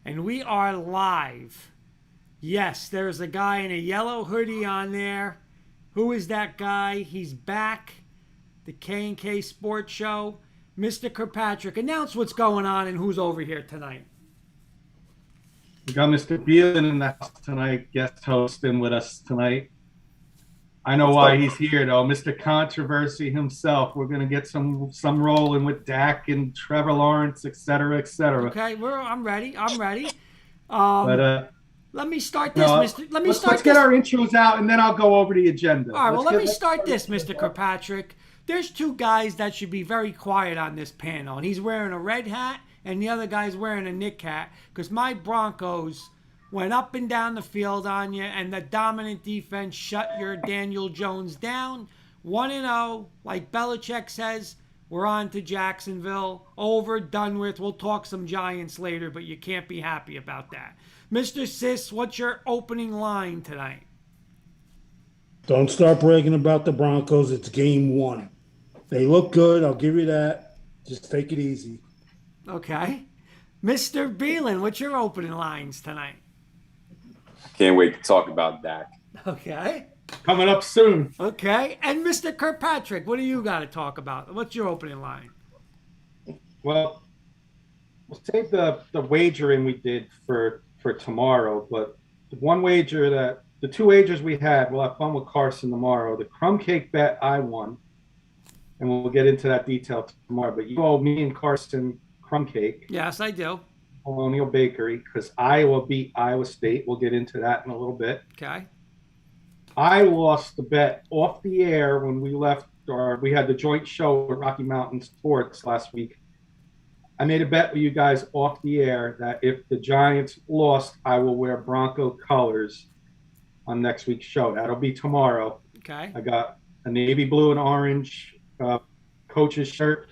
And we are live. Yes, there's a guy in a yellow hoodie on there. Who is that guy? He's back. The K&K Sports Show. Mr. Kirkpatrick, announce what's going on and who's over here tonight. We got Mr. Beelan in the house tonight, guest hosting with us tonight. I know why he's here, though. Mr. Controversy himself. We're gonna get some rolling with Dak and Trevor Lawrence, et cetera, et cetera. Okay, I'm ready. Let me start this, Mr. Let's get our intros out, and then I'll go over the agenda. All right, let me start this, Mr. Kirkpatrick. There's two guys that should be very quiet on this panel, and he's wearing a red hat, and the other guy's wearing a Knick hat, because my Broncos went up and down the field on you, and the dominant defense shut your Daniel Jones down. 1-0, like Belichick says, we're on to Jacksonville. Over, done with. We'll talk some Giants later, but you can't be happy about that. Mr. Sis, what's your opening line tonight? Don't start bragging about the Broncos. It's game one. They look good. I'll give you that. Just take it easy. Okay. Mr. Beelan, what's your opening lines tonight? Can't wait to talk about Dak. Okay. Coming up soon. Okay. And Mr. Kirkpatrick, what do you got to talk about? What's your opening line? Well, we'll save the wagering we did for tomorrow, but the two wagers we had, we'll have fun with Carson tomorrow. The crumb cake bet I won, and we'll get into that detail tomorrow, but you owe me and Carson crumb cake. Yes, I do. Colonial Bakery, because Iowa beat Iowa State. We'll get into that in a little bit. Okay. I lost the bet off the air when we left, or we had the joint show at Rocky Mountain Sports last week. I made a bet with you guys off the air that if the Giants lost, I will wear Bronco colors on next week's show. That'll be tomorrow. Okay. I got a navy blue and orange coach's shirt,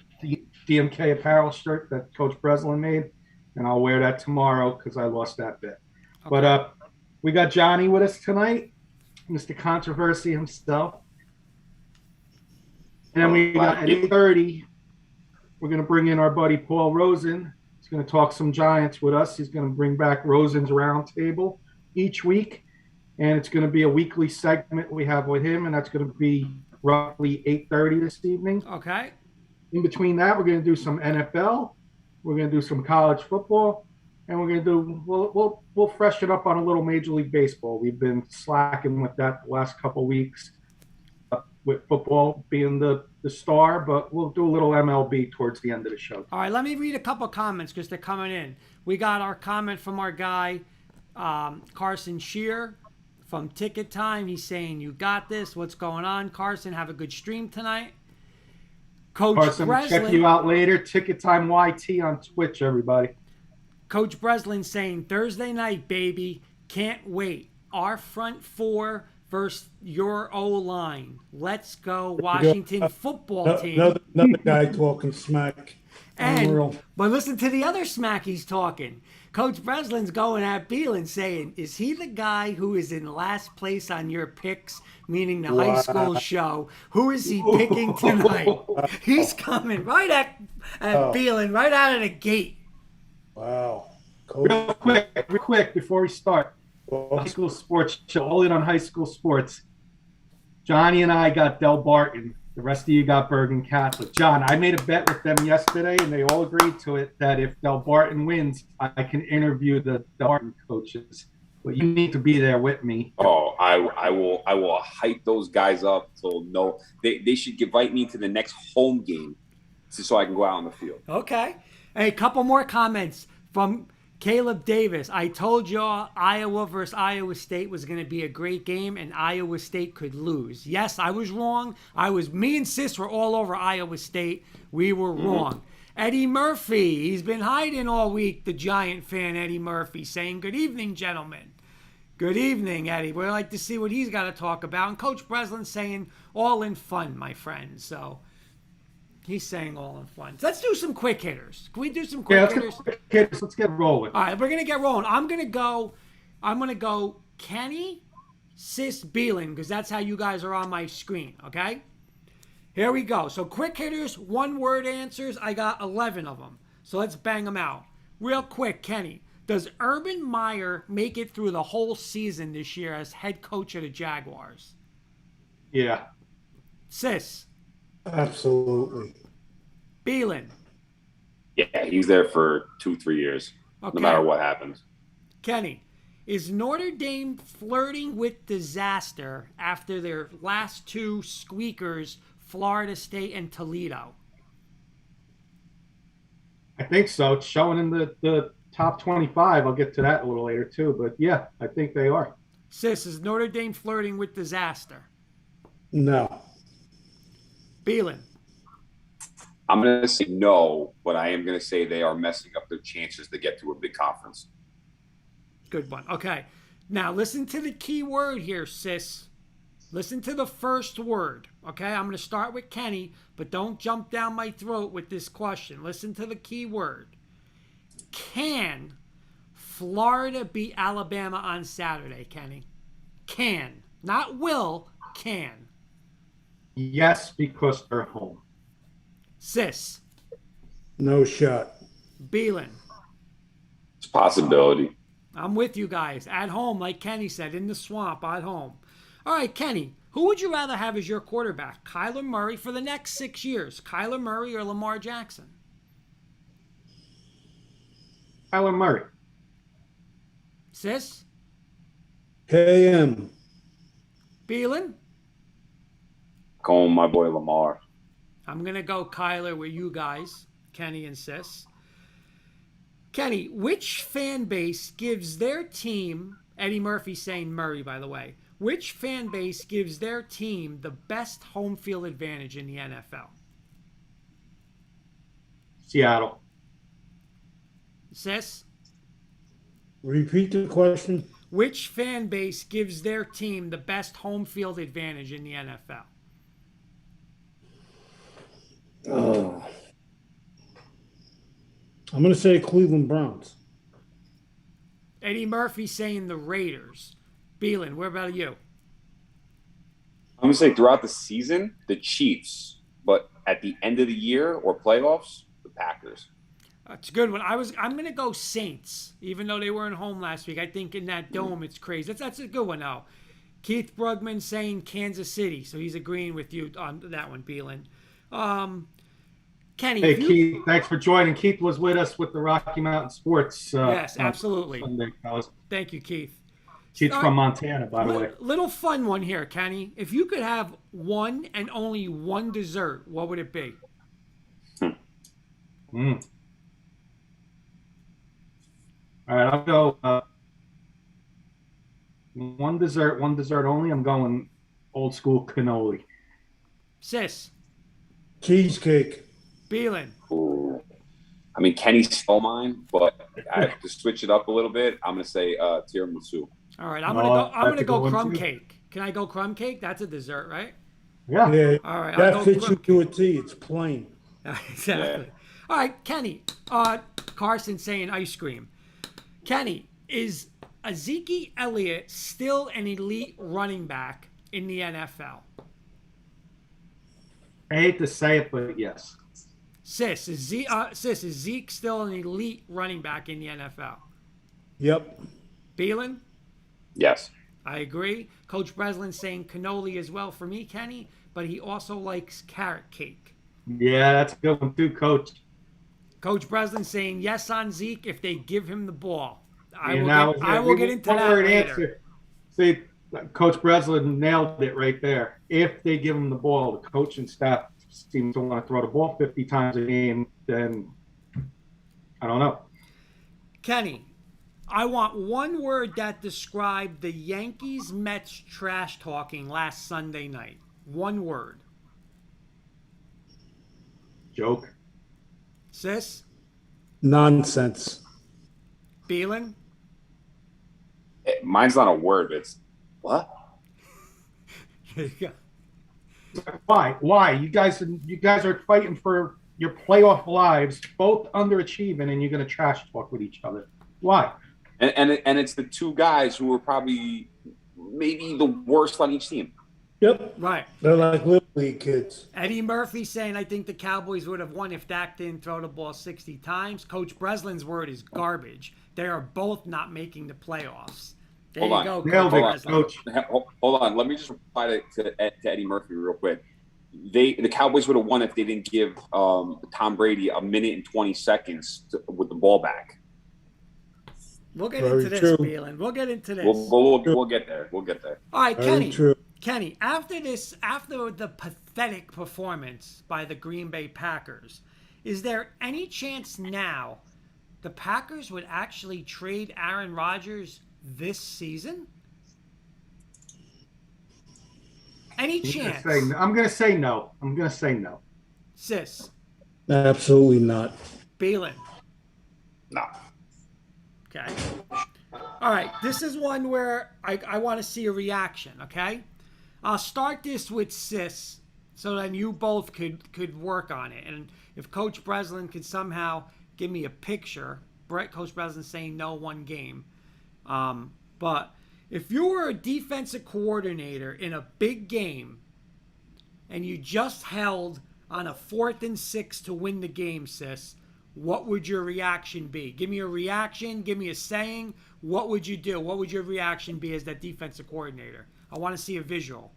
DMK apparel shirt that Coach Breslin made, and I'll wear that tomorrow because I lost that bet. Okay. But we got Johnny with us tonight, Mr. Controversy himself. And then we got at 8:30, we're going to bring in our buddy Paul Rosen. He's going to talk some Giants with us. He's going to bring back Rosen's Roundtable each week, and it's going to be a weekly segment we have with him, and that's going to be roughly 8:30 this evening. Okay. In between that, we're going to do some NFL. We're going to do some college football, and we're going to do we'll freshen up on a little Major League Baseball. We've been slacking with that the last couple of weeks, with football being the star, but we'll do a little MLB towards the end of the show. All right, let me read a couple comments because they're coming in. We got our comment from our guy, Carson Shear from Ticket Time. He's saying, you got this. What's going on, Carson? Have a good stream tonight. Coach Carson, Breslin, check you out later. Ticket Time YT on Twitch, everybody. Coach Breslin saying, Thursday night, baby. Can't wait. Our front four versus your O-line. Let's go, Washington football team. Another guy talking smack. But listen to the other smack he's talking. Coach Breslin's going at Beelan saying, is he the guy who is in last place on your picks, meaning the high school show? Who is he picking tonight? He's coming right at Beelan, right out of the gate. Wow. Real quick, before we start. High school sports show, all in on high school sports. Johnny and I got Del Barton. The rest of you got Bergen Catholic. John, I made a bet with them yesterday, and they all agreed to it that if Del Barton wins, I can interview the Del Barton coaches. But you need to be there with me. Oh, I will hype those guys up. So no, they should invite me to the next home game so I can go out on the field. Okay. Hey, a couple more comments from Caleb Davis. I told y'all Iowa versus Iowa State was going to be a great game, and Iowa State could lose. Yes, I was wrong. Me and Sis were all over Iowa State. We were wrong. Eddie Murphy, he's been hiding all week, the Giant fan Eddie Murphy, saying, good evening, gentlemen. Good evening, Eddie. We'd like to see what he's got to talk about. And Coach Breslin saying, all in fun, my friends. So he's saying all in fun. So let's do some quick hitters. Can we do some quick hitters? Let's get rolling. All right, we're going to get rolling. I'm going to go Kenny, Sis, Beelan, because that's how you guys are on my screen, okay? Here we go. So quick hitters, one-word answers. I got 11 of them. So let's bang them out. Real quick, Kenny. Does Urban Meyer make it through the whole season this year as head coach of the Jaguars? Yeah. Sis. Absolutely. Beelan. Yeah, he's there for 2-3 years, Okay. no matter what happens. Kenny. Is Notre Dame flirting with disaster after their last two squeakers, Florida State and Toledo? I think so. It's showing in the top 25. I'll get to that a little later too. But yeah, I think they are. Sis, is Notre Dame flirting with disaster? No. Beelan. I'm going to say no, but I am going to say they are messing up their chances to get to a big conference. Good one. Okay. Now listen to the key word here, sis. Listen to the first word. Okay. I'm going to start with Kenny, but don't jump down my throat with this question. Listen to the key word. Can Florida beat Alabama on Saturday, Kenny? Can. Not will. Can. Yes, because they're home. Sis. No shot. Beelan. It's a possibility. I'm with you guys. At home, like Kenny said, in the swamp, at home. All right, Kenny, who would you rather have as your quarterback? Kyler Murray for the next 6 years. Kyler Murray or Lamar Jackson? Kyler Murray. Sis? KM. Beelan? Going my boy Lamar. I'm going to go Kyler with you guys, Kenny and Sis. Kenny, which fan base gives their team, Eddie Murphy saying Murray, by the way, which fan base gives their team the best home field advantage in the NFL? Seattle. Sis? Repeat the question. Which fan base gives their team the best home field advantage in the NFL? Oh. I'm going to say Cleveland Browns. Eddie Murphy saying the Raiders. Beelan, where about you? I'm going to say throughout the season, the Chiefs. But at the end of the year or playoffs, the Packers. That's a good one. I'm going to go Saints, even though they weren't home last week. I think in that dome, it's crazy. That's a good one, though. Keith Brugman saying Kansas City, so he's agreeing with you on that one, Beelan. Kenny. Hey, Keith, thanks for joining. Keith was with us with the Rocky Mountain Sports. Yes, absolutely. Sunday, fellas. Thank you, Keith. Keith's from Montana, by the way. Little fun one here, Kenny. If you could have one and only one dessert, what would it be? All right, I'll go one dessert only. I'm going old school cannoli. Sis. Cheesecake. Beelan. Ooh. I mean, Kenny stole mine, but I have to switch it up a little bit. I'm going to say tiramisu. All right, I'm gonna go crumb too. cake. Can I go crumb cake? That's a dessert, right? Yeah. Yeah. All right, That I'll go fits you crumb to a T. It's plain. Exactly. Yeah. All right, Kenny. Carson saying ice cream. Kenny, is Ezekiel Elliott still an elite running back in the NFL? I hate to say it, but yes. Sis, is Zeke still an elite running back in the NFL? Yep. Beelan? Yes. I agree. Coach Breslin saying cannoli as well for me, Kenny, but he also likes carrot cake. Yeah, that's a good one too, Coach. Coach Breslin saying yes on Zeke if they give him the ball. I I will get into that later. Answer. See, Coach Breslin nailed it right there. If they give him the ball, the coaching staff seems to want to throw the ball 50 times a game, then I don't know. Kenny, I want one word that described the Yankees-Mets trash talking last Sunday night. One word. Joke. Sis? Nonsense. Beelan? Mine's not a word. It's what? Why? You guys are fighting for your playoff lives, both underachieving, and you're going to trash talk with each other. Why? And it's the two guys who are probably maybe the worst on each team. Yep. Right. They're like little League kids. Eddie Murphy saying, I think the Cowboys would have won if Dak didn't throw the ball 60 times. Coach Breslin's word is garbage. They are both not making the playoffs. There Hold you on. go, Nailed Coach it, Breslin. Coach. Hold on. Let me just reply to Eddie Murphy real quick. The Cowboys would have won if they didn't give Tom Brady a minute and 20 seconds with the ball back. We'll get Very into this, true. Phelan. We'll get into this. We'll get there. We'll get there. All right, Very Kenny. true. Kenny, after the pathetic performance by the Green Bay Packers, is there any chance now the Packers would actually trade Aaron Rodgers this season? Any chance? I'm going to say no. Sis, Absolutely not. Phelan. No. Okay. All right. This is one where I want to see a reaction. Okay. I'll start this with Sis, so then you both could work on it. And if Coach Breslin could somehow give me a picture, Coach Breslin saying no one game. But if you were a defensive coordinator in a big game, and you just held on a 4th and 6 to win the game, Sis, what would your reaction be? Give me a reaction. Give me a saying. What would you do? What would your reaction be as that defensive coordinator? I want to see a visual.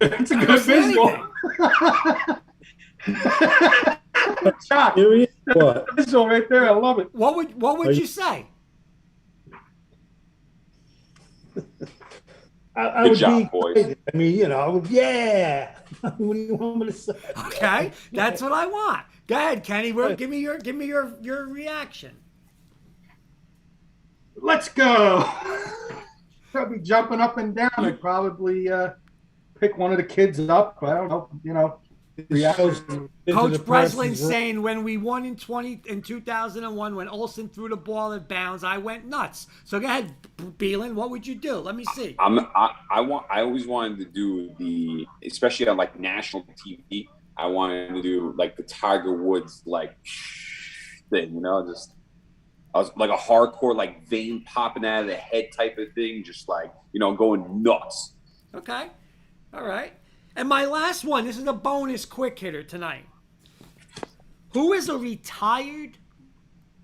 It's a I good don't see visual. Shot. Here he is. What? Visual right there. I love it. What would you say? I Good would job, be boys. excited. I mean, I would, yeah. What do you want me to say? Okay, that's what I want. Go ahead, Kenny. Give me your reaction. Let's go. I'd be jumping up and down. I'd probably pick one of the kids up. I don't know. Coach Breslin saying when we won in 2001, when Olsen threw the ball at bounds, I went nuts. So go ahead, Phelan. What would you do? Let me see. I always wanted to do especially on like national TV. I wanted to do like the Tiger Woods like thing, just I was like a hardcore like vein popping out of the head type of thing, just like going nuts. Okay, all right. And my last one, this is a bonus quick hitter tonight. Who is a retired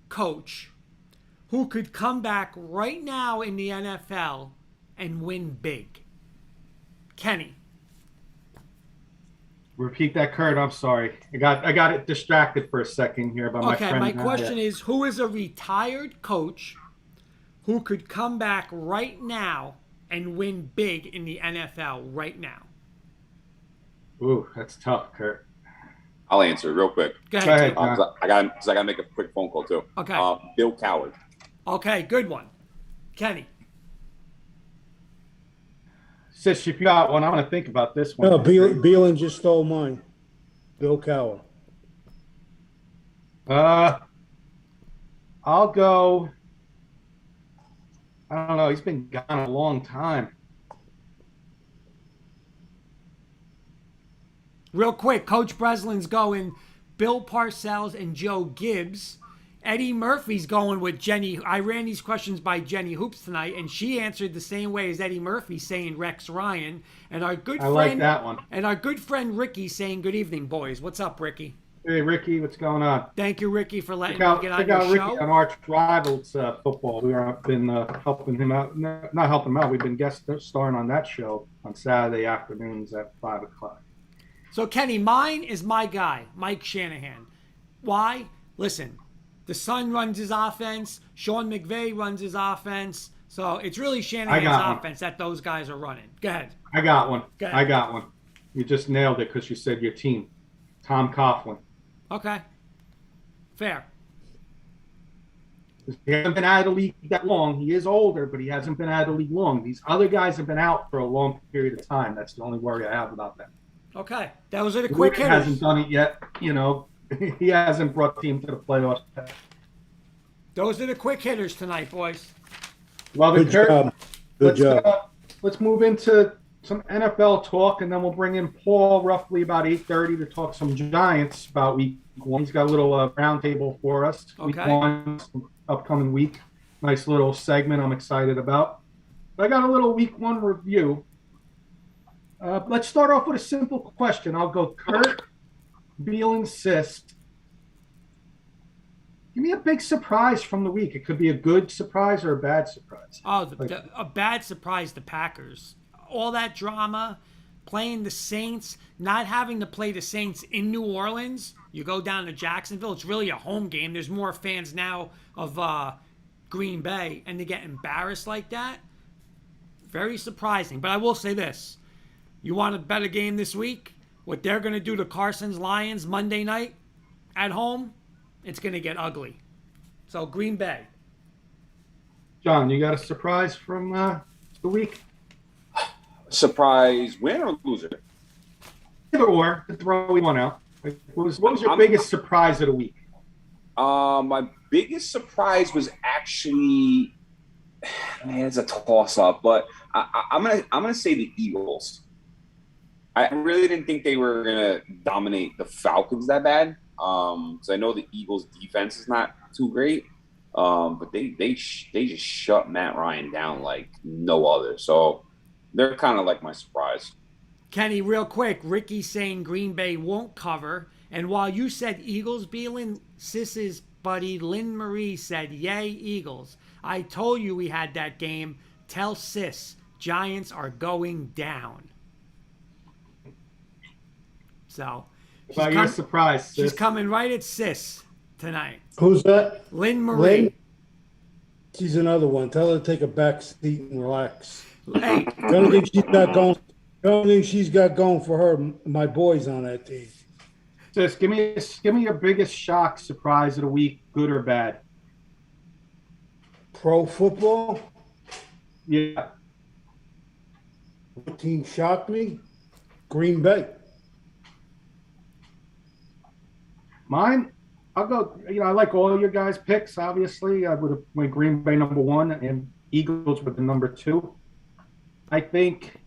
coach who could come back right now in the NFL and win big? Kenny. Repeat that, Kurt. I'm sorry. I got it distracted for a second here by my friend. Okay, my question is, who is a retired coach who could come back right now and win big in the NFL right now? Ooh, that's tough, Kurt. I'll answer it real quick. Go ahead. I gotta make a quick phone call too. Okay. Bill Coward. Okay, good one. Kenny. Sis, if you got one, I'm going to think about this one. No, Beelan just stole mine. Bill Cowher. I'll go. I don't know. He's been gone a long time. Real quick, Coach Breslin's going Bill Parcells and Joe Gibbs. Eddie Murphy's going with Jenny. I ran these questions by Jenny Hoops tonight, and she answered the same way as Eddie Murphy, saying Rex Ryan. And our good friend, like that one. And our good friend Ricky saying, "Good evening, boys. What's up, Ricky?" Hey, Ricky, what's going on? Thank you, Ricky, for letting me get on your Ricky show. on Arch Rivals football. We've been helping him out. Not helping him out. We've been guest starring on that show on Saturday afternoons at 5 o'clock. So, Kenny, mine is my guy, Mike Shanahan. Why? Listen, the son runs his offense. Sean McVay runs his offense. So it's really Shanahan's offense that those guys are running. Go ahead. I got one. Go ahead. I got one. You just nailed it because you said your team. Tom Coughlin. Okay. Fair. He hasn't been out of the league that long. He is older, but he hasn't been out of the league long. These other guys have been out for a long period of time. That's the only worry I have about that. Okay. Those are the quick He hitters. hasn't done it yet. He hasn't brought the team to the playoffs. Those are the quick hitters tonight, boys. Love it, Good Kurt. job. Good job. Let's move into some NFL talk, and then we'll bring in Paul roughly about 8:30 to talk some Giants about week one. He's got a little roundtable for us. Okay. Week one, upcoming week. Nice little segment I'm excited about. I got a little week 1 review. Let's start off with a simple question. I'll go Kurt, Beal, and Sis. Give me a big surprise from the week. It could be a good surprise or a bad surprise. Oh, a bad surprise, the Packers. All that drama, playing the Saints, not having to play the Saints in New Orleans. You go down to Jacksonville. It's really a home game. There's more fans now of Green Bay, and to get embarrassed like that, very surprising. But I will say this. You want a better game this week? What they're going to do to Carson's Lions Monday night at home, it's going to get ugly. So Green Bay. John, you got a surprise from the week? Surprise win or loser? Either or, to throw one out. What was your biggest surprise of the week? My biggest surprise was actually, man, it's a toss-up, but I'm gonna say the Eagles. I really didn't think they were gonna dominate the Falcons that bad. Because I know the Eagles' defense is not too great, but they just shut Matt Ryan down like no other. So they're kind of like my surprise. Kenny, real quick, Ricky's saying Green Bay won't cover. And while you said Eagles, Beelin, Sis's buddy Lynn Marie said, yay, Eagles. I told you we had that game. Tell Sis, Giants are going down. So, Your surprise, Sis? She's coming right at Sis tonight. Who's that? Lynn Marie. Lynn? She's another one. Tell her to take a back seat and relax. Hey, The only thing she's got going for her, my boys on that team. Sis, give me your biggest shock, surprise of the week, good or bad. Pro football, Yeah. what team shocked me? Green Bay. Mine, I'll go. I like all your guys' picks. Obviously, I would have went Green Bay number 1 and Eagles with the number 2. I think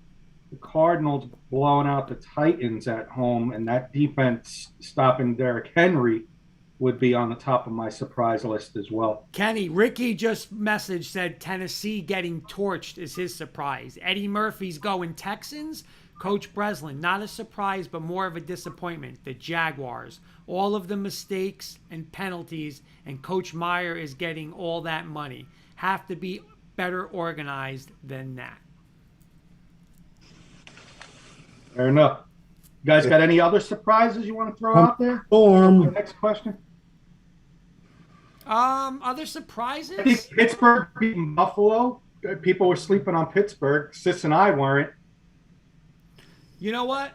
the Cardinals blowing out the Titans at home and that defense stopping Derrick Henry would be on the top of my surprise list as well. Kenny, Ricky just messaged, said Tennessee getting torched is his surprise. Eddie Murphy's going Texans. Coach Breslin, not a surprise, but more of a disappointment. The Jaguars, all of the mistakes and penalties, and Coach Meyer is getting all that money. Have to be better organized than that. Fair enough. You guys got any other surprises you want to throw out there? Storm. Next question. Other I think surprises? Pittsburgh beating Buffalo. People were sleeping on Pittsburgh. Sis and I weren't. You know what?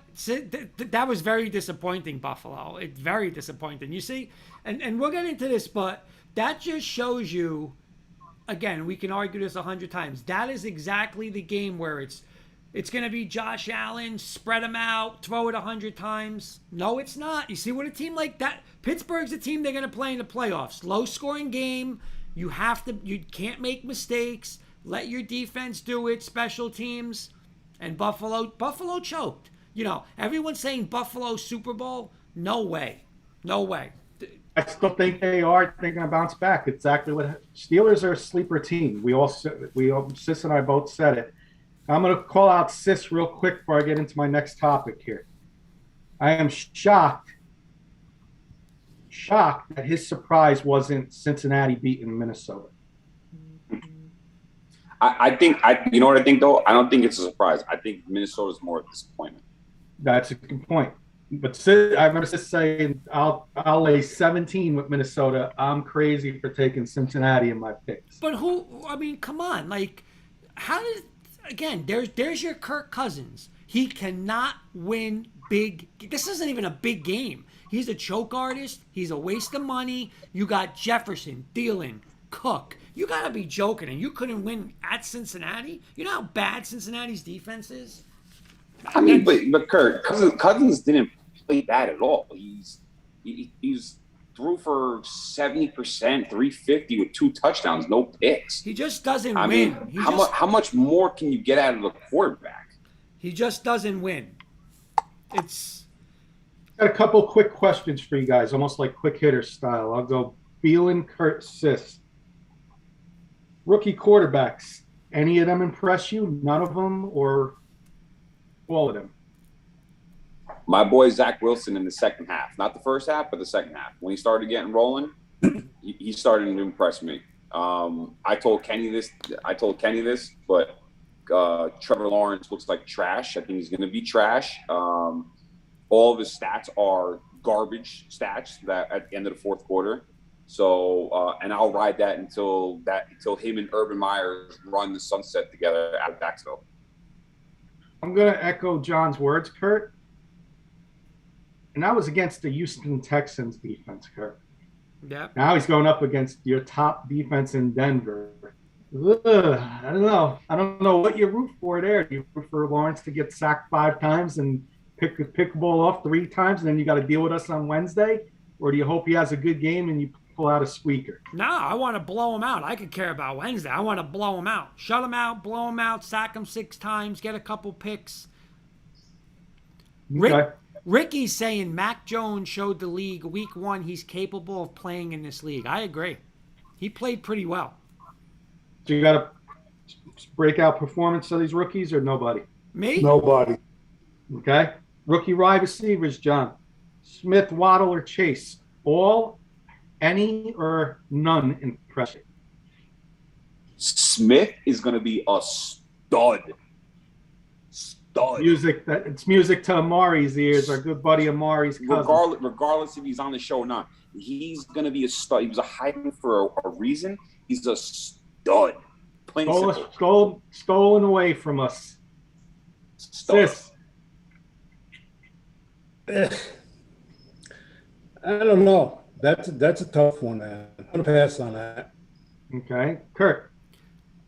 That was very disappointing, Buffalo. It's very disappointing. You see, and we'll get into this, but that just shows you, again, we can argue this 100 times. That is exactly the game where it's going to be Josh Allen, spread him out, throw it 100 times. No, it's not. You see what a team like that, Pittsburgh's a team they're going to play in the playoffs. Low scoring game. You can't make mistakes. Let your defense do it, special teams. And Buffalo choked. Everyone's saying Buffalo Super Bowl. No way. No way. I still think they are thinking to bounce back. Exactly what Steelers are a sleeper team. Sis and I both said it. I'm going to call out Sis real quick before I get into my next topic here. I am shocked that his surprise wasn't Cincinnati beating Minnesota. I think you know what I think though. I don't think it's a surprise. I think Minnesota's more of a disappointment. That's a good point. But Sis, I remember Sis saying, "I'll lay 17 with Minnesota." I'm crazy for taking Cincinnati in my picks. But come on. Like, how did, again, there's your Kirk Cousins. He cannot win big. This isn't even a big game. He's a choke artist. He's a waste of money. You got Jefferson, Thielen, Cook. You got to be joking, and you couldn't win at Cincinnati? You know how bad Cincinnati's defense is? I mean, but Kurt, Cousins didn't play bad at all. He's threw for 70%, 350 with 2 touchdowns, no picks. He just doesn't I win. mean, how much more can you get out of the quarterback? He just doesn't win. Got a couple quick questions for you guys, almost like quick hitter style. I'll go Beelin, Kurt, Sis. Rookie quarterbacks. Any of them impress you? None of them, or all of them? My boy Zach Wilson in the second half, not the first half, but the second half. When he started getting rolling, he started to impress me. I told Kenny this, but Trevor Lawrence looks like trash. I think he's going to be trash. All of his stats are garbage stats that at the end of the fourth quarter. So, and I'll ride that until him and Urban Meyer run the sunset together at Jacksonville. I'm going to echo John's words, Kurt. And that was against the Houston Texans defense, Kurt. Yeah. Now he's going up against your top defense in Denver. Ugh, I don't know. I don't know what you root for there. Do you root for Lawrence to get sacked 5 times and pick the ball off 3 times, and then you got to deal with us on Wednesday? Or do you hope he has a good game and you pull out a squeaker? No, I want to blow him out. I could care about Wednesday. I want to blow him out. Shut him out, blow him out, sack him 6 times, get a couple picks. Okay. Ricky's saying Mac Jones showed the league week 1 he's capable of playing in this league. I agree. He played pretty well. So you got a breakout performance of these rookies or nobody? Me? Nobody. Okay. Rookie wide receivers, John. Smith, Waddle, or Chase. All, any, or none impression? Smith is going to be a stud. It's music to Amari's ears, our good buddy Amari's cousin. Regardless if he's on the show or not, he's going to be a stud. He was a hype for a reason. He's a stud. Stolen away from us. Stud. Sis. I don't know. That's a tough one, man. I'm going to pass on that. Okay. Kurt.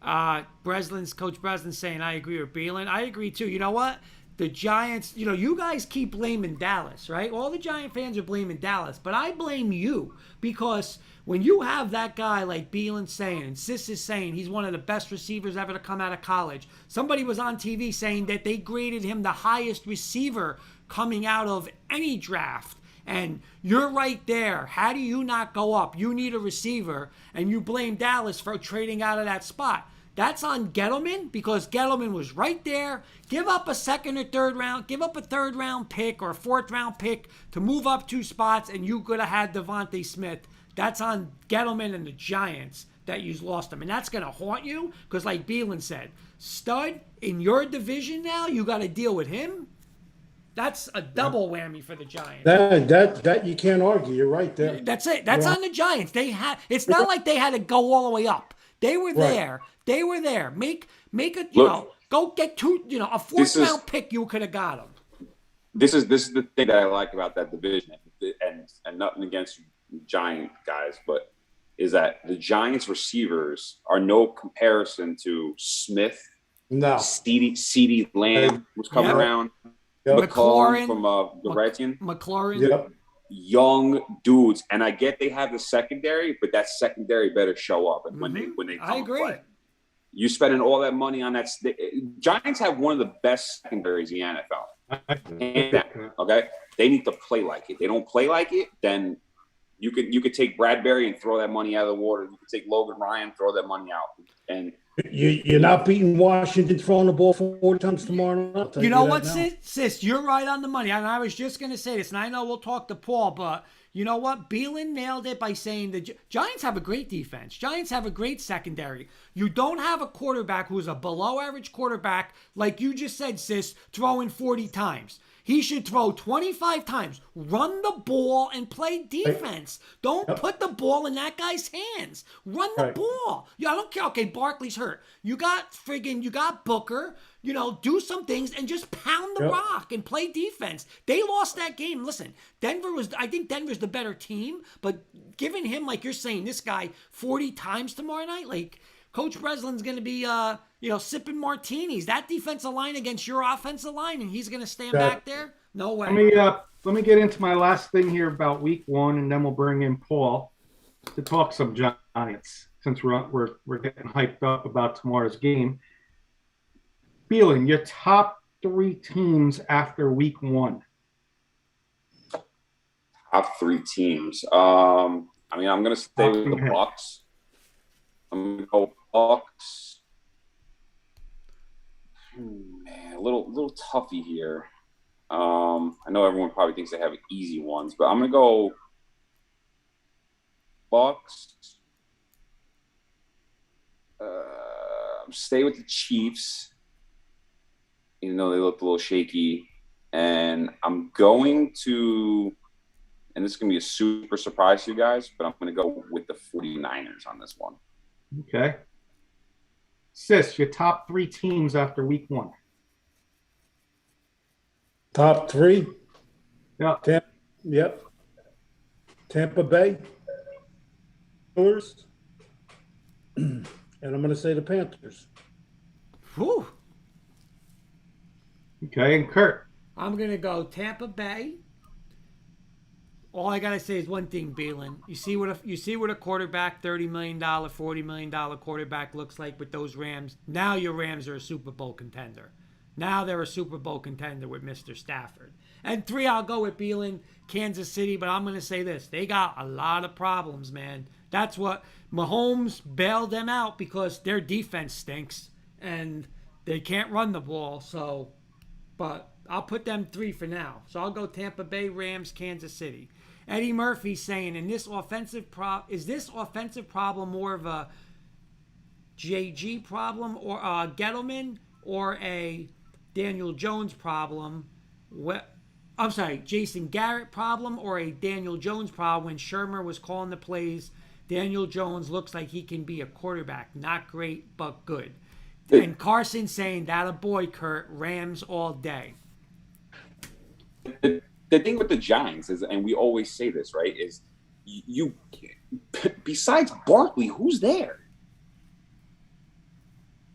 Coach Breslin's saying I agree with Beelan. I agree too. You know what? The Giants, you guys keep blaming Dallas, right? All the Giant fans are blaming Dallas, but I blame you because when you have that guy like Beelan's saying and Sis is saying he's one of the best receivers ever to come out of college. Somebody was on TV saying that they graded him the highest receiver coming out of any draft. And you're right there. How do you not go up? You need a receiver, and you blame Dallas for trading out of that spot. That's on Gettleman because Gettleman was right there. Give up a second or third round. Give up a third round pick or a fourth round pick to move up 2 spots, and you could have had Devontae Smith. That's on Gettleman and the Giants that you lost him. And that's going to haunt you because like Beelan said, stud in your division now, you got to deal with him. That's a double whammy for the Giants. That you can't argue. You're right there. That's it. That's on the Giants. It's not like they had to go all the way up. They were there. Right. They were there. Make a go get 2. A 4th round pick. You could have got them. This is the thing that I like about that division, and nothing against Giant guys, but is that the Giants receivers are no comparison to Smith. No. CeeDee Lamb was coming around. Yep. McLaurin from the Redskins. McLaurin. Yep. Young dudes, and I get they have the secondary, but that secondary better show up when they come I agree. Play. You spending all that money on that. Giants have one of the best secondaries in the NFL. Okay, they need to play like it. They don't play like it, then you could take Bradbury and throw that money out of the water. You could take Logan Ryan, throw that money out, and. You're not beating Washington throwing the ball 40 times tomorrow night. You know what, sis? You're right on the money. And I was just going to say this, and I know we'll talk to Paul, but you know what? Beelan nailed it by saying the Giants have a great defense. Giants have a great secondary. You don't have a quarterback who's a below-average quarterback, like you just said, sis, throwing 40 times. He should throw 25 times, run the ball, and play defense. Don't put the ball in that guy's hands. Run the ball. I don't care. Okay, Barkley's hurt. You got Booker. Do some things and just pound the rock and play defense. They lost that game. Listen, I think Denver's the better team, but giving him, like you're saying, this guy 40 times tomorrow night, like Coach Breslin's going to be, sipping martinis. That defensive line against your offensive line, and he's going to stand back there? No way. Let me get into my last thing here about week 1, and then we'll bring in Paul to talk some Giants since we're getting hyped up about tomorrow's game. Beelan, your top 3 teams after week 1. Top 3 teams. I'm going to stay with the Bucs. I'm going to go Bucs, Man, a little toughy here. I know everyone probably thinks they have easy ones, but I'm gonna go Bucks. Stay with the Chiefs, even though they looked a little shaky. And I'm going to, and this is going to be a super surprise to you guys, but I'm going to go with the 49ers on this one. Okay. Sis, your top 3 teams after week 1. Top 3? Yeah. Yep. Tampa Bay. Steelers. And I'm going to say the Panthers. Whew. Okay, and Kurt. I'm going to go Tampa Bay. All I gotta say is one thing, Balin. You see what a quarterback, $30 million, $40 million quarterback looks like with those Rams. Now your Rams are a Super Bowl contender. Now they're a Super Bowl contender with Mr. Stafford. And 3, I'll go with Balin, Kansas City. But I'm gonna say this: they got a lot of problems, man. That's what Mahomes bailed them out because their defense stinks and they can't run the ball. So, but I'll put them 3 for now. So I'll go Tampa Bay, Rams, Kansas City. Eddie Murphy saying, is this offensive problem more of a JG problem or a Gettleman or a Daniel Jones problem? I'm sorry, Jason Garrett problem or a Daniel Jones problem? When Shermer was calling the plays, Daniel Jones looks like he can be a quarterback. Not great, but good. And Carson saying, that a boy, Kurt, Rams all day. The thing with the Giants is, and we always say this, right, is you besides Barkley, who's there?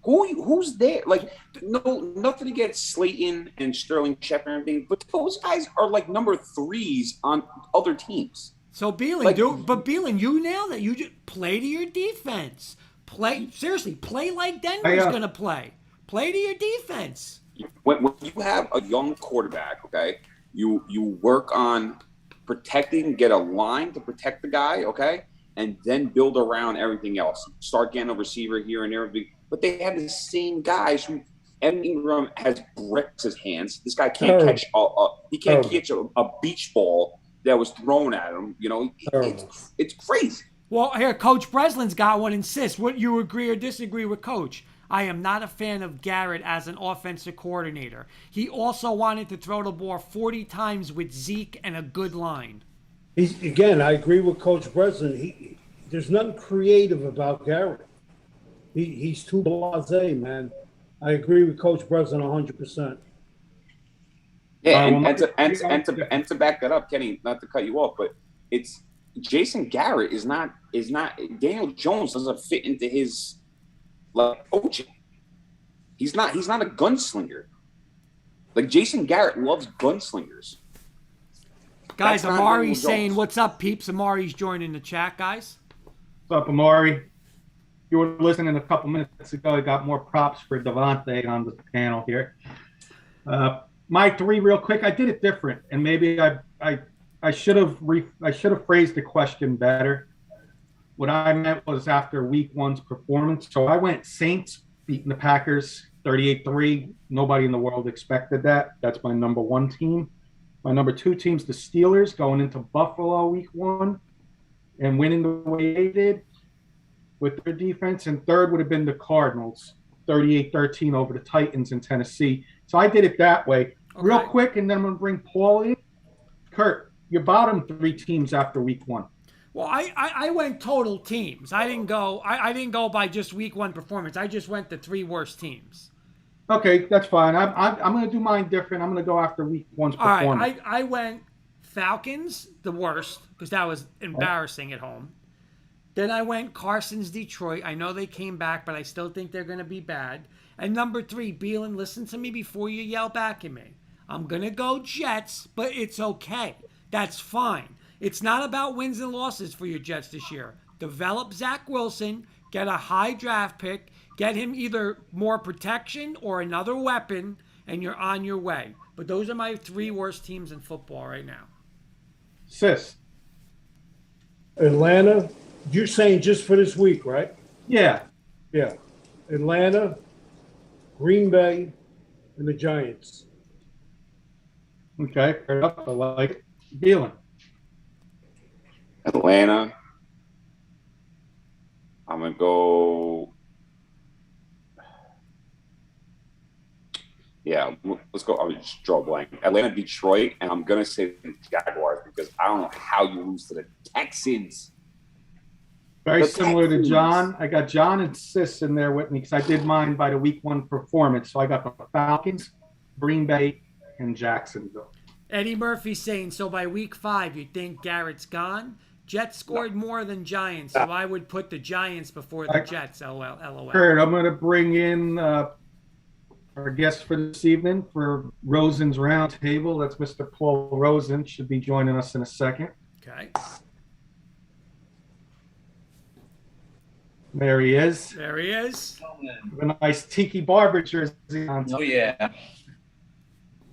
Who's there? Like, no, nothing against Slayton and Sterling Shepard and everything, but those guys are like number 3s on other teams. So Beelan, like, Beelan, you nailed it. You just play to your defense. Play like Denver's gonna play. Play to your defense. When you have a young quarterback, okay, you work on protecting, get a line to protect the guy, okay, and then build around everything else. Start getting a receiver here and there. But they have the same guys who Evan Ingram has bricks his hands. This guy can't catch catch a beach ball that was thrown at him. You know, it's crazy. Well, here, Coach Breslin's got one. Insists. Would you agree or disagree with Coach? I am not a fan of Garrett as an offensive coordinator. He also wanted to throw the ball 40 times with Zeke and a good line. Again, I agree with Coach Breslin. There's nothing creative about Garrett. He's too blasé, man. I agree with Coach Breslin 100%. Yeah, and to back that up, Kenny, not to cut you off, but it's Jason Garrett is not Daniel Jones doesn't fit into his coaching. He's not a gunslinger. Like, Jason Garrett loves gunslingers. Guys, Amari's saying, what's up, peeps? Amari's joining the chat, guys. What's up, Amari? You were listening a couple minutes ago. I got more props for Devontae on the panel here. My 3 real quick. I did it different, and maybe I should have phrased the question better. What I meant was after week 1's performance. So I went Saints beating the Packers 38-3. Nobody in the world expected that. That's my number 1 team. My number 2 team's the Steelers going into Buffalo week 1 and winning the way they did with their defense. And 3rd would have been the Cardinals, 38-13 over the Titans in Tennessee. So I did it that way. Okay. Real quick, and then I'm going to bring Paul in. Kurt, your bottom 3 teams after week 1. Well, I went total teams. I didn't go by just week 1 performance. I just went the 3 worst teams. Okay, that's fine. I'm going to do mine different. I'm going to go after week 1's performance. All right, I went Falcons, the worst, because that was embarrassing at home. Then I went Carson's Detroit. I know they came back, but I still think they're going to be bad. And number 3, Beelan, listen to me before you yell back at me. I'm going to go Jets, but it's okay. That's fine. It's not about wins and losses for your Jets this year. Develop Zach Wilson, get a high draft pick, get him either more protection or another weapon, and you're on your way. But those are my 3 worst teams in football right now. Sis. Atlanta, you're saying just for this week, right? Yeah. Yeah. Atlanta, Green Bay, and the Giants. Okay, fair enough. I like it. Beelan. Atlanta. I'm gonna go. Yeah, let's go. I'll just draw a blank. Atlanta, Detroit, and I'm gonna say the Jaguars because I don't know how you lose to the Texans. Very The similar to Texans. John. I got John and Sis in there with me because I did mine by the week 1 performance. So I got the Falcons, Green Bay, and Jacksonville. Eddie Murphy saying, so by week 5, you think Garrett's gone? Jets scored more than Giants, so I would put the Giants before the Jets. LOL. Kurt, I'm going to bring in our guest for this evening for Rosen's Roundtable. That's Mr. Paul Rosen. Should be joining us in a second. Okay. There he is. There he is. With a nice Tiki Barber jersey on. Oh yeah.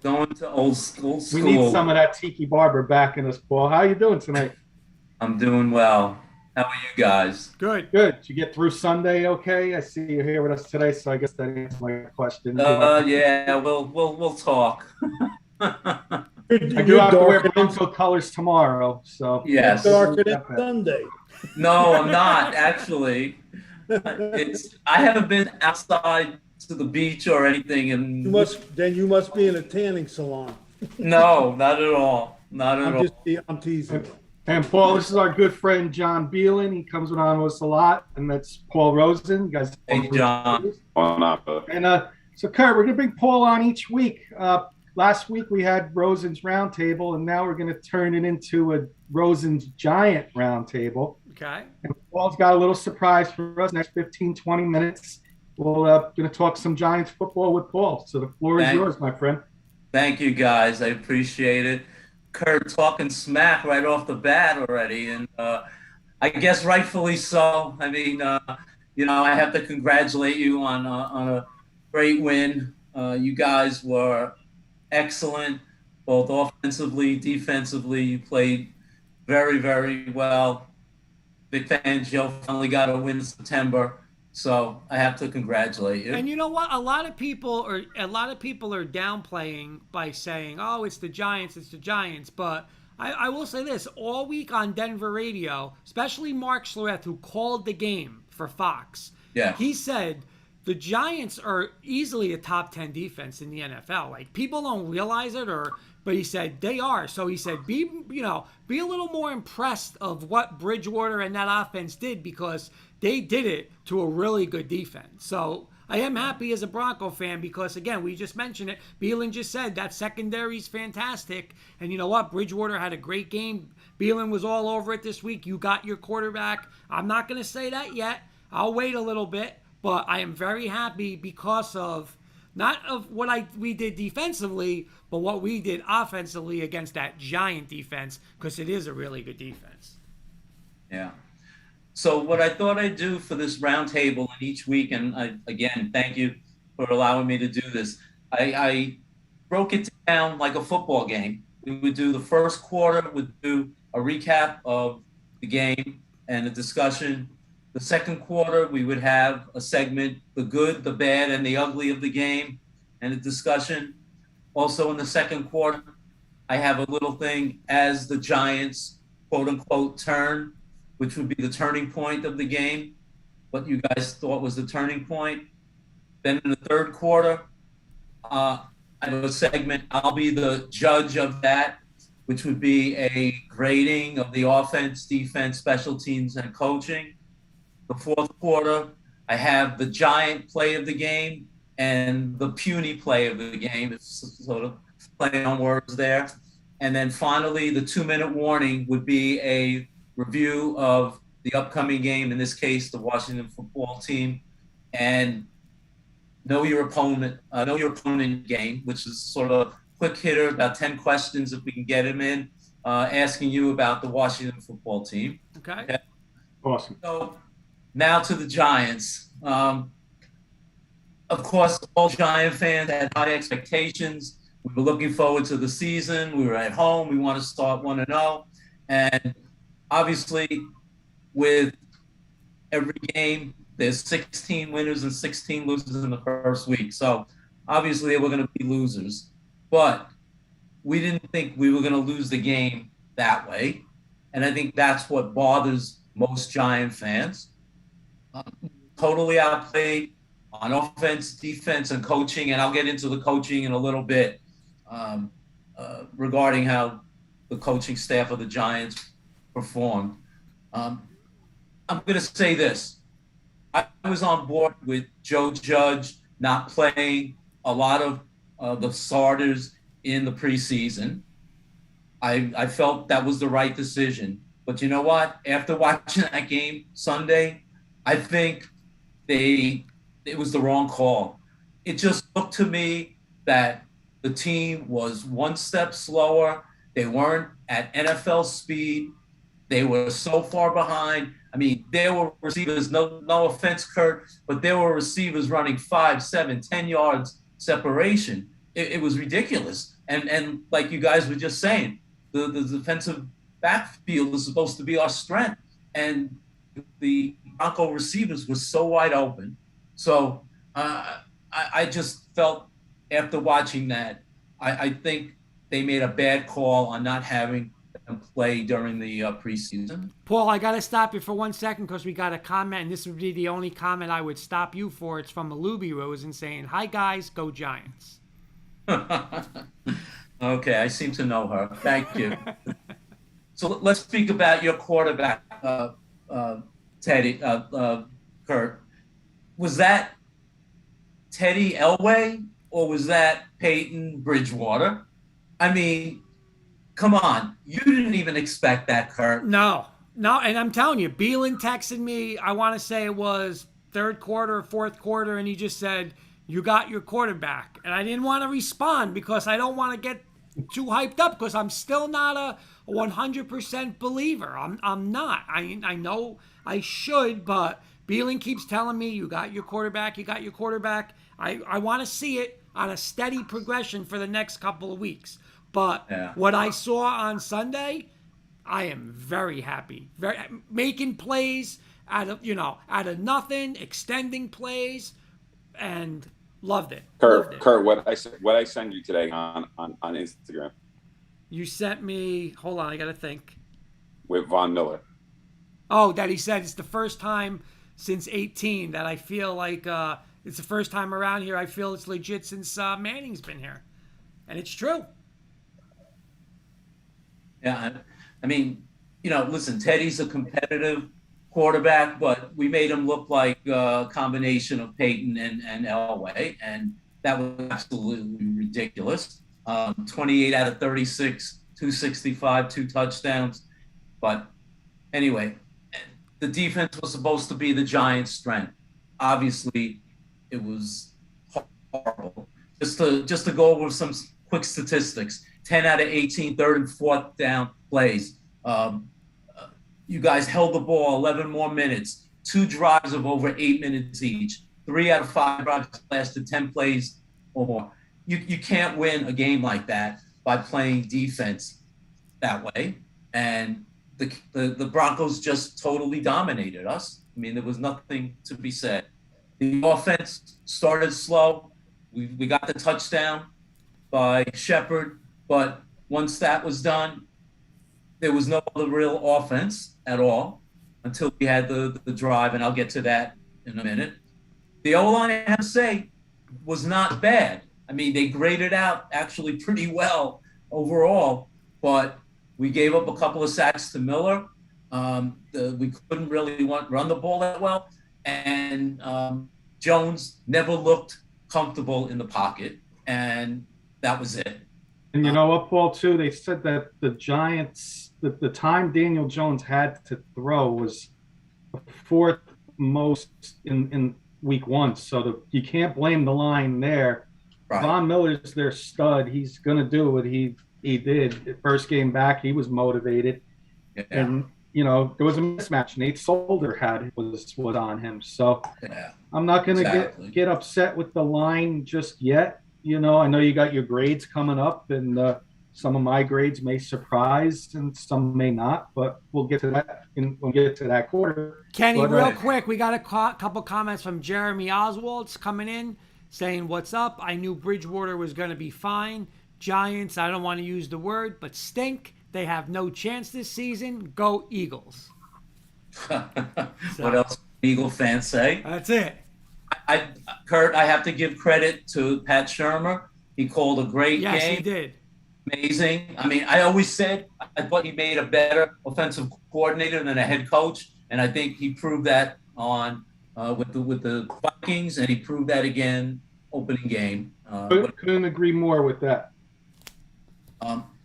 Going to old school. We need some of that Tiki Barber back in us, Paul. How you doing tonight? I'm doing well. How are you guys? Good. Good. Did you get through Sunday okay? I see you're here with us today, so I guess that answers my question. Yeah, we'll talk. I do have to wear Bronco colors tomorrow, so Yes. Darker than Sunday. No, I'm not actually. I haven't been outside to the beach or anything, and You must be in a tanning salon. no, not at all. Not at all. I'm teasing. And Paul, this is our good friend John Beelan. He comes on with us a lot, and that's Paul Rosen. You guys, Hey, John. Oh, not but And so, Kurt, we're gonna bring Paul on each week. Last week we had Rosen's Roundtable, and now we're gonna turn it into a Rosen's Giant Roundtable. Okay. And Paul's got a little surprise for us. Next 15, 20 minutes, we're gonna talk some Giants football with Paul. So the floor is yours, my friend. Thank you, guys. I appreciate it. Kurt talking smack right off the bat already, and I guess rightfully so. I mean, I have to congratulate you on a great win. You guys were excellent, both offensively, defensively. You played very, very well. Big fan. Joe finally got a win in September. So I have to congratulate you. And you know what? A lot of people are downplaying by saying, "Oh, it's the Giants, it's the Giants." But I will say this: all week on Denver radio, especially Mark Schlereth, who called the game for Fox, he said the Giants are easily a top 10 defense in the NFL. Like, people don't realize it, but he said they are. So he said, be a little more impressed of what Bridgewater and that offense did, because they did it to a really good defense. So I am happy as a Bronco fan because, again, we just mentioned it. Beelan just said that secondary is fantastic. And you know what? Bridgewater had a great game. Beelan was all over it this week. You got your quarterback. I'm not going to say that yet. I'll wait a little bit. But I am very happy because of not of what we did defensively, but what we did offensively against that Giant defense, because it is a really good defense. Yeah. So what I thought I'd do for this roundtable and each week, and again, thank you for allowing me to do this. I broke it down like a football game. We would do the first quarter, would do a recap of the game and a discussion. The second quarter, we would have a segment, the good, the bad, and the ugly of the game, and a discussion. Also in the second quarter, I have a little thing as the Giants, quote unquote, turn, which would be the turning point of the game, what you guys thought was the turning point. Then in the third quarter, I have a segment, I'll be the judge of that, which would be a grading of the offense, defense, special teams, and coaching. The fourth quarter, I have the Giant play of the game and the puny play of the game. It's sort of playing on words there. And then finally, the 2-minute warning would be a review of the upcoming game, in this case, the Washington football team, and know your opponent game, which is sort of a quick hitter, about 10 questions if we can get him in, asking you about the Washington football team. Okay. Awesome. So now to the Giants. Of course, all Giant fans had high expectations. We were looking forward to the season. We were at home. We want to start 1-0. And obviously, with every game, there's 16 winners and 16 losers in the first week. So Obviously, they were going to be losers, but we didn't think we were going to lose the game that way. And I think that's what bothers most Giant fans. Totally outplayed on offense, defense, and coaching. And I'll get into the coaching in a little bit regarding how the coaching staff of the Giants performed. I'm going to say this. I was on board with Joe Judge not playing a lot of the starters in the preseason. I felt that was the right decision. But you know what? After watching that game Sunday, I think it was the wrong call. It just looked to me that the team was one step slower. They weren't at NFL speed. They were so far behind. I mean, there were receivers, no offense, Kurt, but there were receivers running 5, 7, 10 yards separation. It was ridiculous. And like you guys were just saying, the defensive backfield is supposed to be our strength. And the Bronco receivers were so wide open. So I just felt after watching that, I think they made a bad call on not having them play during the preseason. Paul, I got to stop you for 1 second because we got a comment, and this would be the only comment I would stop you for. It's from Alubi Rosen saying, "Hi, guys, go Giants." Okay, I seem to know her. Thank you. So let's speak about your quarterback, Teddy, Kurt. Was that Teddy Elway or was that Peyton Bridgewater? I mean, come on. You didn't even expect that, Kurt. No. And I'm telling you, Beelan texted me, I want to say it was third quarter or fourth quarter, and he just said, "You got your quarterback." And I didn't want to respond because I don't want to get too hyped up because I'm still not a 100% believer. I'm not. I know I should, but Beelan keeps telling me, "You got your quarterback, you got your quarterback." I want to see it on a steady progression for the next couple of weeks. But what I saw on Sunday, I am very happy. Making plays out of nothing, extending plays, and loved it. Kurt, what I send you today on Instagram? You sent me. Hold on, I gotta think. With Von Miller. Oh, that he said it's the first time since 18 that I feel like it's the first time around here. I feel it's legit since Manning's been here, and it's true. Yeah, I mean, listen, Teddy's a competitive quarterback, but we made him look like a combination of Peyton and Elway, and that was absolutely ridiculous. 28 out of 36, 265, 2 touchdowns. But anyway, the defense was supposed to be the Giants' strength. Obviously, it was horrible. Just to go over some quick statistics, 10 out of 18 third and fourth down plays. You guys held the ball 11 more minutes, 2 drives of over 8 minutes each, 3 out of 5 drives lasted 10 plays or more. You can't win a game like that by playing defense that way. And the Broncos just totally dominated us. I mean, there was nothing to be said. The offense started slow. We got the touchdown by Shepard, but once that was done, there was no other real offense at all until we had the drive, and I'll get to that in a minute. The O-line, I have to say, was not bad. I mean, they graded out actually pretty well overall, but we gave up a couple of sacks to Miller. We couldn't really run the ball that well, and Jones never looked comfortable in the pocket, and that was it. And you know what, Paul, too? They said that the Giants, the time Daniel Jones had to throw was the 4th most in week 1. So you can't blame the line there. Right. Von Miller's their stud. He's going to do what he did. The first game back, he was motivated. Yeah. And, there was a mismatch. Nate Solder was on him. So I'm not going to get upset with the line just yet. I know you got your grades coming up, and some of my grades may surprise and some may not, but we'll get to that when we get to that quarter. Kenny, real quick, we got a couple comments from Jeremy Oswald's coming in saying, "What's up? I knew Bridgewater was going to be fine. Giants, I don't want to use the word, but stink. They have no chance this season. Go Eagles." What else do Eagle fans say? That's it. Kurt, I have to give credit to Pat Shermer. He called a great Yes, game. he did. Amazing. I mean, I always said I thought he made a better offensive coordinator than a head coach, and I think he proved that on with the Vikings, and he proved that again opening game. Couldn't agree more with that.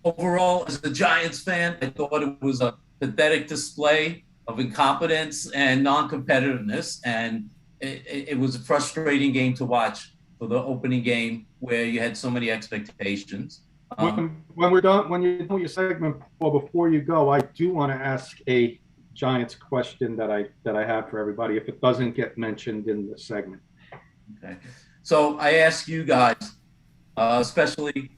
Overall, as a Giants fan, I thought it was a pathetic display of incompetence and non-competitiveness, and it was a frustrating game to watch for the opening game where you had so many expectations. When we're done, when you're done with your segment, Paul, before you go, I do want to ask a Giants question that I have for everybody, if it doesn't get mentioned in the segment. Okay. So I ask you guys, especially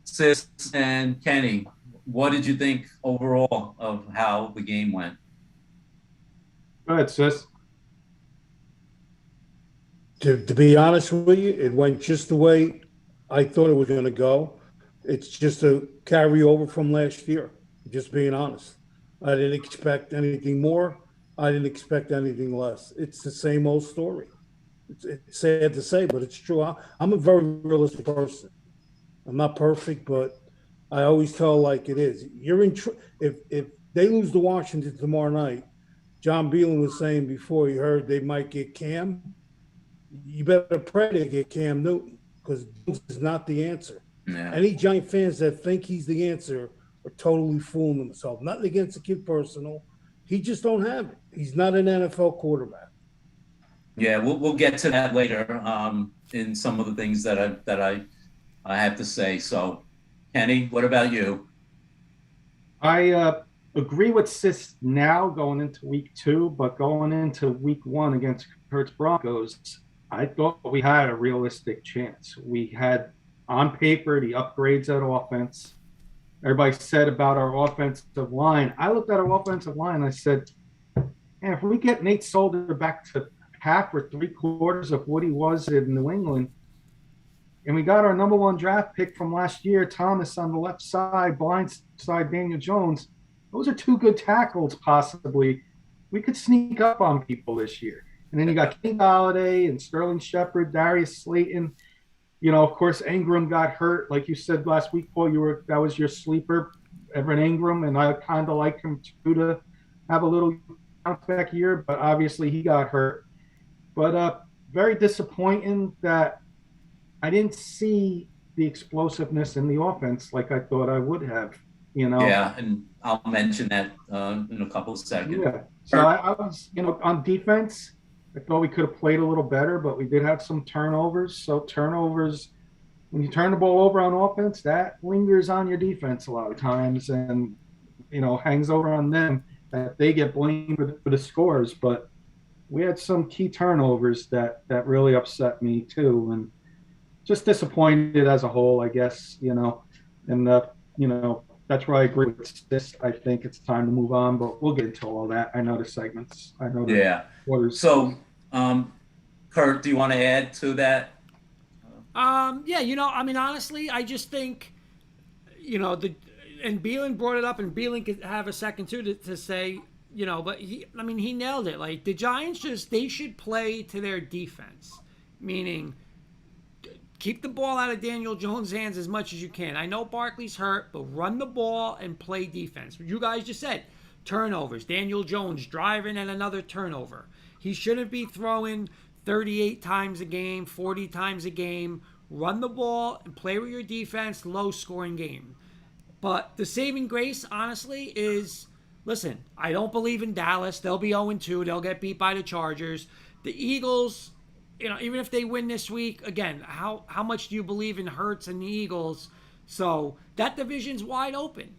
Sis and Kenny, what did you think overall of how the game went? Go ahead, Sis. To be honest with you, it went just the way I thought it was going to go. It's just a carryover from last year, just being honest. I didn't expect anything more. I didn't expect anything less. It's the same old story. It's sad to say, but it's true. I'm a very realistic person. I'm not perfect, but I always tell like it is. You're in. If they lose to Washington tomorrow night, John Beelan was saying before, you heard they might get Cam. You better pray they get Cam Newton, because this is not the answer. Yeah. Any Giant fans that think he's the answer are totally fooling themselves. Nothing against the kid personal. He just don't have it. He's not an NFL quarterback. Yeah, we'll get to that later in some of the things that I have to say. So, Kenny, what about you? I agree with Sis now going into week 2, but going into week 1 against Kurt's Broncos, I thought we had a realistic chance. We had on paper the upgrades at offense. Everybody said about our offensive line. I looked at our offensive line and I said, man, if we get Nate Solder back to half or 3/4 of what he was in New England, and we got our number 1 draft pick from last year, Thomas on the left side, blind side Daniel Jones, those are 2 good tackles possibly. We could sneak up on people this year. And then you got King Galladay and Sterling Shepard, Darius Slayton. You know, of course, Ingram got hurt. Like you said last week, Paul, that was your sleeper, Evan Ingram, and I kind of like him too to have a little bounce back year, but obviously he got hurt. But very disappointing that I didn't see the explosiveness in the offense like I thought I would have, you know. Yeah, and I'll mention that in a couple of seconds. Yeah. So I was, on defense, I thought we could have played a little better, but we did have some turnovers. So turnovers, when you turn the ball over on offense, that lingers on your defense a lot of times and, hangs over on them, that they get blamed for the scores. But we had some key turnovers that really upset me too. And just disappointed as a whole, I guess, and, that's where I agree with this. I think it's time to move on, but we'll get into all that. I know the segments. I know the orders. So, Kurt, do you want to add to that? Honestly, I just think, and Beelan brought it up, and Beelan could have a second too to say, but he nailed it. Like the Giants they should play to their defense, meaning keep the ball out of Daniel Jones' hands as much as you can. I know Barkley's hurt, but run the ball and play defense. You guys just said turnovers. Daniel Jones driving and another turnover. He shouldn't be throwing 38 times a game, 40 times a game. Run the ball and play with your defense, low-scoring game. But the saving grace, honestly, is, listen, I don't believe in Dallas. They'll be 0-2. They'll get beat by the Chargers. The Eagles, even if they win this week, again, how much do you believe in Hurts and the Eagles? So that division's wide open,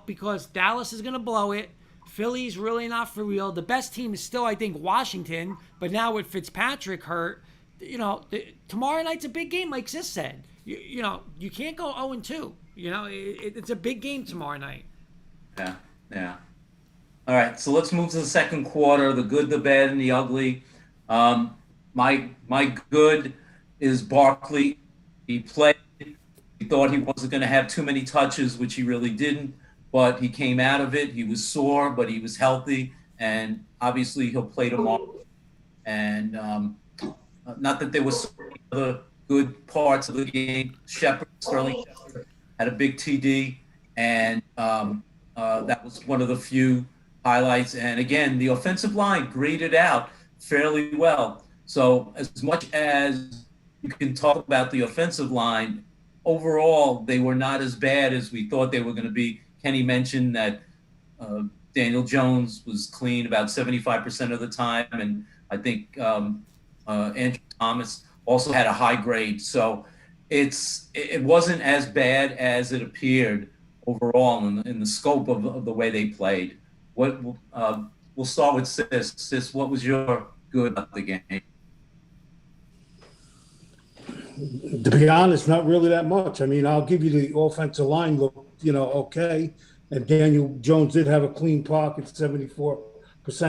because Dallas is going to blow it. Philly's really not for real. The best team is still, I think, Washington, but now with Fitzpatrick hurt, tomorrow night's a big game, like Sis said. You can't go 0-2. It's a big game tomorrow night. Yeah. All right, so let's move to the second quarter, the good, the bad, and the ugly. my good is Barkley. He played. He thought he wasn't going to have too many touches, which he really didn't. But he came out of it. He was sore, but he was healthy, and obviously he'll play tomorrow. And not that there was so many other good parts of the game. Sterling Shepard had a big TD, and that was one of the few highlights. And again, the offensive line graded out fairly well. So as much as you can talk about the offensive line, overall, they were not as bad as we thought they were going to be. Kenny mentioned that Daniel Jones was clean about 75% of the time, and I think Andrew Thomas also had a high grade. So it wasn't as bad as it appeared overall in the scope of the way they played. We'll start with Sis. Sis, what was your good about the game? To be honest, not really that much. I mean, I'll give you the offensive line looked, okay. And Daniel Jones did have a clean pocket 74%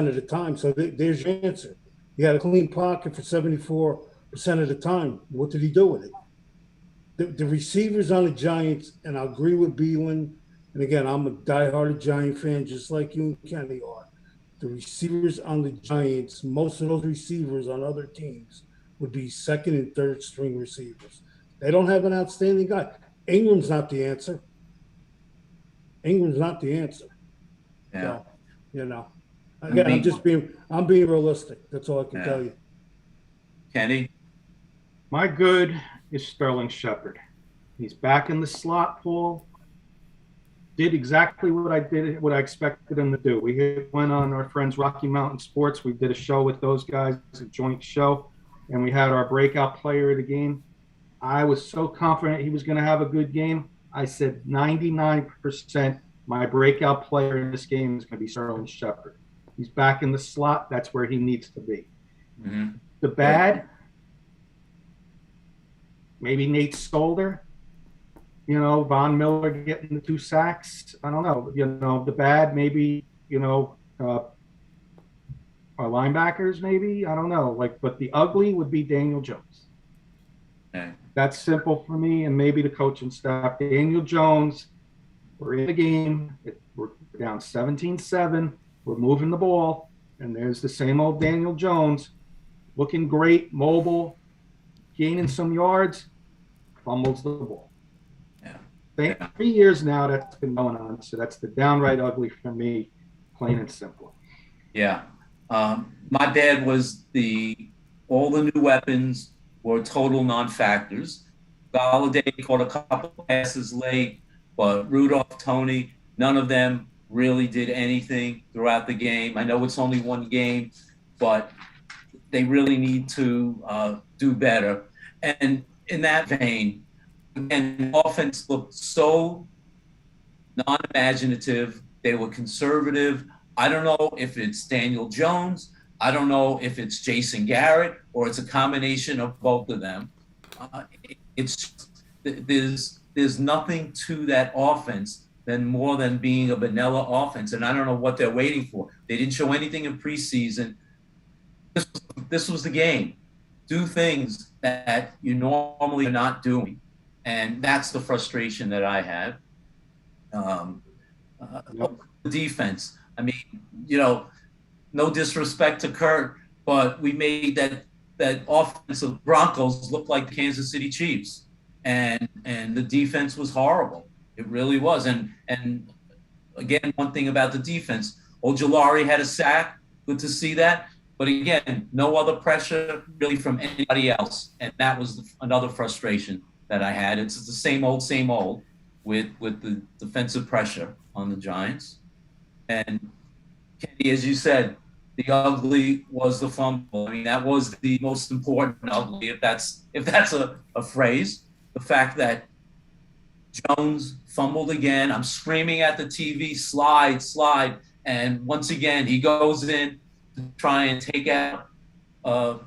of the time. So there's your answer. He had a clean pocket for 74% of the time. What did he do with it? The receivers on the Giants, and I agree with Beelan, and again, I'm a diehard Giant fan, just like you and Kenny are. The receivers on the Giants, most of those receivers on other teams would be second and third string receivers. They don't have an outstanding guy. Ingram's not the answer. Yeah. So, again, I'm being realistic. That's all I can tell you. Kenny? My good is Sterling Shepard. He's back in the slot, Paul. Did exactly what I expected him to do. We went on our friends Rocky Mountain Sports. We did a show with those guys, a joint show, and we had our breakout player of the game. I was so confident he was going to have a good game. I said 99% my breakout player in this game is going to be Sterling Shepard. He's back in the slot. That's where he needs to be. Mm-hmm. The bad, maybe Nate Solder. Von Miller getting the 2 sacks. I don't know. The bad, maybe, our linebackers, maybe. I don't know. But the ugly would be Daniel Jones. Okay. That's simple for me, and maybe the coaching staff. Daniel Jones, we're in the game. We're down 17-7. We're moving the ball, and there's the same old Daniel Jones, looking great, mobile, gaining some yards, fumbles the ball. 3 years now that's been going on, so that's the downright ugly for me, plain and simple. Yeah. My bad was all the new weapons were total non-factors. Galladay caught a couple passes late, but Rudolph, Tony, none of them really did anything throughout the game. I know it's only one game, but they really need to do better. And in that vein, and offense looked so non-imaginative. They were conservative. I don't know if it's Daniel Jones. I don't know if it's Jason Garrett or it's a combination of both of them. There's nothing to that offense more than being a vanilla offense, and I don't know what they're waiting for. They didn't show anything in preseason. This was the game. Do things that you normally are not doing. And that's the frustration that I had. The defense. I mean, no disrespect to Kurt, but we made that offensive Broncos look like the Kansas City Chiefs, and the defense was horrible. It really was. And again, one thing about the defense, Ojulari had a sack. Good to see that. But again, no other pressure really from anybody else, and that was another frustration that I had. It's the same old with the defensive pressure on the Giants. And Kenny, as you said, the ugly was the fumble. I mean, that was the most important ugly, if that's a phrase. The fact that Jones fumbled again. I'm screaming at the TV, slide. And once again, he goes in to try and take out a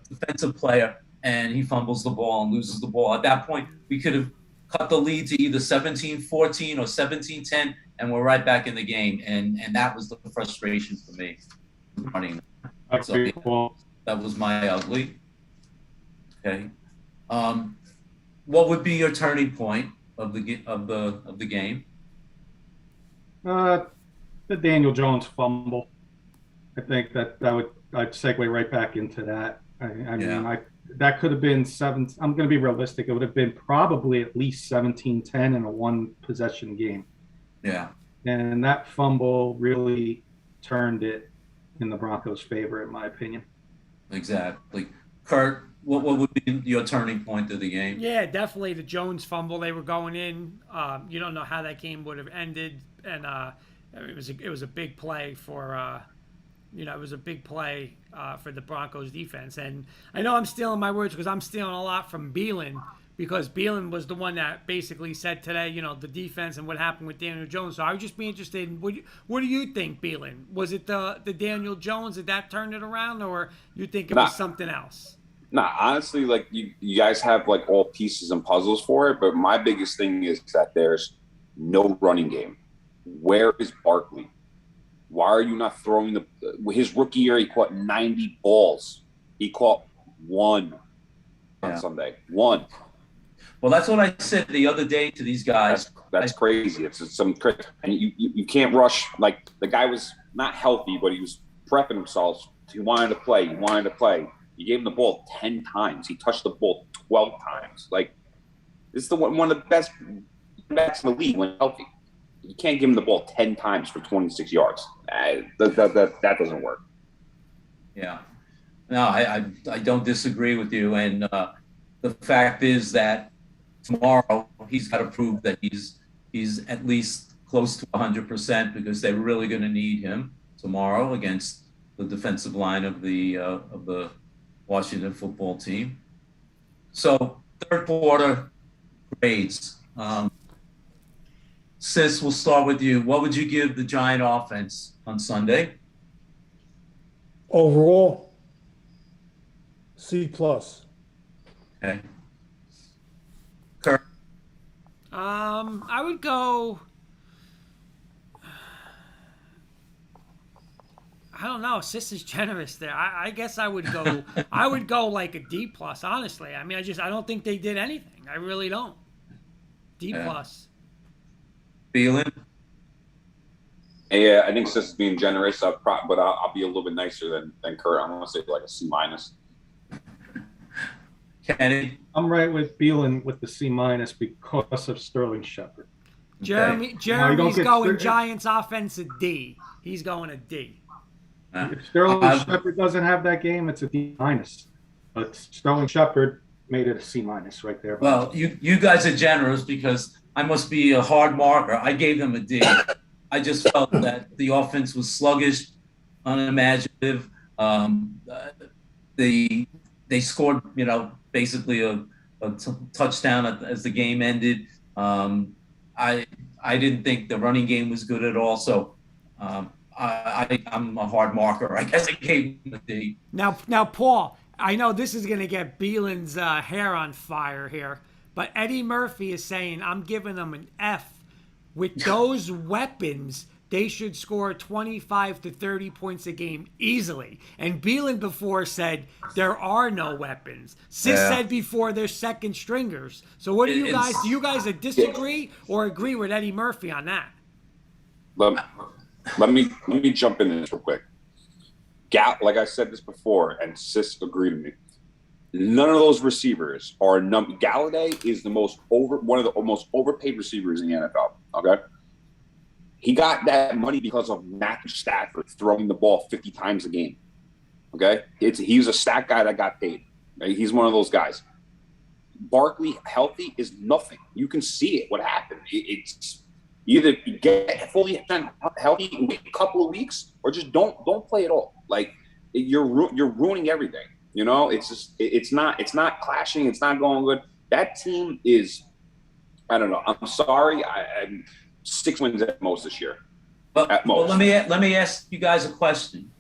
defensive player, and he fumbles the ball and loses the ball. At that point, we could have cut the lead to either 17-14 or 17-10, and we're right back in the game. And that was the frustration for me running. That's So, that was my ugly. Okay. What would be your turning point of the game? The Daniel Jones fumble. I think I'd segue right back into that. I mean, that could have been seven. I'm going to be realistic. It would have been probably at least 17-10 in a one possession game. Yeah. And that fumble really turned it in the Broncos' favor, in my opinion. Exactly. Kurt, what would be your turning point of the game? Yeah, definitely the Jones fumble. They were going in. You don't know how that game would have ended, and it was a big play for it was a big play for the Broncos defense. And I know I'm stealing my words because I'm stealing a lot from Beelan, because Beelan was the one that basically said today, the defense and what happened with Daniel Jones. So I would just be interested in what do you think, Beelan? Was it the Daniel Jones that turned it around, or you think it was something else? Nah, honestly, like you guys have like all pieces and puzzles for it, but my biggest thing is that there's no running game. Where is Barkley? Why are you not throwing his rookie year? He caught 90 balls. He caught one on Sunday. One. Well, that's what I said the other day to these guys. That's crazy. It's some crazy, and you can't rush. Like, the guy was not healthy, but he was prepping himself. He wanted to play. You gave him the ball 10 times. He touched the ball 12 times. Like, this is one of the best backs in the league when healthy. You can't give him the ball 10 times for 26 yards. That doesn't work. Yeah. No, I don't disagree with you. And the fact is that tomorrow he's got to prove that he's at least close to 100%, because they're really going to need him tomorrow against the defensive line of the Washington football team. So third quarter grades. Sis, we'll start with you. What would you give the Giant offense on Sunday? Overall, C+. Okay. Kurt? I would go. I don't know. Sis is generous there. I guess I would go. I would go like a D+. Honestly, I mean, I don't think they did anything. I really don't. D+. Feeling? Yeah, I think Sis is being generous, but I'll be a little bit nicer than Kurt. I'm going to say like a C-. Kenny? I'm right with Beelan with the C- because of Sterling Shepard. Jeremy's going Giants offense a D. He's going a D. If Sterling Shepard doesn't have that game, it's a D-. But Sterling Shepard made it a C- right there. Well, you guys are generous because I must be a hard marker. I gave them a D. I just felt that the offense was sluggish, unimaginative. They scored, basically a touchdown as the game ended. I didn't think the running game was good at all. So I'm a hard marker. I guess I gave him a D. Now, Paul, I know this is going to get Beelan's hair on fire here, but Eddie Murphy is saying I'm giving them an F. With those weapons, they should score 25 to 30 points a game easily. And Beelan before said there are no weapons. Sis said before they're second stringers. So what do you guys? Do you guys disagree or agree with Eddie Murphy on that? Let me jump in this real quick. Like I said this before, and Sis agreed with me. None of those receivers are Galladay is one of the most overpaid receivers in the NFL. Okay, he got that money because of Matthew Stafford throwing the ball 50 times a game. Okay, he's a stat guy that got paid. Right? He's one of those guys. Barkley healthy is nothing. You can see it. What happened? It's either get fully healthy, wait a couple of weeks, or just don't play at all. Like you're ruining everything. It's not clashing. It's not going good. That team is, I don't know. I'm sorry. I'm 6 wins at most this year. But let me ask you guys a question.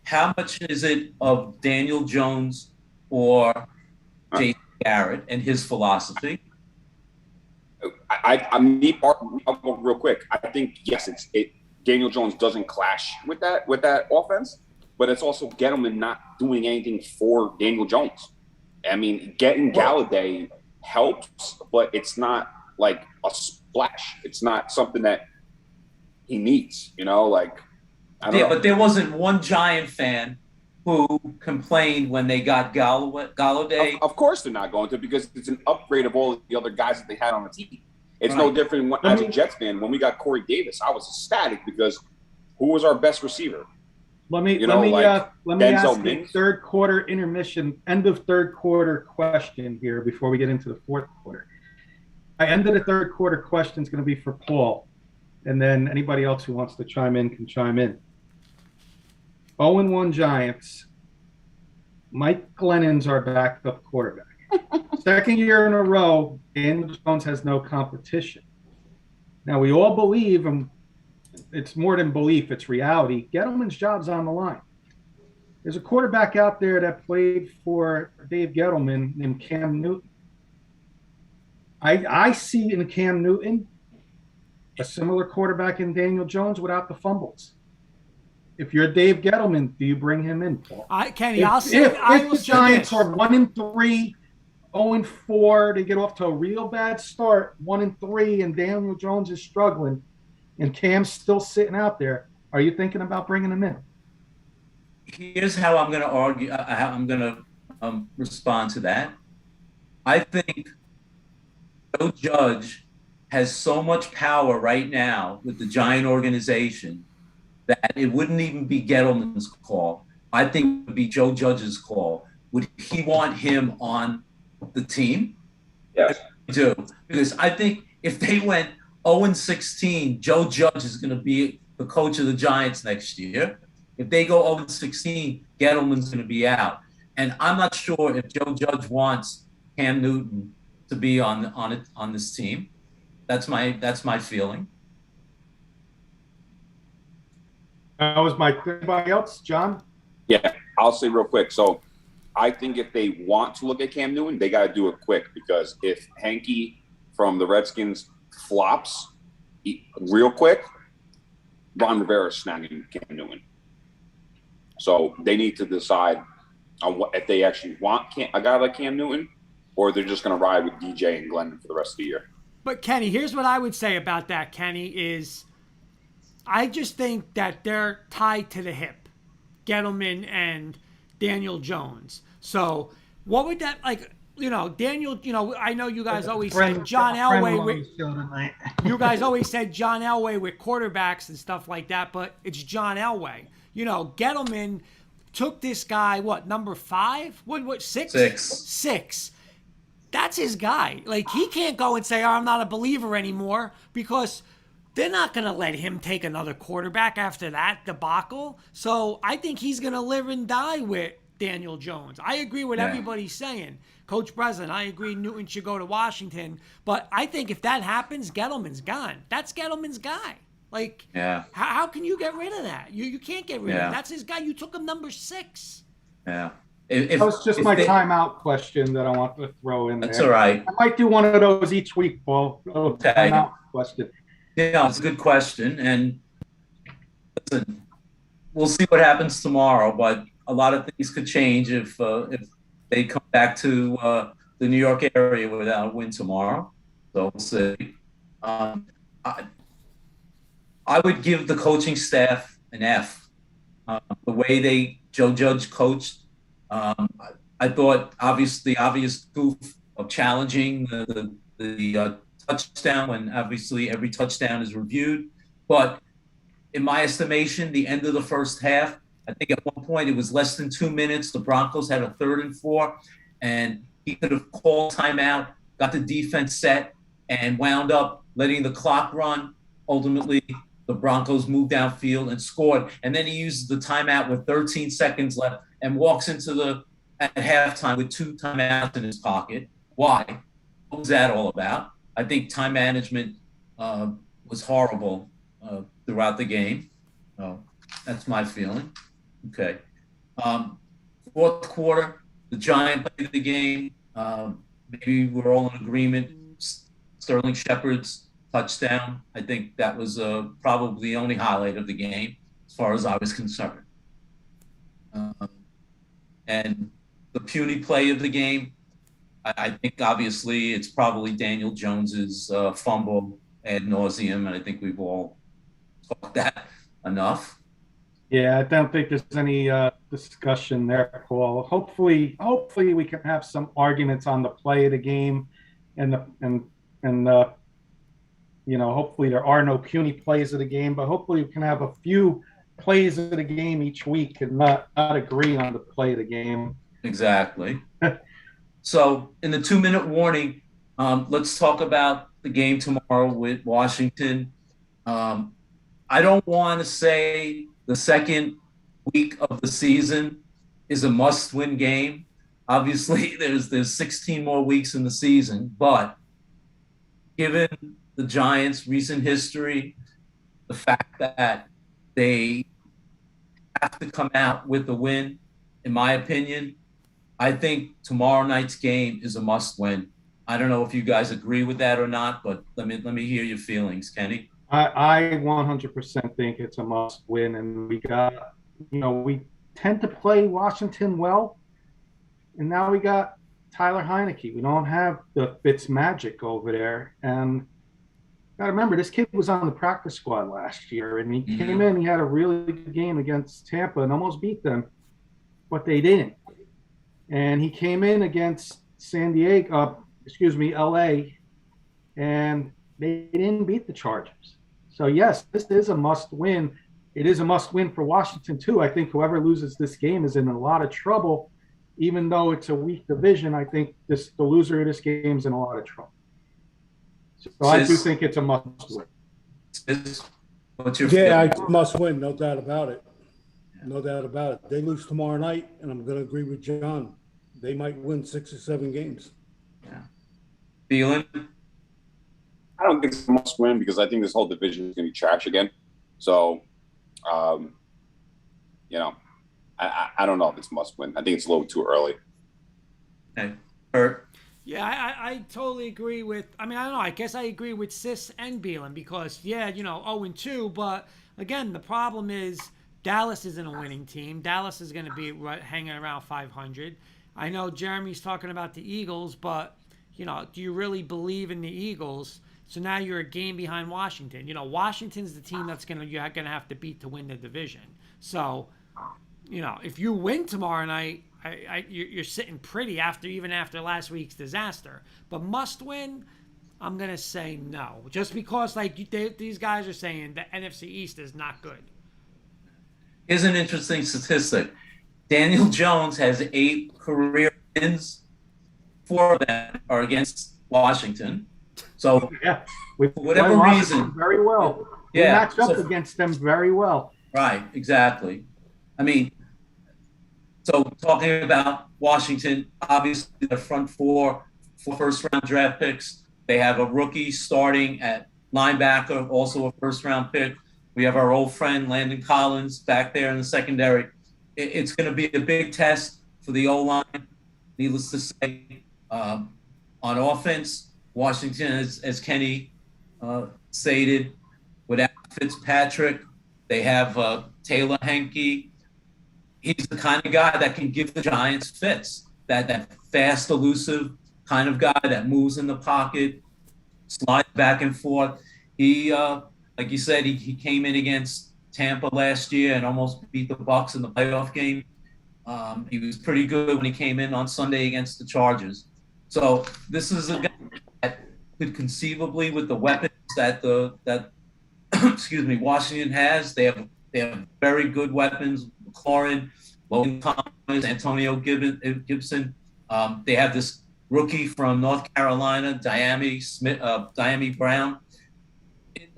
How much is it of Daniel Jones or Jason Garrett and his philosophy? I'll go real quick. I think yes, Daniel Jones doesn't clash with that offense. But it's also Gettleman not doing anything for Daniel Jones. I mean, getting Galladay helps, but it's not like a splash. It's not something that he needs, I don't know. But there wasn't one Giant fan who complained when they got Galladay. Of course they're not going to, because it's an upgrade of all the other guys that they had on the team. It's Right. no different as a Jets fan. When we got Corey Davis, I was ecstatic because who was our best receiver? Let me Denzel ask a Mims? third quarter intermission, end of third quarter question here before we get into the fourth quarter. My end of the third quarter question is going to be for Paul, and then anybody else who wants to chime in can chime in. 0-1 Giants. Mike Glennon's our backup quarterback. Second year in a row, Daniel Jones has no competition. Now, we all believe, and it's more than belief, it's reality, Gettleman's job's on the line. There's a quarterback out there that played for Dave Gettleman named Cam Newton. I see in Cam Newton a similar quarterback in Daniel Jones without the fumbles. If you're Dave Gettleman, do you bring him in, Paul? Kenny, If the Giants are 1-3, 0-4, they get off to a real bad start, 1-3, and Daniel Jones is struggling, and Cam's still sitting out there, are you thinking about bringing him in? Here's how I'm going to argue. How I'm going to respond to that. I think Joe Judge has so much power right now with the Giant organization that it wouldn't even be Gettleman's call. I think it would be Joe Judge's call. Would he want him on the team? Yes. I do. Because I think if they went 0-16, Joe Judge is going to be the coach of the Giants next year. If they go 0-16, Gettleman's going to be out. And I'm not sure if Joe Judge wants Cam Newton to be on this team. That's my feeling. That was anybody else, John? Yeah, I'll say real quick. So I think if they want to look at Cam Newton, they got to do it quick, because if Hanky from the Redskins flops real quick, Ron Rivera is snagging Cam Newton. So they need to decide on if they actually want a guy like Cam Newton, or they're just going to ride with DJ and Glennon for the rest of the year. But Kenny, here's what I would say about that, Kenny, is I just think that they're tied to the hip, Gettleman and Daniel Jones. So what would that, Daniel, I know you guys always said John Elway. You guys always said John Elway with quarterbacks and stuff like that, but it's John Elway. Gettleman took this guy, number 5? What, 6? 6. That's his guy. He can't go and say, I'm not a believer anymore, because they're not going to let him take another quarterback after that debacle. So I think he's going to live and die with Daniel Jones. I agree with everybody saying. Coach Breslin, I agree Newton should go to Washington. But I think if that happens, Gettleman's gone. That's Gettleman's guy. How can you get rid of that? You can't get rid of him. That's his guy. You took him number 6. Yeah. That was just my timeout question that I want to throw in there. That's all right. I might do one of those each week, Paul. Okay. Timeout question. Yeah, it's a good question. And listen, we'll see what happens tomorrow, but a lot of things could change if they come back to the New York area without a win tomorrow. So we'll see. I would give the coaching staff an F. The way Joe Judge coached, I thought the obvious goof of challenging the touchdown, when obviously every touchdown is reviewed. But in my estimation, the end of the first half, I think at one point it was less than 2 minutes. The Broncos had a 3rd and 4, and he could have called timeout, got the defense set, and wound up letting the clock run. Ultimately, the Broncos moved downfield and scored. And then he uses the timeout with 13 seconds left and walks into at halftime with 2 timeouts in his pocket. Why? What was that all about? I think time management was horrible throughout the game. That's my feeling. Okay. Fourth quarter, the Giants played the game. Maybe we're all in agreement. Sterling Shepard's touchdown, I think that was probably the only highlight of the game as far as I was concerned. And the puny play of the game, I think obviously it's probably Daniel Jones's fumble ad nauseum, and I think we've all talked that enough. Yeah, I don't think there's any discussion there, Paul. Hopefully we can have some arguments on the play of the game, and hopefully there are no puny plays of the game, but hopefully we can have a few plays of the game each week and not agree on the play of the game. Exactly. So in the 2-minute warning, let's talk about the game tomorrow with Washington. I don't want to say the second week of the season is a must-win game. Obviously, there's 16 more weeks in the season, but given the Giants' recent history, the fact that they have to come out with a win, in my opinion, I think tomorrow night's game is a must-win. I don't know if you guys agree with that or not, but let me hear your feelings, Kenny. I 100% think it's a must win, and we tend to play Washington well, and now we got Tyler Heineke. We don't have the Fitz magic over there, and got to remember this kid was on the practice squad last year, and he came in. He had a really good game against Tampa and almost beat them, but they didn't. And he came in against LA, and they didn't beat the Chargers. So, yes, this is a must-win. It is a must-win for Washington, too. I think whoever loses this game is in a lot of trouble. Even though it's a weak division, I think the loser of this game is in a lot of trouble. So I do think it's a must-win. What's your must-win, no doubt about it. No doubt about it. They lose tomorrow night, and I'm going to agree with John. They might win 6 or 7 games. Yeah. Feeling? I don't think it's a must win because I think this whole division is going to be trash again. So, I don't know if it's must win. I think it's a little too early. Okay. Kurt? Yeah, I totally agree with. I mean, I don't know. I guess I agree with Sis and Beelan because 0-2. But again, the problem is Dallas isn't a winning team. Dallas is going to be hanging around 500. I know Jeremy's talking about the Eagles, but do you really believe in the Eagles? So now you're a game behind Washington. Washington's the team you're gonna have to beat to win the division. So, if you win tomorrow night, you're sitting pretty after last week's disaster. But must win, I'm gonna say no, just because these guys are saying the NFC East is not good. Here's an interesting statistic. Daniel Jones has 8 career wins. 4 of them are against Washington. So, yeah, for whatever reason, very well. We match up against them very well. Right, exactly. I mean, so talking about Washington, obviously the front 4 first-round draft picks. They have a rookie starting at linebacker, also a first-round pick. We have our old friend Landon Collins back there in the secondary. It's going to be a big test for the O-line. Needless to say, on offense, Washington, as Kenny stated, without Fitzpatrick, they have Taylor Heineke. He's the kind of guy that can give the Giants fits. That fast, elusive kind of guy that moves in the pocket, slides back and forth. He, like you said, he came in against Tampa last year and almost beat the Bucs in the playoff game. He was pretty good when he came in on Sunday against the Chargers. So this is a guy that could conceivably, with the weapons that Washington has, they have very good weapons. McLaurin, Logan Thomas, Antonio Gibson. They have this rookie from North Carolina, Diami Brown.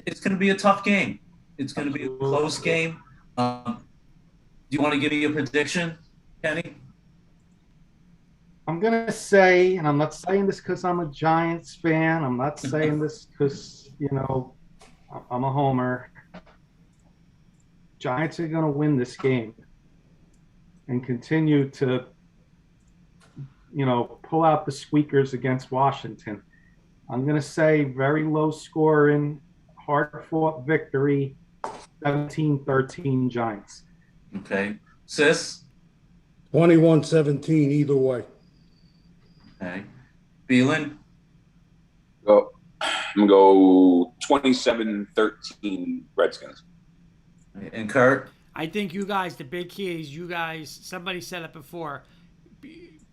It's going to be a tough game. It's going to be a close game. Do you want to give me a prediction, Kenny? I'm going to say, and I'm not saying this because I'm a Giants fan. I'm not saying this because, I'm a homer. Giants are going to win this game and continue to, pull out the squeakers against Washington. I'm going to say very low scoring, hard-fought victory, 17-13 Giants. Okay. Sis? 21-17 either way. Okay. Beelan? Go. I'm gonna go 27-13 Redskins. And Kurt? I think you guys, the big key is somebody said it before,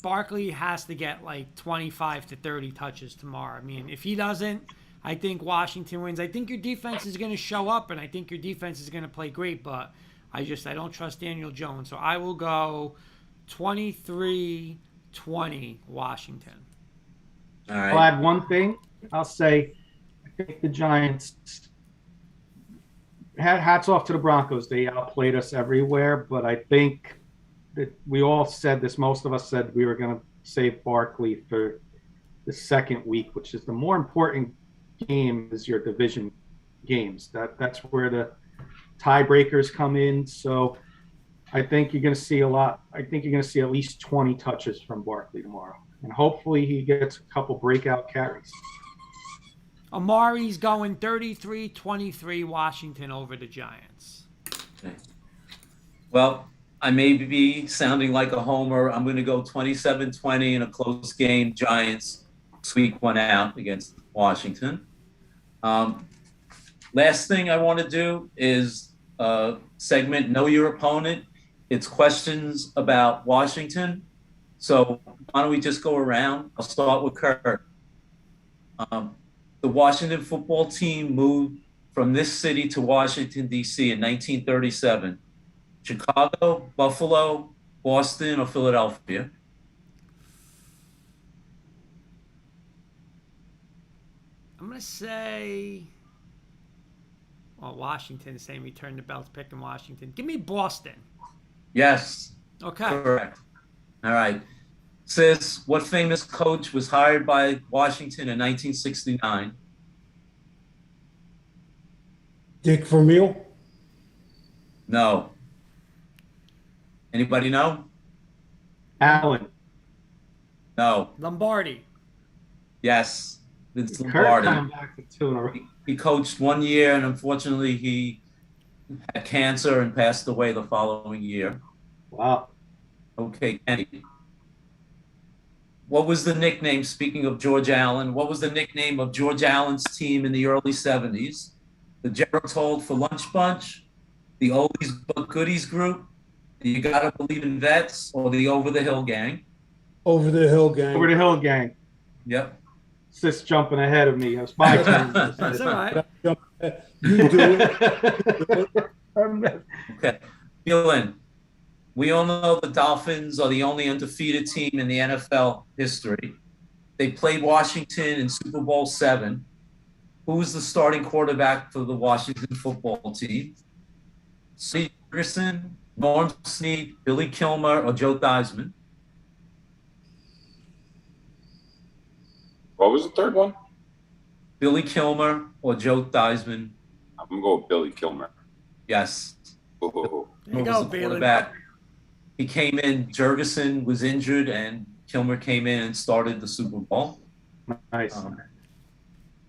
Barkley has to get like 25 to 30 touches tomorrow. I mean, if he doesn't, I think Washington wins. I think your defense is going to show up, and I think your defense is going to play great, but I don't trust Daniel Jones. So I will go 23-20 Washington. All right. I'll add one thing. I'll say I think the Giants, hats off to the Broncos. They outplayed us everywhere, but I think that we all said this. Most of us said we were going to save Barkley for the second week, which is the more important game is your division games. That's where the tiebreakers come in. So I think you're going to see a lot. I think you're going to see at least 20 touches from Barkley tomorrow, and hopefully he gets a couple breakout carries. Amari's going 33-23 Washington over the Giants. Okay. Well, I may be sounding like a homer. I'm going to go 27-20 in a close game. Giants squeak one out against Washington. Last thing I want to do is segment Know Your Opponent. It's questions about Washington. So why don't we just go around? I'll start with Kurt. The Washington football team moved from this city to Washington, D.C. in 1937. Chicago, Buffalo, Boston, or Philadelphia? I'm going to say, well, Washington is saying return the belts, pick in Washington. Give me Boston. Yes. Okay. Correct. All right. Says, what famous coach was hired by Washington in 1969? Dick Vermeil? No. Anybody know? Allen. No. Lombardi. Yes. Vince Kurt Lombardi. coming back to 2 in a row. He coached 1 year, and unfortunately, he had cancer and passed away the following year. Wow. Okay, Kenny. What was the nickname, speaking of George Allen, what was the nickname of George Allen's team in the early 70s? The Gerald Told for Lunch Bunch, the Oldies But Goodies group, the You Gotta Believe in Vets, or the Over the Hill Gang? Over the Hill Gang. Over the Hill Gang. Yep. Sis jumping ahead of me. It was my turn. That's all right. You do it. Okay. Dylan, we all know the Dolphins are the only undefeated team in the NFL history. They played Washington in Super Bowl VII. Who was the starting quarterback for the Washington football team? Sonny Jefferson, Norm Snead, Billy Kilmer, or Joe Theismann? What was the third one? Billy Kilmer or Joe Theismann? I'm gonna go with Billy Kilmer. Yes. Ooh. There you Kilmer was go, the Balin. quarterback. He came in, Jurgensen was injured, and Kilmer came in and started the Super Bowl. Nice.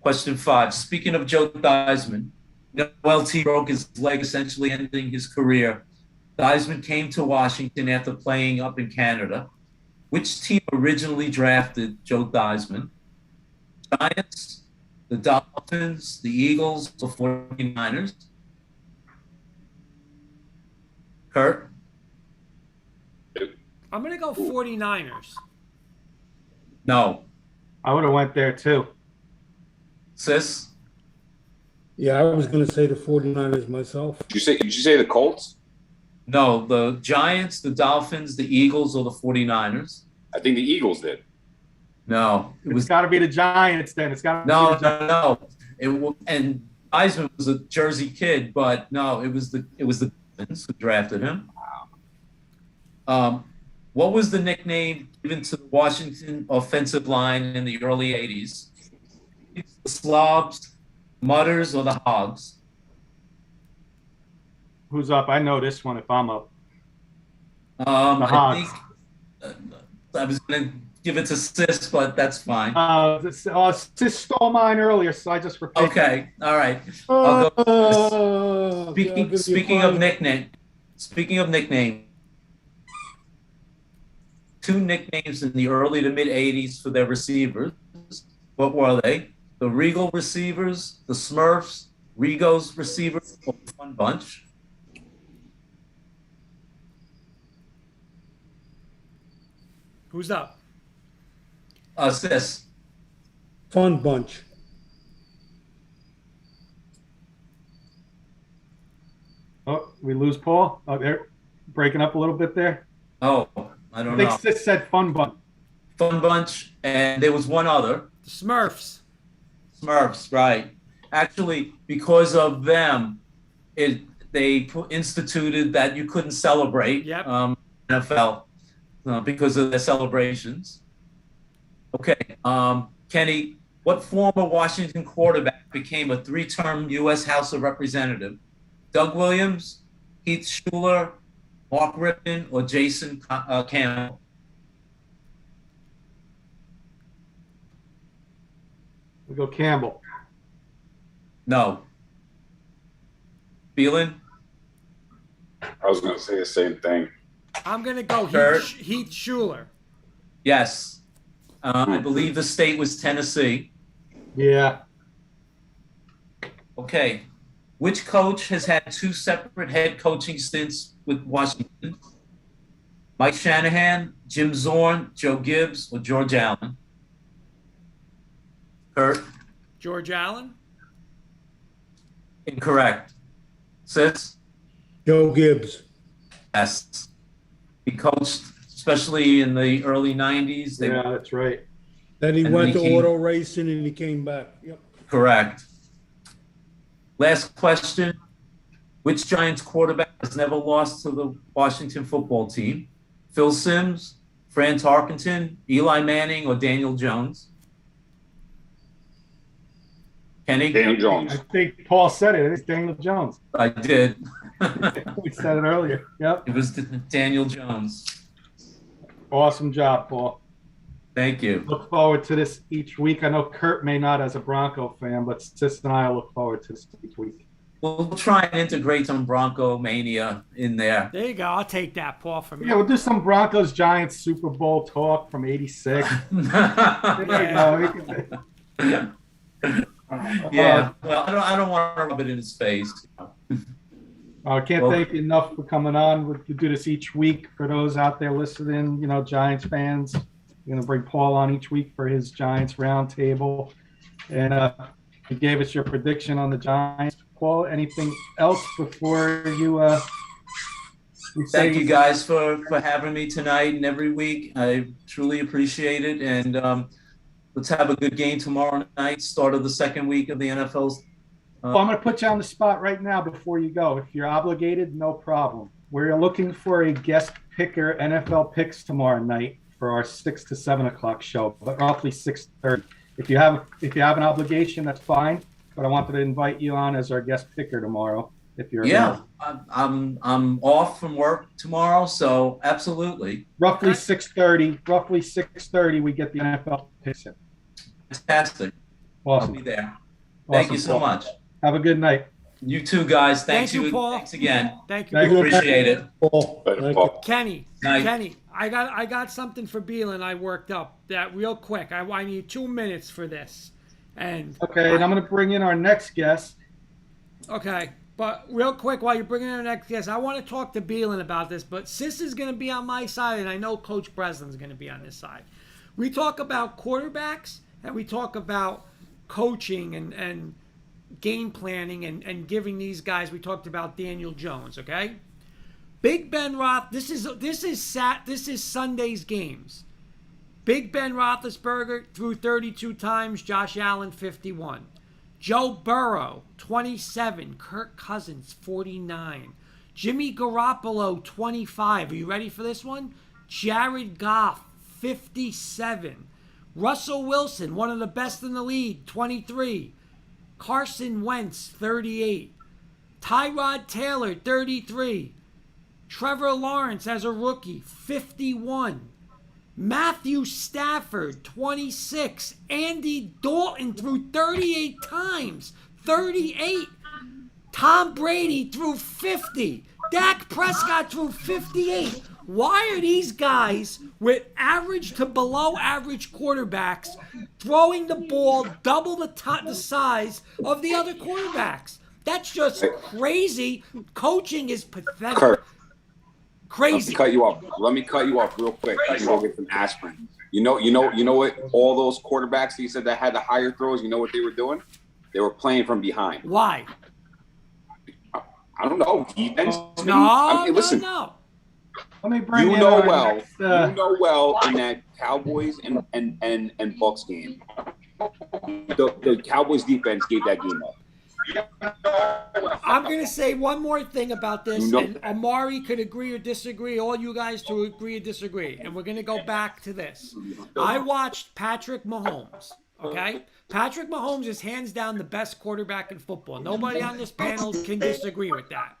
Question 5. Speaking of Joe Theismann, LT broke his leg, essentially ending his career. Theismann came to Washington after playing up in Canada. Which team originally drafted Joe Theismann? Giants, the Dolphins, the Eagles, the 49ers? Kurt? I'm going to go 49ers. No. I would have went there too. Sis? Yeah, I was going to say the 49ers myself. Did you say the Colts? No, the Giants, the Dolphins, the Eagles, or the 49ers? I think the Eagles did. No. It's got to be the Giants then. It's got to be the Giants. No. And Theismann was a Jersey kid, but no, it was the Dolphins who drafted him. What was the nickname given to the Washington offensive line in the early 80s? The Slobs, Mutters, or the Hogs? Who's up? I know this one if I'm up. The I Hogs. think I was going to give it to Sis, but that's fine. Sis stole mine earlier, so I just repeated. Okay, all right. I'll go. Speaking Speaking of nickname, two nicknames in the early to mid 80s for their receivers. What were they? The Regal receivers, the Smurfs, Rigo's receivers, or Fun Bunch. Who's up? Sis. Fun bunch. Oh, we lose Paul. Oh, they're breaking up a little bit there. Oh, I I don't think know. Sis said Fun Bunch. Fun Bunch, and there was one other. The Smurfs. Smurfs, right. Actually, because of them, they instituted that you couldn't celebrate Yep. NFL because of their celebrations. Okay. Kenny, what former Washington quarterback became a 3-term U.S. House of Representative? Doug Williams, Heath Schuler, Mark Rippon, or Jason Campbell? We go Campbell. No. Phelan? I was going to say the same thing. I'm going to go Kurt? Heath Schuler. Yes. I believe the state was Tennessee. Yeah. Okay. Which coach has had 2 separate head coaching stints with Washington? Mike Shanahan, Jim Zorn, Joe Gibbs, or George Allen? Kurt? George Allen. Incorrect. Sis? Joe Gibbs. Yes. He coached, especially in the early 90s. Yeah, that's right. Then he And went then to he- auto racing and he came back. Yep. Correct. Last question. Which Giants quarterback has never lost to the Washington football team? Phil Simms, Fran Tarkenton, Eli Manning, or Daniel Jones? Kenny? Daniel I Jones. think Paul said it. It's Daniel Jones. I did. We said it earlier. Yep. It was Daniel Jones. Awesome job, Paul. Thank you. Look forward to this each week. I know Kurt may not as a Bronco fan, but Sis and I will look forward to this each week. We'll try and integrate some Bronco mania in there. There you go. I'll take that, Paul, from Yeah, you. we'll do some Broncos Giants Super Bowl talk from '86. Yeah. Well, I don't want to rub it in his face. I can't Well- thank you enough for coming on. We do this each week for those out there listening, Giants fans. We're going to bring Paul on each week for his Giants roundtable. And you gave us your prediction on the Giants. Paul, anything else before you Thank you guys for having me tonight and every week. I truly appreciate it. And let's have a good game tomorrow night, start of the second week of the NFL's. Well, I'm going to put you on the spot right now before you go. If you're obligated, no problem. We're looking for a guest picker NFL picks tomorrow night for our 6 to 7 o'clock show, but roughly 6:30. If you have an obligation, that's fine. But I wanted to invite you on as our guest picker tomorrow. If you're Yeah, available. I'm off from work tomorrow, so absolutely. Roughly 6:30. Roughly 6:30, we get the NFL picks in. Fantastic. I'll Awesome. be there. Thank Awesome, you so Paul. much. Have a good night. You too, guys. Thank you, Paul. Thanks again. Thank you. Thank you. Appreciate it. Paul. Better Thank Paul. Kenny, Night. Kenny, I got something for Beelan I worked up that real quick. I need 2 minutes for this. And Okay, and I'm going to bring in our next guest. okay, but real quick while you're bringing in the next guest, I want to talk to Beelan about this, but Sis is going to be on my side, and I know Coach Breslin's going to be on this side. We talk about quarterbacks, and we talk about coaching and game planning and giving these guys. We talked about Daniel Jones, okay? Big Ben Roth. This is Sunday's games. Big Ben Roethlisberger threw 32 times. Josh Allen 51. Joe Burrow 27. Kirk Cousins 49. Jimmy Garoppolo 25. Are you ready for this one? Jared Goff 57. Russell Wilson, one of the best in the league, 23. Carson Wentz, 38. Tyrod Taylor, 33. Trevor Lawrence as a rookie, 51. Matthew Stafford, 26. Andy Dalton threw 38 times, 38. Tom Brady threw 50. Dak Prescott threw 58. Why are these guys with average to below average quarterbacks throwing the ball double the size of the other quarterbacks? That's just crazy. Coaching is pathetic. Kurt, Crazy. Let me cut you off real quick. I can go get some aspirin. You know what? All those quarterbacks he said that had the higher throws. You know what they were doing? They were playing from behind. Why? I don't know. Defense. Listen. Let me bring You know well in that Cowboys and Bucks game. The Cowboys defense gave that game up. I'm going to say one more thing about this, and Amari could agree or disagree, all you guys to agree or disagree, and we're going to go back to this. I watched Patrick Mahomes, okay? Patrick Mahomes is hands down the best quarterback in football. Nobody on this panel can disagree with that.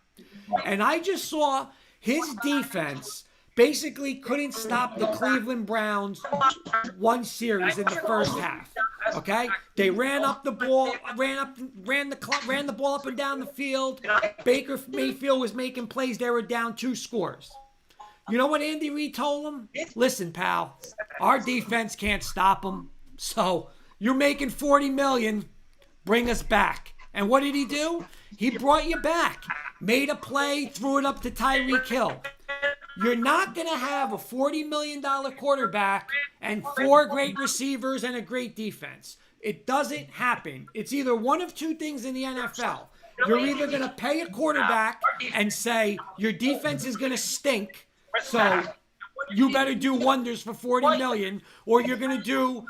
And I just saw his defense basically couldn't stop the Cleveland Browns one series in the first half. Okay, they ran up the ball, ran the ball up and down the field. Baker Mayfield was making plays. They were down 2 scores. You know what Andy Reid told him? Listen, pal, our defense can't stop them. So you're making $40 million. Bring us back. And what did he do? He brought you back. Made a play, threw it up to Tyreek Hill. You're not going to have a $40 million quarterback and 4 great receivers and a great defense. It doesn't happen. It's either one of 2 things in the NFL. You're either going to pay a quarterback and say your defense is going to stink, so you better do wonders for $40 million, or you're going to do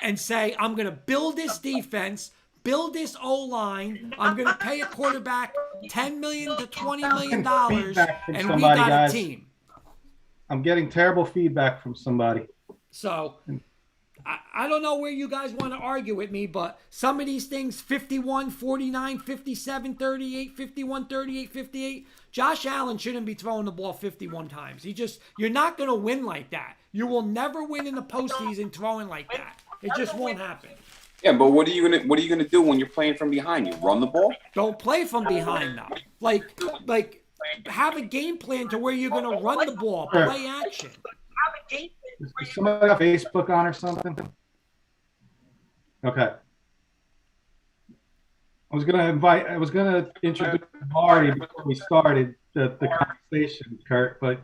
and say, I'm going to build this defense, build this O-line, I'm going to pay a quarterback $10 million to $20 million, and we got a team. I'm getting terrible feedback from somebody. So, I don't know where you guys want to argue with me, but some of these things, 51, 49, 57, 38, 51, 38, 58, Josh Allen shouldn't be throwing the ball 51 times. You're not going to win like that. You will never win in the postseason throwing like that. It just won't happen. Yeah, but what are you gonna do when you're playing from behind? You run the ball? Don't play from behind though. Like have a game plan to where you're going to run the ball, play action. Is somebody got Facebook on or something? Okay. I was going to introduce Marty before we started the conversation, Kurt, but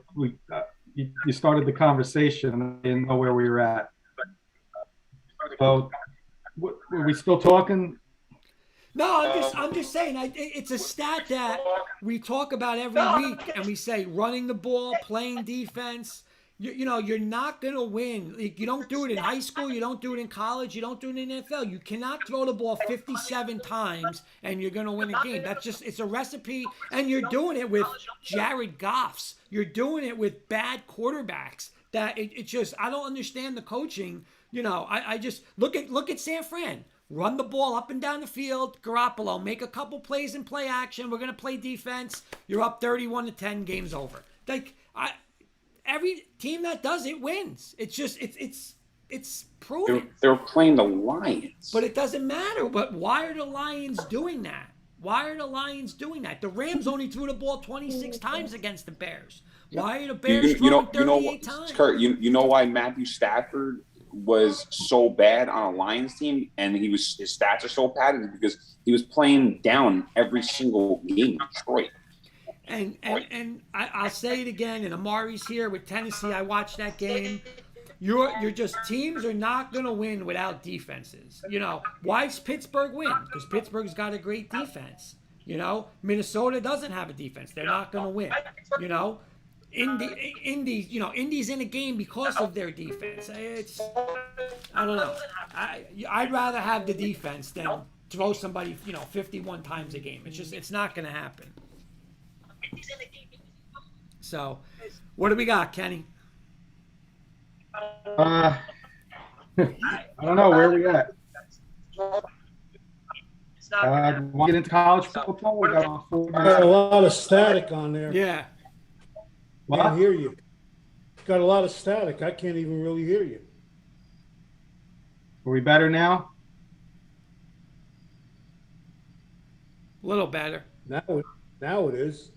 you started the conversation and I didn't know where we were at. So, are we still talking? No, I'm just saying. It's a stat that we talk about every week, and we say running the ball, playing defense. You're not gonna win. You don't do it in high school. You don't do it in college. You don't do it in the NFL. You cannot throw the ball 57 times and you're gonna win a game. It's a recipe, and you're doing it with Jared Goffs. You're doing it with bad quarterbacks. That it just I don't understand the coaching. I just look at San Fran. Run the ball up and down the field. Garoppolo, make a couple plays and play action. We're going to play defense. You're up 31-10. Game's over. Every team that does it wins. It's just it's proven. They're playing the Lions. But it doesn't matter. But why are the Lions doing that? The Rams only threw the ball 26 times against the Bears. Why are the Bears throwing 38 times? Kurt, you know why Matthew Stafford was so bad on a Lions team and his stats are so bad is because he was playing down every single game in Detroit. And I'll say it again, and Amari's here with Tennessee. I watched that game. You're just teams are not going to win without defenses. Why does Pittsburgh win? Because Pittsburgh's got a great defense. Minnesota doesn't have a defense. They're not going to win. Indy's in a game because of their defense. I don't know. I'd rather have the defense than throw somebody 51 times a game. It's not going to happen. So, what do we got, Kenny? I don't know where we at. Want to get into college football? We got a lot of static on there. Yeah. I can't hear you. Got a lot of static. I can't even really hear you. Are we better now? A little better. Now it is.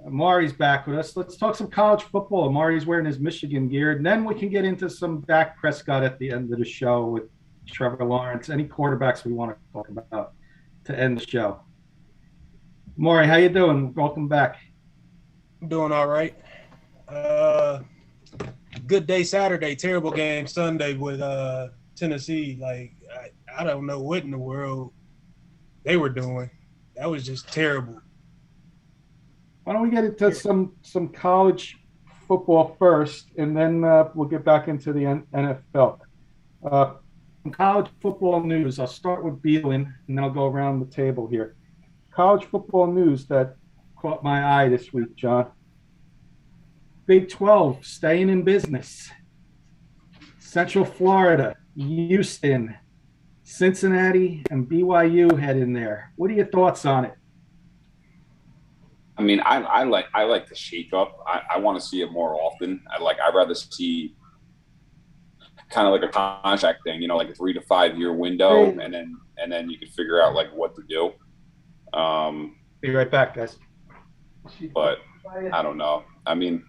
Amari's back with us. Let's talk some college football. Amari's wearing his Michigan gear, and then we can get into some Dak Prescott at the end of the show with Trevor Lawrence. Any quarterbacks we want to talk about to end the show. Amari, how you doing? Welcome back. I'm doing all right. Good day Saturday, terrible game Sunday with Tennessee. Like I don't know what in the world they were doing. That was just terrible. Why don't we get into some college football first, and then we'll get back into the NFL. Some college football news. I'll start with Beelan, and then I'll go around the table here. College football news that caught my eye this week, John. Big 12 staying in business. Central Florida, Houston, Cincinnati, and BYU head in there. What are your thoughts on it? I mean, I like the shake up. I want to see it more often. I'd rather see kind of like a contract thing, like a 3 to 5 year window, and then you can figure out like what to do. Be right back, guys. But I don't know. I mean,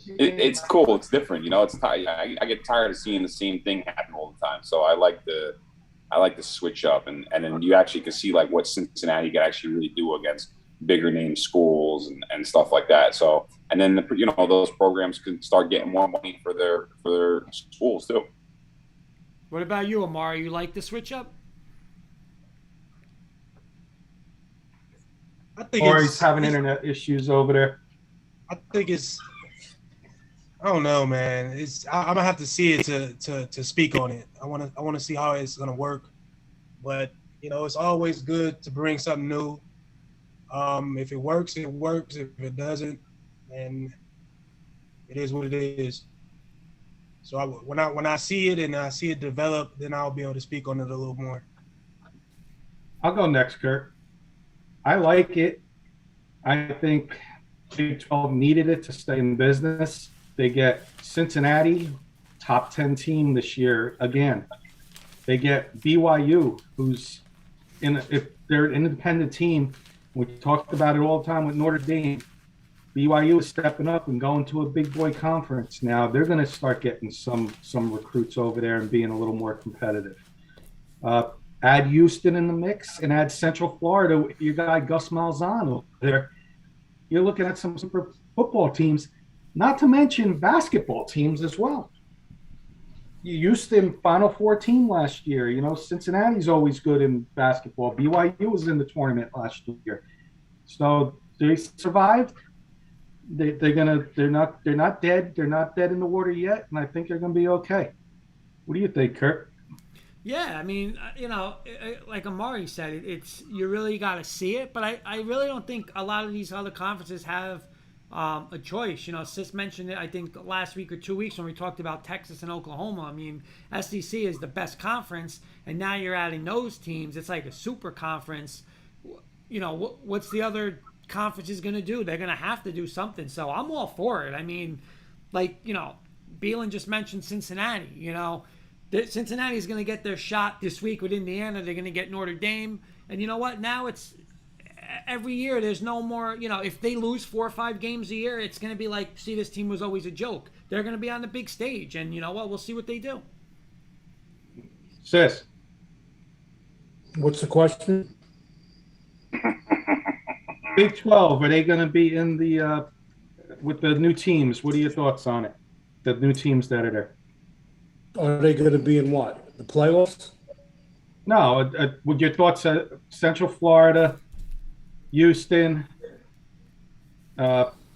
it's cool. It's different. It's I get tired of seeing the same thing happen all the time. So I like the switch up, and then you actually can see like what Cincinnati can actually really do against bigger name schools and stuff like that. So, and then those programs can start getting more money for their schools too. What about you, Amari? You like the switch up? I think Amari's having internet issues over there. I think it's. I don't know, man. I'm gonna have to see it to speak on it. I want to see how it's gonna work, but it's always good to bring something new. If it works, it works. If it doesn't, then it is what it is. So when I see it and I see it develop, then I'll be able to speak on it a little more. I'll go next, Kurt. I like it. I think Big 12 needed it to stay in business. They get Cincinnati, top 10 team this year again. They get BYU, who's if they're an independent team. We talked about it all the time with Notre Dame. BYU is stepping up and going to a big boy conference now. They're going to start getting some recruits over there and being a little more competitive. Add Houston in the mix and add Central Florida with your guy Gus Malzahn over there. You're looking at some super football teams, not to mention basketball teams as well. Houston Final Four team last year. Cincinnati's always good in basketball. BYU was in the tournament last year, so they survived. They're not dead. They're not dead in the water yet, and I think they're gonna be okay. What do you think, Kurt? Yeah, I mean, like Amari said, it's you really got to see it, but I really don't think a lot of these other conferences have a choice. Sis mentioned it, I think, last week or 2 weeks when we talked about Texas and Oklahoma. I mean, SEC is the best conference, and now you're adding those teams. It's like a super conference. What's the other conferences going to do? They're going to have to do something. So I'm all for it. I mean, Beelan just mentioned Cincinnati. Cincinnati is going to get their shot this week with Indiana. They're going to get Notre Dame. And you know what? Now it's every year there's no more, if they lose 4 or 5 games a year, it's going to be like, see, this team was always a joke. They're going to be on the big stage. And you know what? We'll see what they do. Sis. What's the question? Big 12, are they going to be in the with the new teams? What are your thoughts on it? The new teams that are there. Are they going to be in what? The playoffs? No, with your thoughts, Central Florida, Houston,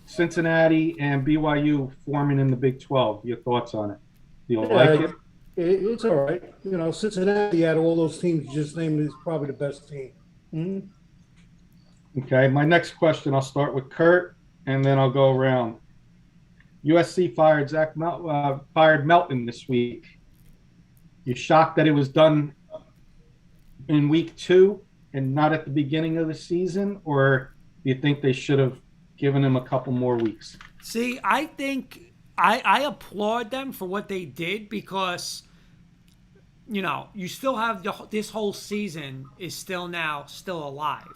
Cincinnati, and BYU forming in the Big 12. Your thoughts on it? Do you like it? It's all right. Cincinnati out of all those teams you just named is probably the best team. Mm-hmm. Okay, my next question, I'll start with Kurt, and then I'll go around. USC fired Melton this week. You shocked that it was done in week 2 and not at the beginning of the season, or do you think they should have given him a couple more weeks? See, I think I applaud them for what they did because, you still have this whole season is still alive.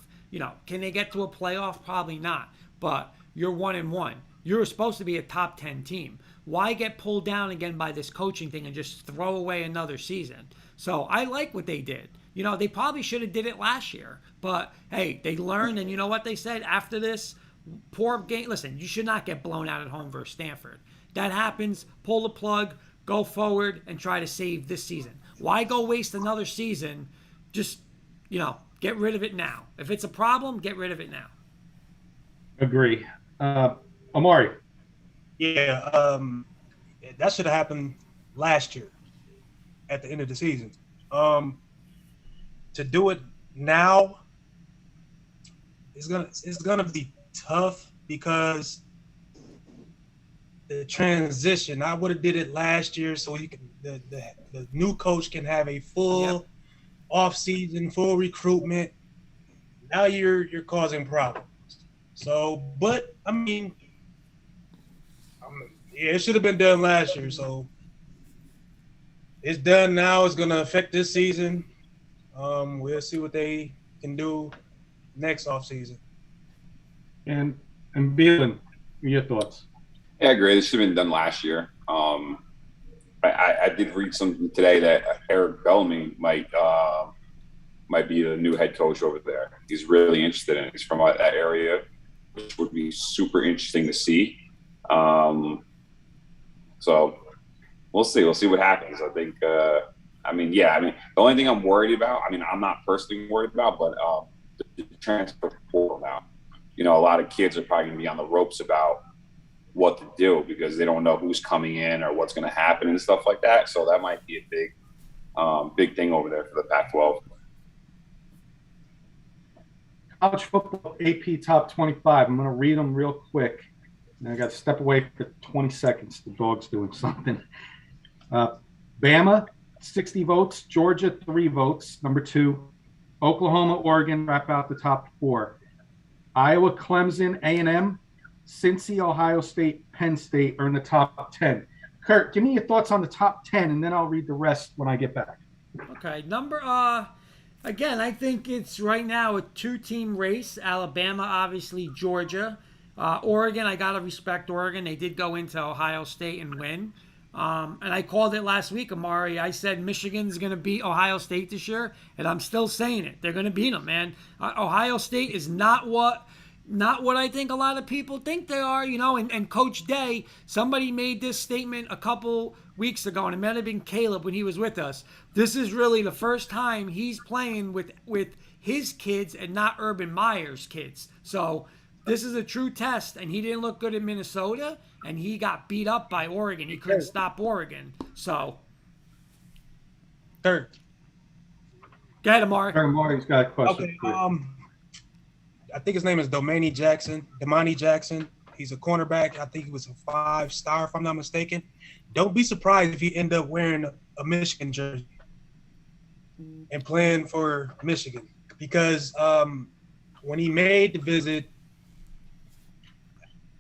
Can they get to a playoff? Probably not. But you're 1-1. You're supposed to be a top 10 team. Why get pulled down again by this coaching thing and just throw away another season? So I like what they did. They probably should have did it last year. But, hey, they learned, and you know what they said after this? Poor game. Listen, you should not get blown out at home versus Stanford. That happens. Pull the plug, go forward, and try to save this season. Why go waste another season? Just, get rid of it now. If it's a problem, get rid of it now. Agree. Amari. Yeah, that should have happened last year at the end of the season. To do it now, it's gonna be tough because the transition. I would have did it last year so you can the new coach can have a full off season, full recruitment. Now you're causing problems. So, but I mean, it should have been done last year. So it's done now. It's gonna affect this season. We'll see what they can do next off season. And Beelan, your thoughts? Yeah, I agree. This should have been done last year. I did read something today that Eric Bellamy might be the new head coach over there. He's really interested in it. He's from that area, which would be super interesting to see. So we'll see. We'll see what happens. I think. The only thing I'm worried about. I'm not personally worried about, but the transfer portal now. A lot of kids are probably going to be on the ropes about what to do because they don't know who's coming in or what's going to happen and stuff like that. So that might be a big thing over there for the Pac-12. College football AP top 25. I'm going to read them real quick. And I got to step away for 20 seconds. The dog's doing something. Bama, 60 votes. Georgia, 3 votes. Number 2. Oklahoma, Oregon wrap out the top 4. Iowa, Clemson, A&M, Cincy, Ohio State, Penn State are in the top 10. Kurt, give me your thoughts on the top 10, and then I'll read the rest when I get back. Okay, again, I think it's right now a 2-team race. Alabama, obviously, Georgia. Oregon, I got to respect Oregon. They did go into Ohio State and win. And I called it last week, Amari. I said Michigan's going to beat Ohio State this year, and I'm still saying it. They're going to beat them, man. Ohio State is not what I think a lot of people think they are, and Coach Day, somebody made this statement a couple weeks ago, and it might have been Caleb when he was with us. This is really the first time he's playing with his kids and not Urban Meyer's kids. So this is a true test, and he didn't look good in Minnesota, and he got beat up by Oregon. He couldn't stop Oregon. So, Third. Go ahead, Amari. Amari's got a question. Okay. I think his name is Domani Jackson. He's a cornerback. I think he was a 5-star, if I'm not mistaken. Don't be surprised if he end up wearing a Michigan jersey and playing for Michigan, because when he made the visit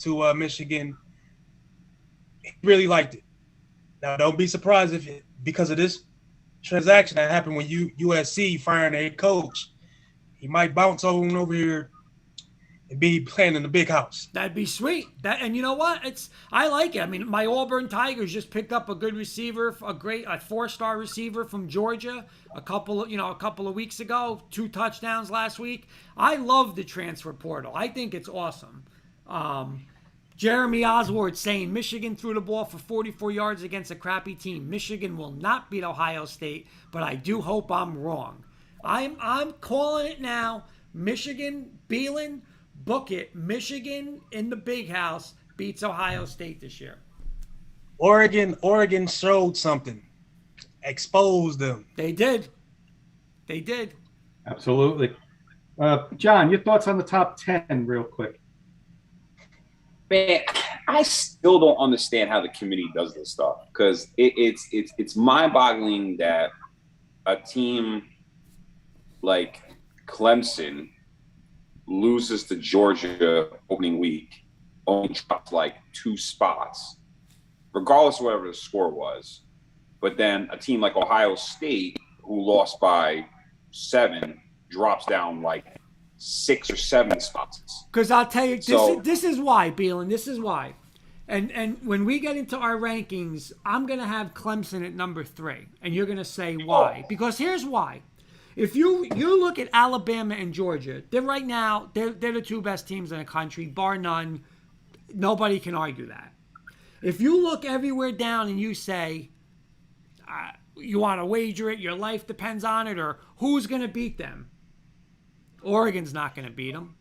to Michigan, he really liked it. Now, don't be surprised if because of this transaction that happened when USC firing a coach, he might bounce on over here and be playing in the big house. That'd be sweet. And you know what? I like it. My Auburn Tigers just picked up a good receiver, a 4-star receiver from Georgia a couple of weeks ago, 2 touchdowns last week. I love the transfer portal. I think it's awesome. Jeremy Oswald saying Michigan threw the ball for 44 yards against a crappy team. Michigan will not beat Ohio State, but I do hope I'm wrong. I'm calling it now. Michigan, Beelan, book it. Michigan in the big house beats Ohio State this year. Oregon showed something. Exposed them. They did. Absolutely. John, your thoughts on the top 10 real quick. Man, I still don't understand how the committee does this stuff, because it's mind-boggling that a team like Clemson loses to Georgia opening week, only drops like 2 spots, regardless of whatever the score was. But then a team like Ohio State, who lost by 7, drops down like 6 or 7 spots. Because I'll tell you, So- this is why, Beelan. This is why. And when we get into our rankings, I'm going to have Clemson at number 3. And you're going to say why. Because here's why. If you look at Alabama and Georgia, they're right now, they're the 2 best teams in the country, bar none. Nobody can argue that. If you look everywhere down and you say, you want to wager it, your life depends on it, or who's going to beat them? Oregon's not going to beat them.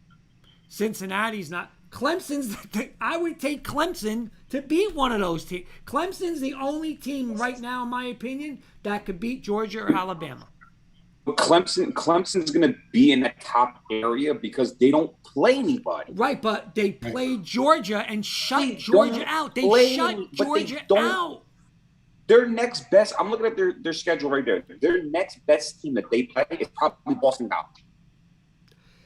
Cincinnati's not. Clemson's, I would take Clemson to beat one of those teams. Clemson's the only team right now, in my opinion, that could beat Georgia or Alabama. But Clemson's going to be in that top area because they don't play anybody. Right, but they played Georgia and shut Georgia out. They shut Georgia out. Their next best, I'm looking at their schedule right there. Their next best team that they play is probably Boston College.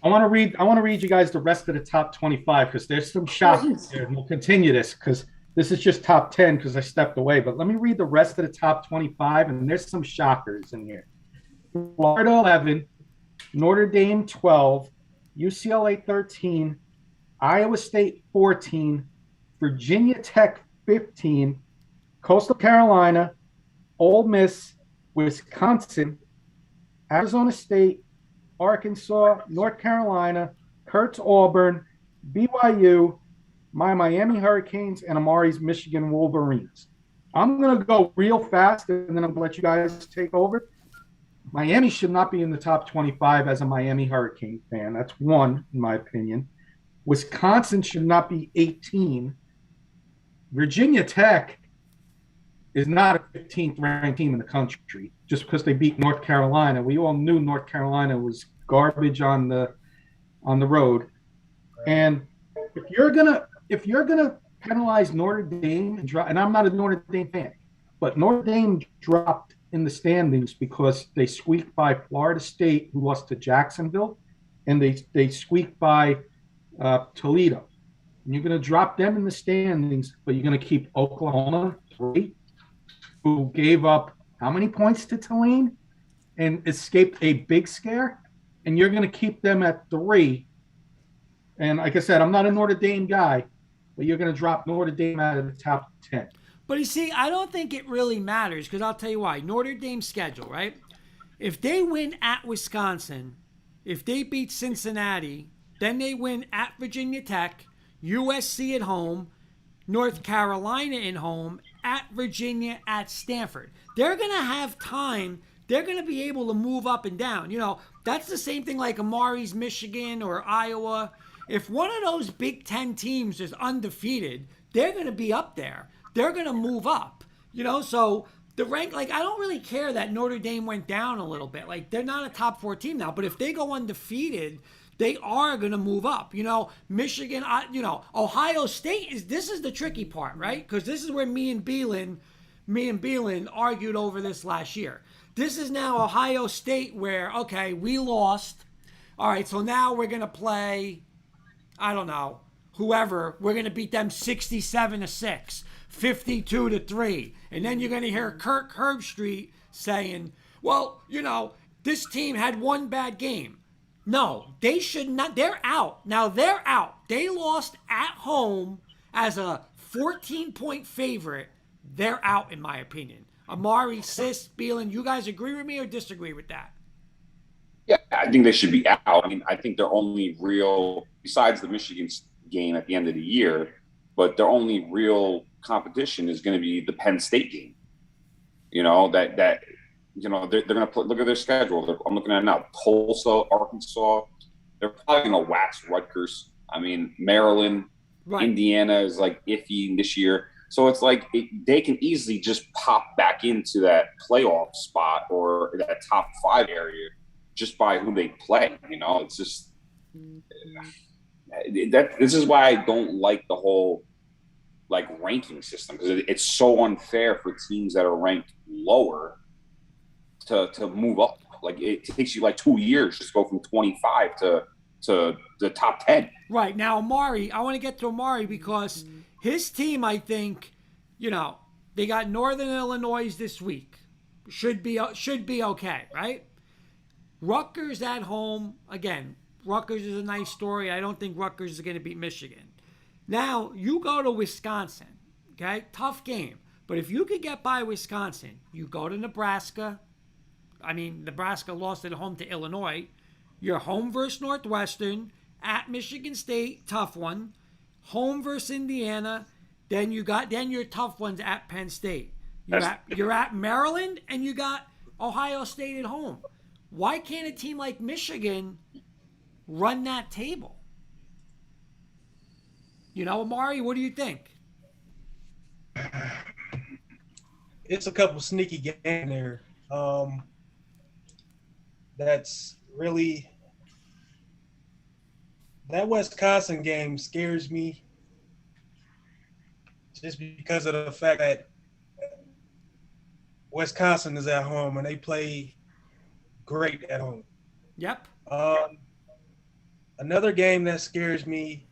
I want to read you guys the rest of the top 25 because there's some shockers here, and we'll continue this because this is just top 10 because I stepped away. But let me read the rest of the top 25, and there's some shockers in here. Florida 11, Notre Dame 12, UCLA 13, Iowa State 14, Virginia Tech 15, Coastal Carolina, Ole Miss, Wisconsin, Arizona State, Arkansas, North Carolina, Kurt's Auburn, BYU, my Miami Hurricanes, and Amari's Michigan Wolverines. I'm going to go real fast, and then I'm going to let you guys take over. Miami should not be in the top 25 as a Miami Hurricane fan. That's one, in my opinion. Wisconsin should not be 18. Virginia Tech is not a 15th ranked team in the country just because they beat North Carolina. We all knew North Carolina was garbage on the road. And if you're gonna penalize Notre Dame and I'm not a Notre Dame fan, but Notre Dame dropped in the standings because they squeaked by Florida State, who lost to Jacksonville, and they squeaked by Toledo. And you're going to drop them in the standings, but you're going to keep Oklahoma 3, who gave up how many points to Tulane and escaped a big scare, and you're going to keep them at 3. And like I said, I'm not a Notre Dame guy, but you're going to drop Notre Dame out of the top 10. But you see, I don't think it really matters because I'll tell you why. Notre Dame's schedule, right? If they win at Wisconsin, if they beat Cincinnati, then they win at Virginia Tech, USC at home, North Carolina at home, at Virginia, at Stanford. They're going to have time. They're going to be able to move up and down. You know, that's the same thing like Amari's Michigan or Iowa. If one of those Big Ten teams is undefeated, they're going to be up there. They're going to move up, you know, so the rank, like, I don't really care that Notre Dame went down a little bit. Like, they're not a top 4 team now, but if they go undefeated, they are going to move up. You know, Michigan, Ohio State this is the tricky part, right? Because this is where me and Beelan argued over this last year. This is now Ohio State where, okay, we lost. All right, so now we're going to play, I don't know, whoever. We're going to beat them 67-6. 52-3, and then you're going to hear Kirk Herbstreit saying, well, you know, this team had one bad game. No, they should not. They're out. Now they're out. They lost at home as a 14-point favorite. They're out, in my opinion. Amari, Sis, Beelan, you guys agree with me or disagree with that? Yeah, I think they should be out. I mean, I think their only real, besides the Michigan game at the end of the year, but their only real competition is going to be the Penn State game. You know, that you know, they're going to look at their schedule. I'm looking at it now. Tulsa, Arkansas, they're probably going to wax Rutgers. I mean, Maryland, right. Indiana is like iffy this year. So it's like they can easily just pop back into that playoff spot or that top 5 area just by who they play. You know, it's just this is why I don't like the whole like ranking system, because it's so unfair for teams that are ranked lower to move up. Like it takes you like 2 years just to go from 25 to the top 10. Right. Now, Amari, I want to get to Amari because his team, I think, you know, they got Northern Illinois this week. Should be okay, right? Rutgers at home. Again, Rutgers is a nice story. I don't think Rutgers is going to beat Michigan. Now, you go to Wisconsin, okay? Tough game. But if you could get by Wisconsin, you go to Nebraska. I mean, Nebraska lost at home to Illinois. You're home versus Northwestern, at Michigan State, tough one. Home versus Indiana. Then your tough ones at Penn State. You're at Maryland, and you got Ohio State at home. Why can't a team like Michigan run that table? You know, Amari, what do you think? It's a couple sneaky games there. That's really that Wisconsin game scares me just because of the fact that Wisconsin is at home and they play great at home. Yep. Another game that scares me.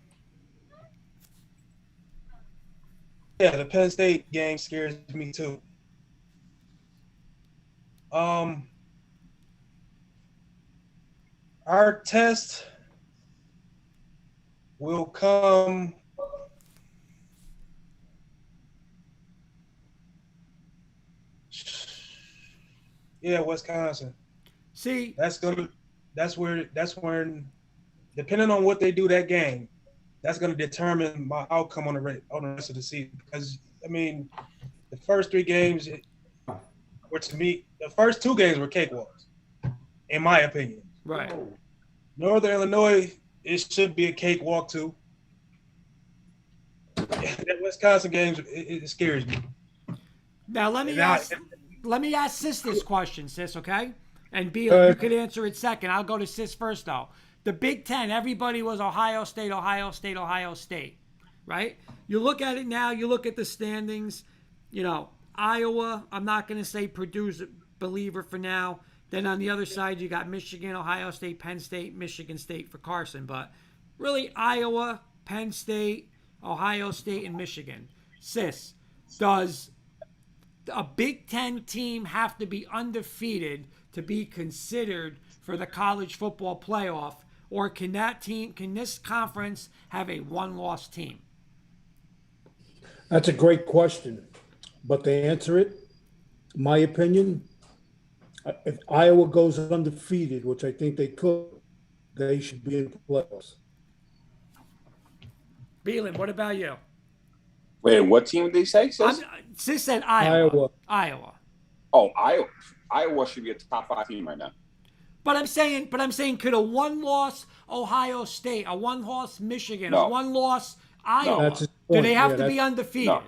Yeah, the Penn State game scares me too. Our test will come Wisconsin. See, That's where depending on what they do that game, that's going to determine my outcome on the rest of the season. Because I mean, the first three games were, to me, the first two games were cakewalks, in my opinion. right. Northern Illinois, it should be a cakewalk too. That Wisconsin games, it scares me. Now let me ask Sis this question, Sis, okay? And Beal, you could answer it second. I'll go to Sis first, though. The Big Ten, everybody was Ohio State, Ohio State, Ohio State, right? You look at it now, you look at the standings, you know, Iowa, I'm not going to say Purdue's a believer for now. Then on the other side, you got Michigan, Ohio State, Penn State, Michigan State for Carson. But really, Iowa, Penn State, Ohio State, and Michigan. Sis, does a Big Ten team have to be undefeated to be considered for the college football playoff? Or can this conference have a one-loss team? That's a great question. But to answer it, my opinion, if Iowa goes undefeated, which I think they could, they should be in the playoffs. Beelan, what about you? Wait, what team did they say? Sis said Iowa. Oh, Iowa. Iowa should be a top 5 team right now. But I'm saying, could a one-loss Ohio State, a one-loss Michigan, a one-loss Iowa, do they have to be undefeated?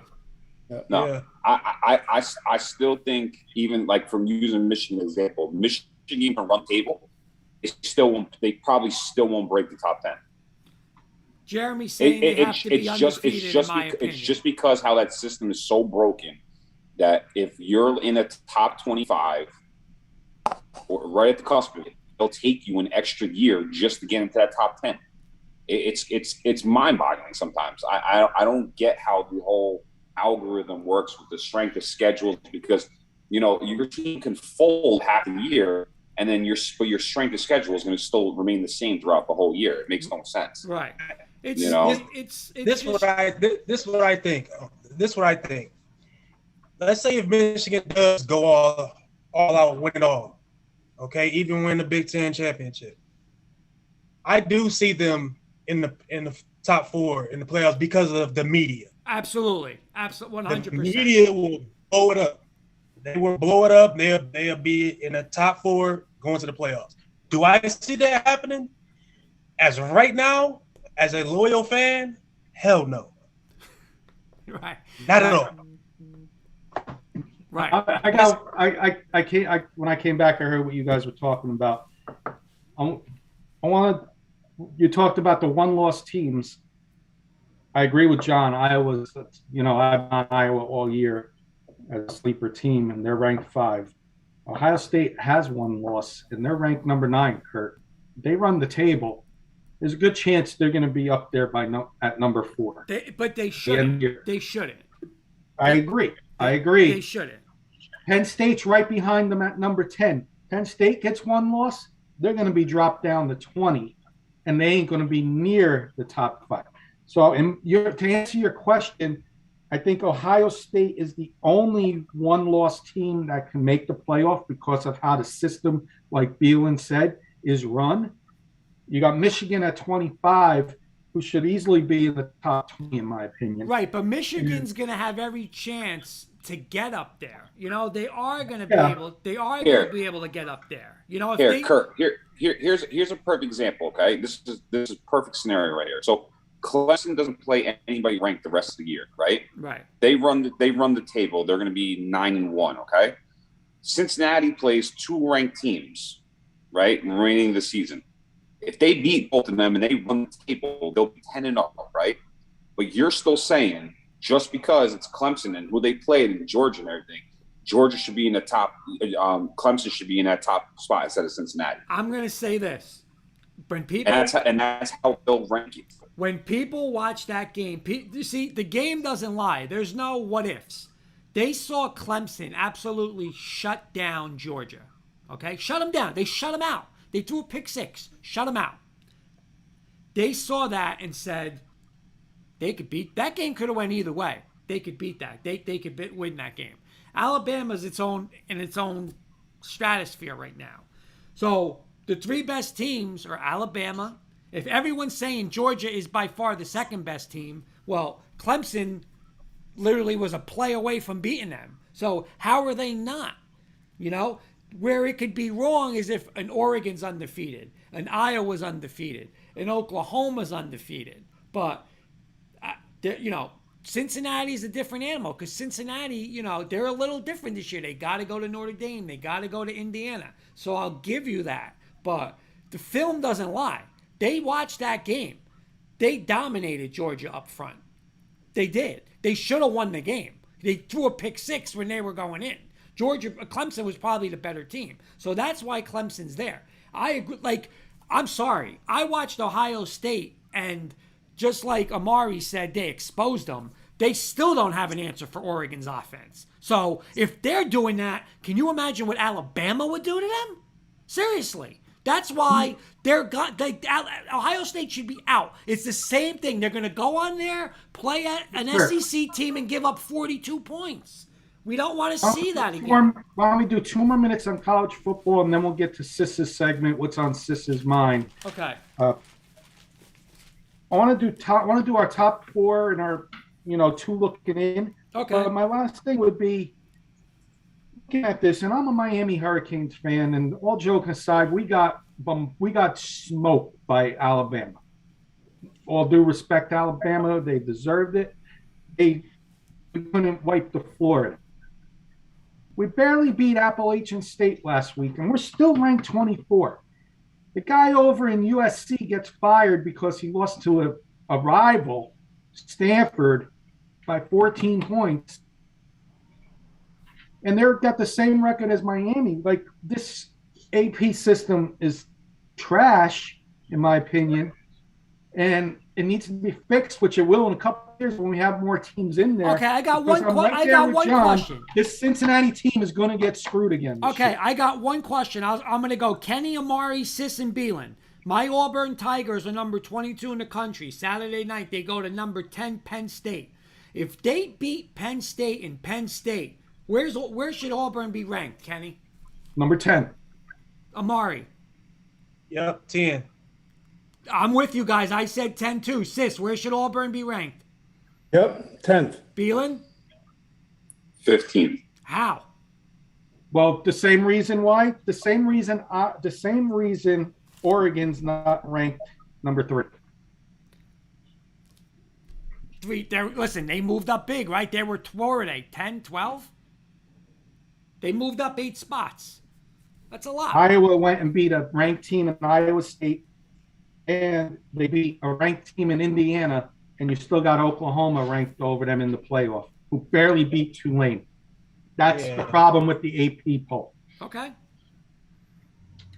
No. Yeah. I still think, even like from using Michigan as an example, Michigan can run table. They probably still won't break the top 10. Jeremy's saying they have to be undefeated, in my opinion. It's just because how that system is so broken that if you're in a top 25 or right at the cusp of it, it'll take you an extra year just to get into that top 10. It's mind-boggling sometimes. I don't get how the whole algorithm works with the strength of schedules, because you know your team can fold half the year and then your strength of schedule is going to still remain the same throughout the whole year. It makes no sense. Right. This is what I think. Let's say if Michigan does go all out, win it all, okay, even win the Big Ten championship, I do see them in the top 4 in the playoffs because of the media. Absolutely, 100%. The media will blow it up. They will blow it up. They'll be in the top 4 going to the playoffs. Do I see that happening? As of right now, as a loyal fan, hell no. Right. Not at all. Right. When I came back, I heard what you guys were talking about. You talked about the one-loss teams. I agree with John. Iowa's, I've on Iowa all year as a sleeper team, and they're ranked 5. Ohio State has one loss, and they're ranked number 9, Kurt. They run the table. There's a good chance they're going to be up there at number 4. But they shouldn't. They shouldn't. I agree. They shouldn't. Penn State's right behind them at number 10. Penn State gets one loss, they're going to be dropped down to 20. and they ain't going to be near the top 5. So to answer your question, I think Ohio State is the only one-loss team that can make the playoff because of how the system, like Beelan said, is run. You got Michigan at 25, who should easily be in the top 20, in my opinion. Right, but Michigan's going to have every chance to get up there. You know, they are going to be able. They are going to be able to get up there. You know, if Kurt, here's a perfect example. Okay, this is a perfect scenario right here. So Clemson doesn't play anybody ranked the rest of the year, right? Right. They run the table. They're going to be 9-1. Okay. Cincinnati plays 2 ranked teams, right, remaining the season. If they beat both of them and they run the table, they'll be 10-0, right? But you're still saying just because it's Clemson and who they played in Georgia and everything, Georgia should be in the top. Clemson should be in that top spot instead of Cincinnati. I'm going to say this: when people and that's how they'll rank you. When people watch that game, you see, the game doesn't lie. There's no what ifs. They saw Clemson absolutely shut down Georgia. Okay, shut them down. They shut them out. They threw a pick 6, shut them out. They saw that and said they could beat that game. Could have went either way. They could beat that. They could win that game. Alabama's in its own stratosphere right now. So the 3 best teams are Alabama. If everyone's saying Georgia is by far the second best team, well, Clemson literally was a play away from beating them. So how are they not? You know, where it could be wrong is if an Oregon's undefeated, an Iowa's undefeated, an Oklahoma's undefeated. But, you know, Cincinnati's a different animal because Cincinnati, you know, they're a little different this year. They got to go to Notre Dame. They got to go to Indiana. So I'll give you that. But the film doesn't lie. They watched that game. They dominated Georgia up front. They did. They should have won the game. They threw a pick 6 when they were going in. Clemson was probably the better team. So that's why Clemson's there. I agree. Like, I'm sorry. I watched Ohio State, and just like Amari said, they exposed them. They still don't have an answer for Oregon's offense. So if they're doing that, can you imagine what Alabama would do to them? Seriously. That's why Ohio State should be out. It's the same thing. They're going to go on there, play at an SEC team, and give up 42 points. We don't want to see that again. Why don't we do 2 more minutes on college football, and then we'll get to Sis's segment, what's on Sis's mind. Okay. I want to do our top 4 and our 2 looking in. Okay. My last thing would be looking at this, and I'm a Miami Hurricanes fan, and all joking aside, we got smoked by Alabama. All due respect to Alabama, they deserved it. They couldn't wipe the floor. We barely beat Appalachian State last week, and we're still ranked 24. The guy over in USC gets fired because he lost to a rival, Stanford, by 14 points. And they've got the same record as Miami. Like, this AP system is trash, in my opinion, and it needs to be fixed, which it will in a couple of years when we have more teams in there. Okay, I got one question. This Cincinnati team is going to get screwed again. Okay, I got one question. I'm going to go Kenny, Amari, Sis, and Beelan. My Auburn Tigers are number 22 in the country. Saturday night, they go to number 10, Penn State. If they beat Penn State in Penn State, where should Auburn be ranked, Kenny? Number 10. Amari. Yep, 10. I'm with you guys. I said 10 too. Sis, where should Auburn be ranked? Yep, 10th. Beelan? 15th. How? Well, the same reason why. The same reason Oregon's not ranked number 3. Listen, they moved up big, right? They were, what were they, 10, 12? They moved up 8 spots. That's a lot. Iowa went and beat a ranked team in Iowa State, and they beat a ranked team in Indiana, and you still got Oklahoma ranked over them in the playoff, who barely beat Tulane. That's the problem with the AP poll. Okay.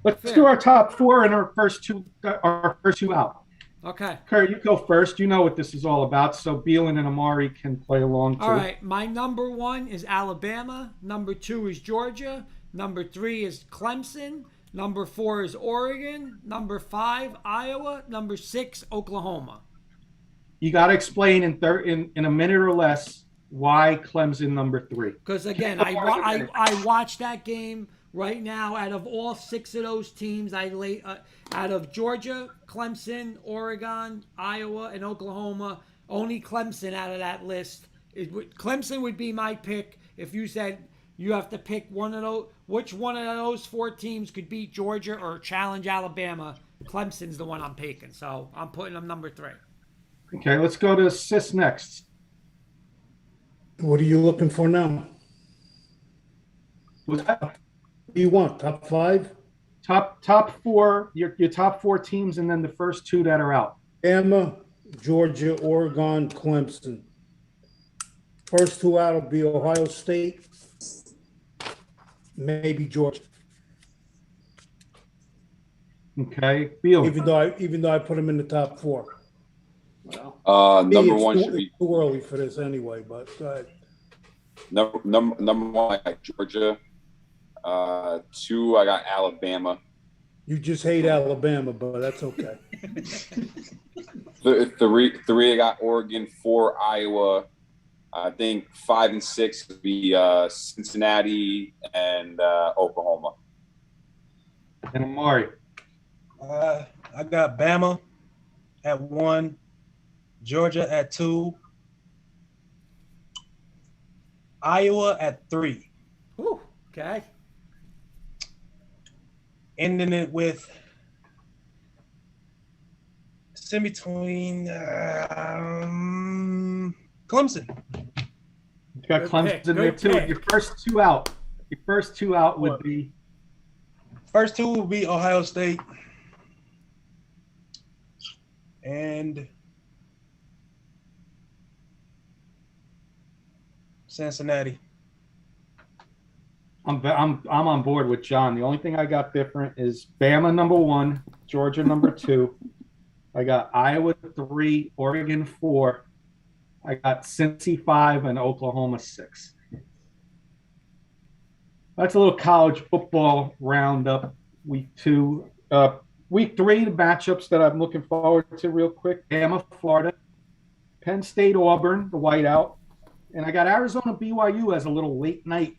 Let's do our top 4 and our first two out. Okay. Kurt, you go first. You know what this is all about, so Beelan and Amari can play along too. All right. My number 1 is Alabama. Number 2 is Georgia. Number 3 is Clemson. Number 4 is Oregon. Number 5, Iowa. Number 6, Oklahoma. You got to explain in a minute or less why Clemson number 3. Because again, I watched that game right now. Out of all 6 of those teams, out of Georgia, Clemson, Oregon, Iowa, and Oklahoma, only Clemson out of that list. Clemson would be my pick if you said you have to pick one of those. Which one of those 4 teams could beat Georgia or challenge Alabama? Clemson's the one I'm taking, so I'm putting them number 3. Okay, let's go to Sis next. What are you looking for now? What's that? What do you want? Top 5? Top 4, your top 4 teams, and then the first 2 that are out. Bama, Georgia, Oregon, Clemson. First 2 out will be Ohio State, maybe Georgia. Okay, Beal. Even though I put them in the top 4. Number It's 1 too, should be it's too early for this anyway. But go ahead. number 1. I got Georgia. 2, I got Alabama. You just hate Alabama, but that's okay. 3, I got Oregon. 4, Iowa. I think 5 and 6 would be Cincinnati and Oklahoma. And Amari. I got Bama at 1, Georgia at 2, Iowa at 3. Ooh, okay. Ending it with it's in between Clemson. You got Good Clemson pick, in there good too. pick. Your first 2 out would be First 2 will be Ohio State and Cincinnati. I'm on board with John. The only thing I got different is Bama number 1, Georgia number 2. I got Iowa 3, Oregon 4. I got Cincy 5 and Oklahoma 6. That's a little college football roundup. Week 2, week 3, the matchups that I'm looking forward to real quick: Bama, Florida, Penn State, Auburn, the whiteout, and I got Arizona, BYU as a little late night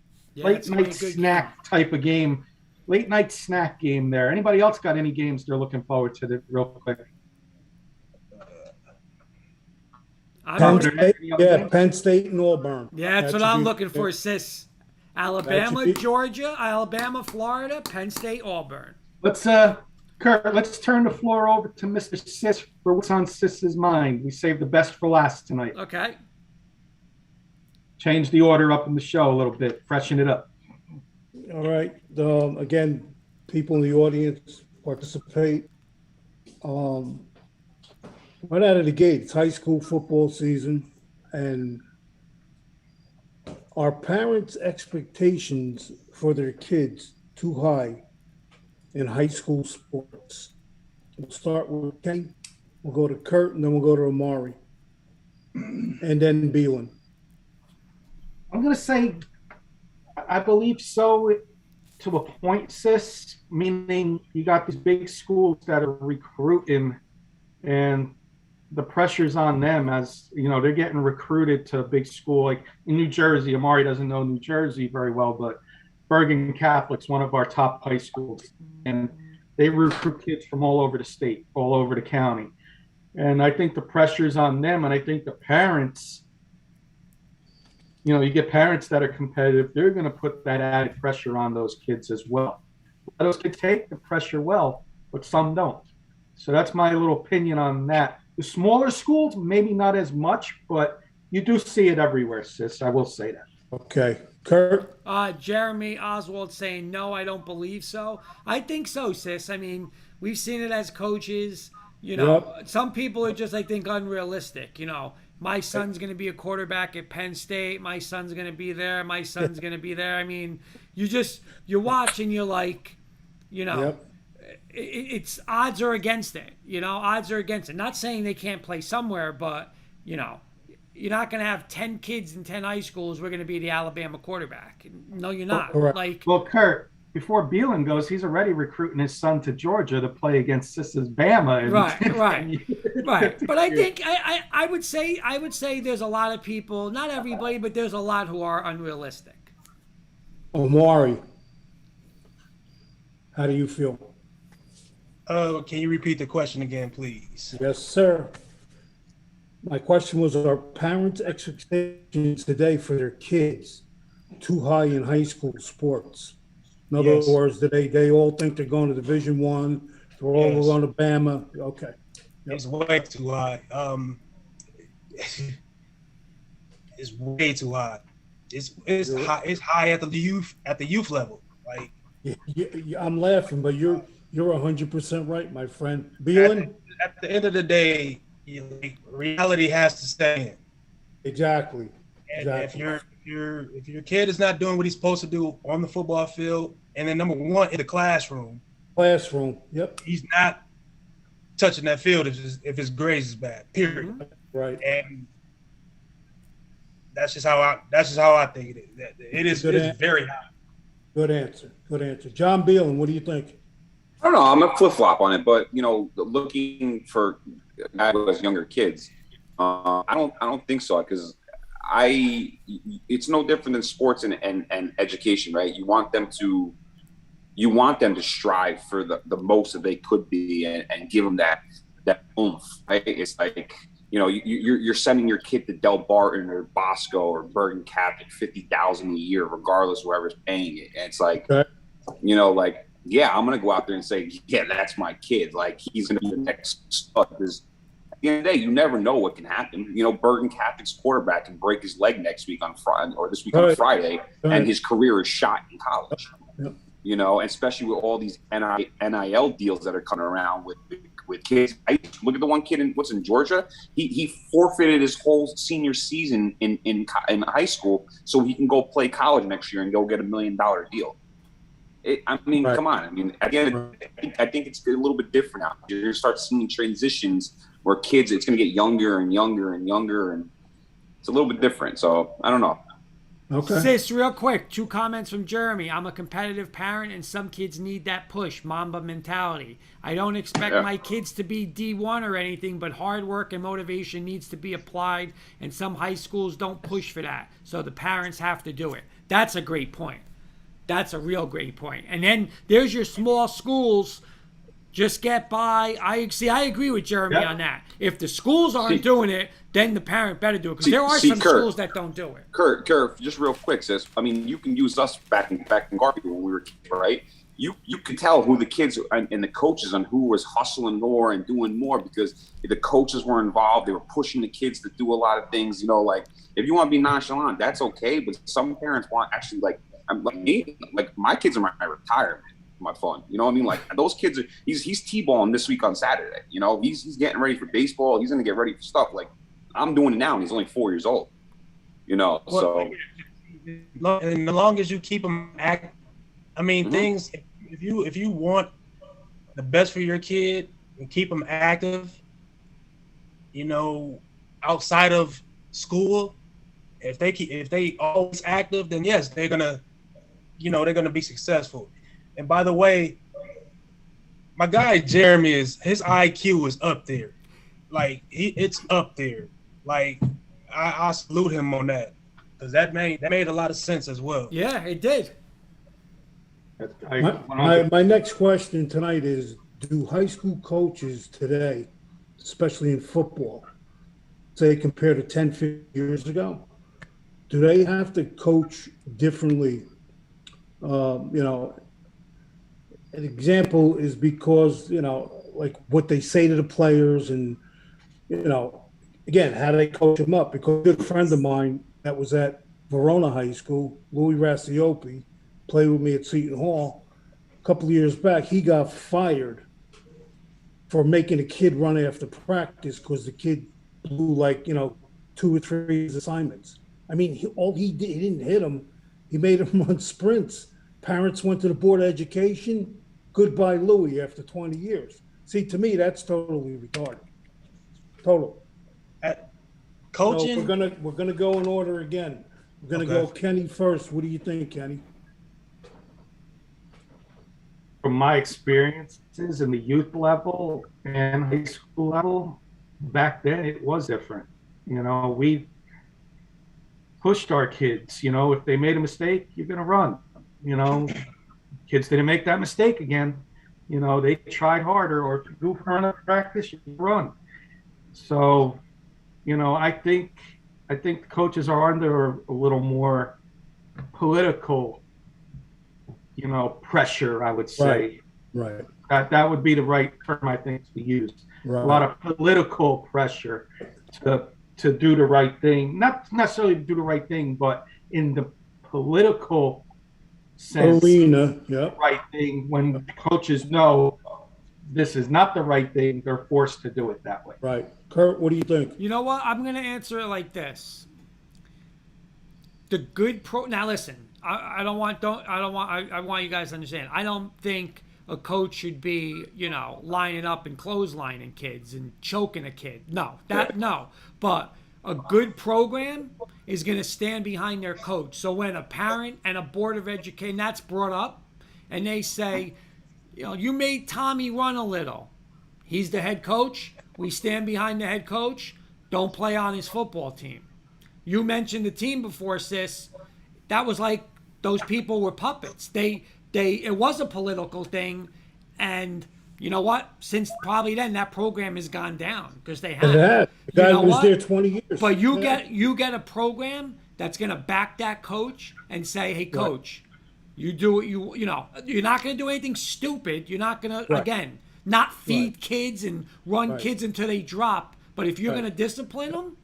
snack type of game. Late night snack game there. Anybody else got any games they're looking forward to real quick? Penn State and Auburn. Yeah, that's what I'm looking for, Sis. Alabama, Georgia, Alabama, Florida, Penn State, Auburn. Let's Kurt, let's turn the floor over to Mr. Sis for what's on Sis's mind. We saved the best for last tonight. Okay. Change the order up in the show a little bit, freshen it up. All right. Again, people in the audience participate. Right out of the gate, it's high school football season, and are parents' expectations for their kids too high in high school sports? We'll start with Kenny, we'll go to Kurt, and then we'll go to Amari, and then Beelan. I'm going to say I believe so to a point, Sis, meaning you got these big schools that are recruiting, and the pressure's on them as, you know, they're getting recruited to a big school. Like in New Jersey, Amari doesn't know New Jersey very well, but Bergen Catholic's one of our top high schools. And they recruit kids from all over the state, all over the county. And I think the pressure's on them. And I think the parents, you know, you get parents that are competitive, they're going to put that added pressure on those kids as well. Those kids take the pressure well, but some don't. So that's my little opinion on that. The smaller schools, maybe not as much, but you do see it everywhere, Sis. I will say that. Okay. Kurt? Jeremy Oswald saying, no, I don't believe so. I think so, Sis. I mean, we've seen it as coaches. You know, Some people are just, I think, unrealistic. You know, my son's going to be a quarterback at Penn State. My son's going to be there. My son's going to be there. I mean, you watch and you're like, you know, it's odds are against it. You know, odds are against it. Not saying they can't play somewhere, but, you know, you're not going to have 10 kids in 10 high schools. We're going to be the Alabama quarterback. No, you're not. Correct. Like, Well, Kurt, before Beelan goes, he's already recruiting his son to Georgia to play against Sisters Bama. Right. But I think I would say there's a lot of people, not everybody, but there's a lot who are unrealistic. Omari, how do you feel? Can you repeat the question again, please? Yes, sir. My question was, are parents' expectations today for their kids too high in high school sports? In other Yes. words, they all think they're going to Division One, they're all Yes. going to Bama. Okay. It's way too high. It's way too high. It's high. It's high at the youth level. Like I'm laughing, but you're 100% right, my friend. Beelan? at the end of the day, reality has to stay in. Exactly. And if your kid is not doing what he's supposed to do on the football field, and then number one in the classroom, Yep. he's not touching that field if his grades is bad. Period. Mm-hmm. Right. And that's just how I think it is. It is very high. Good answer. John Beelan, what do you think? I don't know. I'm a flip flop on it, but looking for guys who has younger kids, I don't think so, because it's no different than sports and education, right? You want them to strive for the most that they could be and give them that oomph, right? It's like, you're sending your kid to Del Barton or Bosco or Bergen Catholic $50,000 a year, regardless of whoever's paying it. And it's like, yeah, I'm gonna go out there and say, yeah, that's my kid. Like, he's gonna be the next stud. Because at the end of the day, you never know what can happen. Bergen Catholic's quarterback can break his leg next week on Friday or this week on Friday, and his career is shot in college. Yep. Especially with all these NIL deals that are coming around with kids. Look at the one kid in Georgia. He forfeited his whole senior season in high school so he can go play college next year and go get $1 million deal. Come on. Again, I think it's a little bit different now. You're going to start seeing transitions where kids, it's going to get younger and younger and younger, and it's a little bit different. So I don't know. Okay. Sis, real quick, 2 comments from Jeremy. I'm a competitive parent, and some kids need that push, Mamba mentality. I don't expect my kids to be D1 or anything, but hard work and motivation needs to be applied, and some high schools don't push for that, so the parents have to do it. That's a great point. That's a real great point. And then there's your small schools. Just get by. I agree with Jeremy on that. If the schools aren't doing it, then the parent better do it. Because there are some schools that don't do it. Kurt, just real quick, sis. You can use us back in Garfield when we were kids, right? You could tell who the kids and the coaches on who was hustling more and doing more, because the coaches were involved. They were pushing the kids to do a lot of things. Like, if you want to be nonchalant, that's okay. But some parents want actually like me. Like, my kids are my retirement. My fun, like, those kids are, he's T-balling this week on Saturday, he's getting ready for baseball, he's gonna get ready for stuff. Like, I'm doing it now, and he's only 4 years old, so. And as long as you keep them active, things, if you want the best for your kid and keep them active, outside of school, if they always active, then yes, they're gonna be successful. And by the way, my guy Jeremy his IQ is up there. Like, it's up there. Like, I salute him on that, because that made a lot of sense as well. Yeah, it did. My next question tonight is, do high school coaches today, especially in football, say compared to 10, 15 years ago, do they have to coach differently? An example is because, like what they say to the players and, again, how they coach them up. Because a good friend of mine that was at Verona High School, Louis Rassiopi, played with me at Seton Hall a couple of years back. He got fired for making a kid run after practice because the kid blew 2 or 3 assignments. He didn't hit him. He made him run sprints. Parents went to the Board of Education. Goodbye, Louis, after 20 years. See, to me, that's totally retarded. Total. Coaching. So we're gonna go in order again. We're gonna go Kenny first. What do you think, Kenny? from my experiences in the youth level and high school level, back then it was different. We pushed our kids. If they made a mistake, you're going to run. Kids didn't make that mistake again. They tried harder, or if you go for another practice, you run. So, I think the coaches are under a little more political, pressure, I would say. Right. That would be the right term, I think, to use. Right. A lot of political pressure to do the right thing. Not necessarily to do the right thing, but in the political sense, Arena, yeah. right thing. When coaches know this is not the right thing, they're forced to do it that way. Right. Kurt, what do you think? You know what? I'm going to answer it like this. The good now listen, I want you guys to understand. I don't think a coach should be, lining up and clotheslining kids and choking a kid. No. But a good program is going to stand behind their coach. So when a parent and a board of education that's brought up and they say, you made Tommy run a little. He's the head coach. We stand behind the head coach. Don't play on his football team. You mentioned the team before, sis. That was like those people were puppets. It was a political thing, and you know what? Since probably then, that program has gone down because they had. The guy was there 20 years. But you get a program that's going to back that coach and say, "Hey, coach, you do what you're not going to do anything stupid. You're not going to again not feed kids and run kids until they drop. But if you're going to discipline them,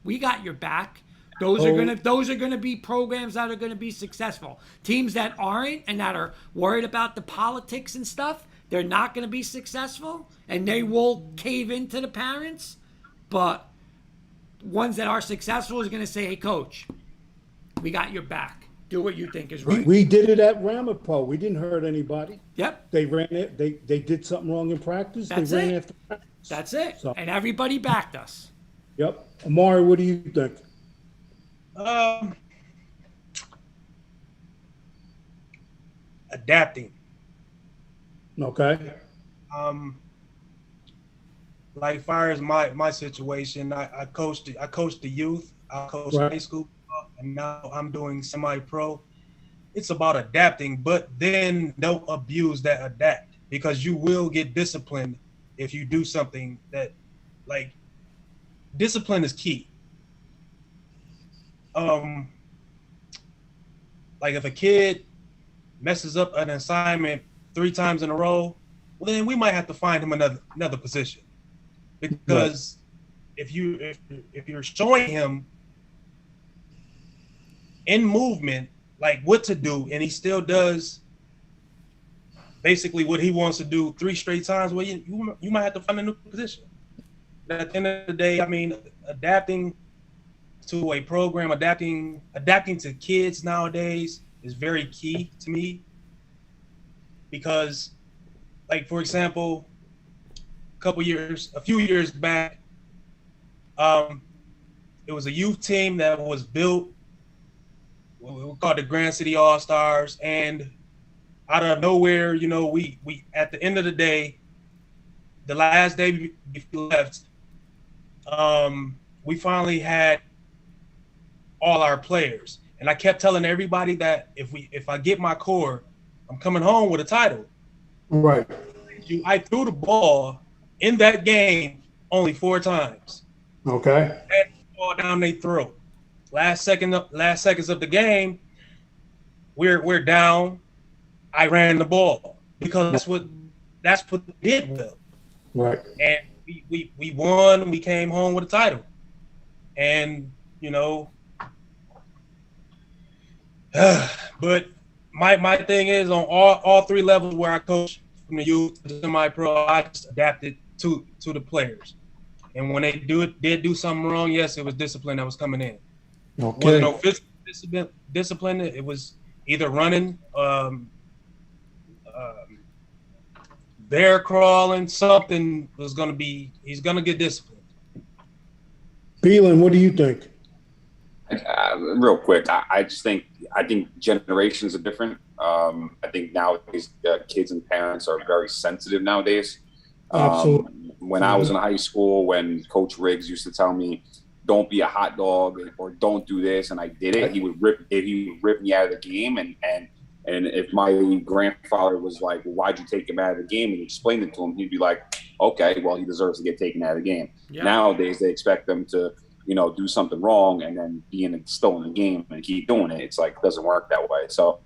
we got your back." Those are gonna be programs that are gonna be successful. Teams that aren't and that are worried about the politics and stuff, they're not gonna be successful, and they will cave into the parents. But ones that are successful is gonna say, "Hey, coach, we got your back. Do what you think is right." We did it at Ramapo. We didn't hurt anybody. Yep. They ran it. They did something wrong in practice. That's they ran it. after practice. That's it. So, And everybody backed us. yep. Amari, what do you think? Adapting. Okay. Like far as my situation, I coached the youth, I coached high school, and now I'm doing semi-pro. It's about adapting, but then don't abuse that adapt, because you will get disciplined if you do something that, like, discipline is key. Like if a kid messes up an assignment 3 times in a row, well, then we might have to find him another position, because if you're showing him in movement like what to do, and he still does basically what he wants to do 3 straight times, well, you might have to find a new position. At the end of the day, I mean, adapting to a program, adapting to kids nowadays is very key to me, because, like, for example, a few years back, it was a youth team that was built. We called the Grand City All Stars, and out of nowhere, we at the end of the day, the last day before we left, we finally had all our players, and I kept telling everybody that if I get my core, I'm coming home with a title. Right. I threw the ball in that game only 4 times. Okay. And the ball down their throat. Last seconds of the game, we're down. I ran the ball because that's what they did well. Right. And we won. We came home with a title, and but my thing is, on all 3 levels where I coach, from the youth to the semi-pro, I just adapted to the players. And when they did do something wrong, yes, it was discipline that was coming in. Okay. It wasn't no physical discipline. It was either running, bear crawling, something was going to be. He's going to get disciplined. Beelan, what do you think? Real quick, I think generations are different. I think nowadays kids and parents are very sensitive nowadays. Absolutely. When I was in high school, when Coach Riggs used to tell me, "Don't be a hot dog" or "Don't do this," and I did it, he would rip me out of the game. And if my grandfather was like, "Why'd you take him out of the game?" and he explained it to him, he'd be like, "Okay, well, he deserves to get taken out of the game." Yeah. Nowadays, they expect them to, do something wrong and then still in the game and keep doing it. It's like, it doesn't work that way. So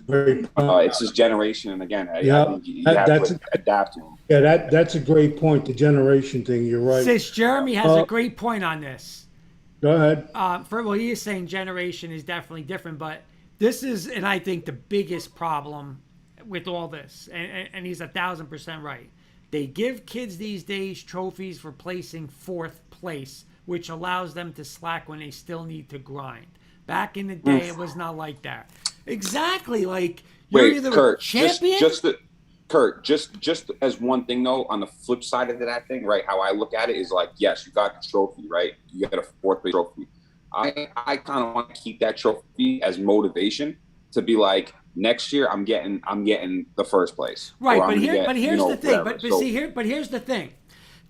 it's this generation. And again, I think you have to adapt to them. Yeah, that's a great point. The generation thing. You're right. Sis, Jeremy has a great point on this. Go ahead. He is saying generation is definitely different, but this is, and I think the biggest problem with all this, and he's 1,000% right. They give kids these days trophies for placing fourth place, which allows them to slack when they still need to grind. Back in the day, it was not like that. Exactly. Like, you're either Kurt, a champion. Kurt, just as one thing though, on the flip side of that thing, right? How I look at it is like, yes, you got the trophy, right? You got a fourth place trophy. I kind of want to keep that trophy as motivation to be like, next year I'm getting the first place. Right, but here's the thing. But here's the thing.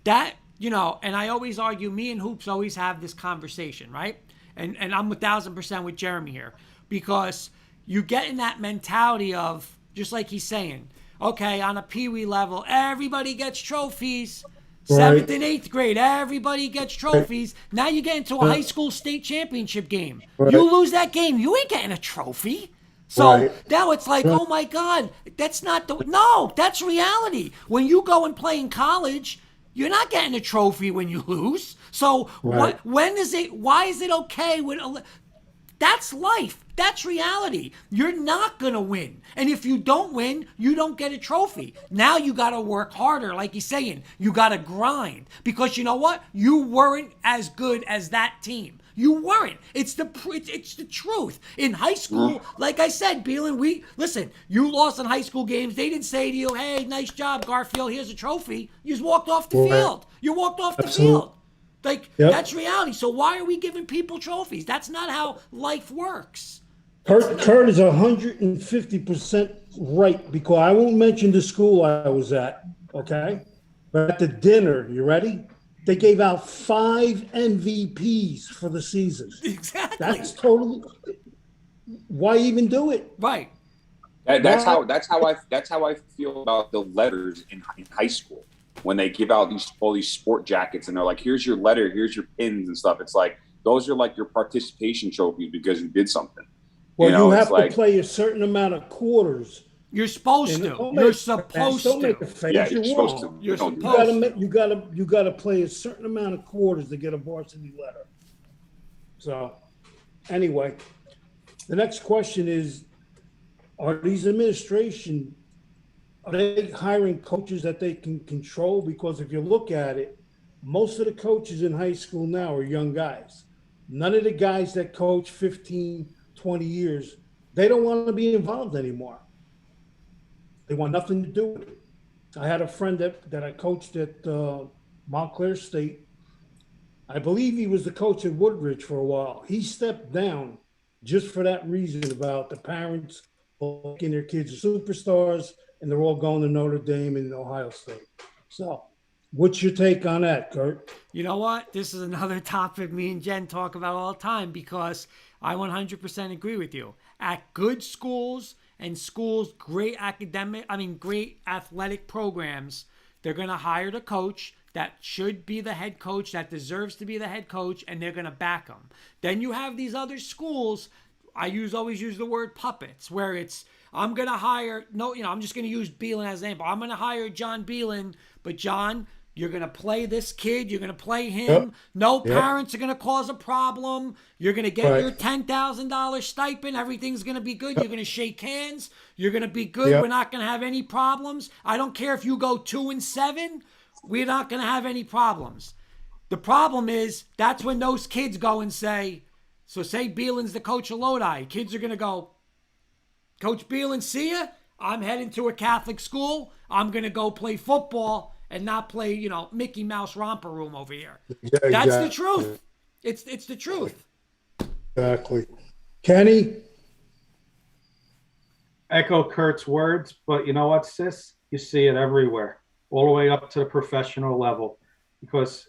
That, and I always argue, me and Hoops always have this conversation, right? And I'm 1,000% with Jeremy here, because you get in that mentality of, just like he's saying, okay, on a peewee level, everybody gets trophies. Right. 7th and 8th grade, everybody gets trophies. Now you get into a high school state championship game. Right. You lose that game, you ain't getting a trophy. So now it's like, oh my God, that's that's reality. When you go and play in college, you're not getting a trophy when you lose. So why is it okay that's life. That's reality. You're not going to win. And if you don't win, you don't get a trophy. Now you got to work harder. Like he's saying, you got to grind, because you know what? You weren't as good as that team. You weren't. It's the truth. In high school, like I said, Beelan, listen, you lost in high school games. They didn't say to you, "Hey, nice job, Garfield, here's a trophy." You just walked off the field. You walked off the field. That's reality. So why are we giving people trophies? That's not how life works. Kurt is 150% right, because I won't mention the school I was at, okay? But at the dinner, you ready? They gave out 5 MVPs for the season. Exactly. That's totally. Why even do it? Right. That's how I feel about the letters in high school. When they give out all these sport jackets and they're like, "Here's your letter, here's your pins and stuff." It's like, those are like your participation trophies because you did something. Well, you have to play a certain amount of quarters. You're supposed to. You're supposed to. Yeah, you're supposed to. You're supposed to. You got to play a certain amount of quarters to get a varsity letter. So, anyway, the next question is: are these administration? Are they hiring coaches that they can control? Because if you look at it, most of the coaches in high school now are young guys. None of the guys that coach 15, 20 years, they don't want to be involved anymore. They want nothing to do with it. I had a friend that I coached at Montclair State. I believe he was the coach at Woodridge for a while. He stepped down just for that reason, about the parents making their kids superstars, and they're all going to Notre Dame and Ohio State. So what's your take on that, Kurt? You know what? This is another topic me and Jen talk about all the time, because I 100% agree with you. At good schools and great athletic programs, they're going to hire the coach that should be the head coach, that deserves to be the head coach, and they're going to back him. Then you have these other schools, I always use the word puppets, where it's, I'm going to hire, I'm just going to use Beelan as an example. I'm going to hire John Beelan, but John, you're going to play this kid. You're going to play him. No parents are going to cause a problem. You're going to get your $10,000 stipend. Everything's going to be good. You're going to shake hands. You're going to be good. We're not going to have any problems. I don't care if you go 2-7. We're not going to have any problems. The problem is, that's when those kids go and say, so say Beelan's the coach of Lodi. Kids are going to go, "Coach Beelan, see ya. I'm heading to a Catholic school. I'm going to go play football and not play, Mickey Mouse romper room over here." Yeah, That's the truth. It's the truth. Exactly. Kenny? echo Kurt's words, but you know what, sis? You see it everywhere, all the way up to the professional level. Because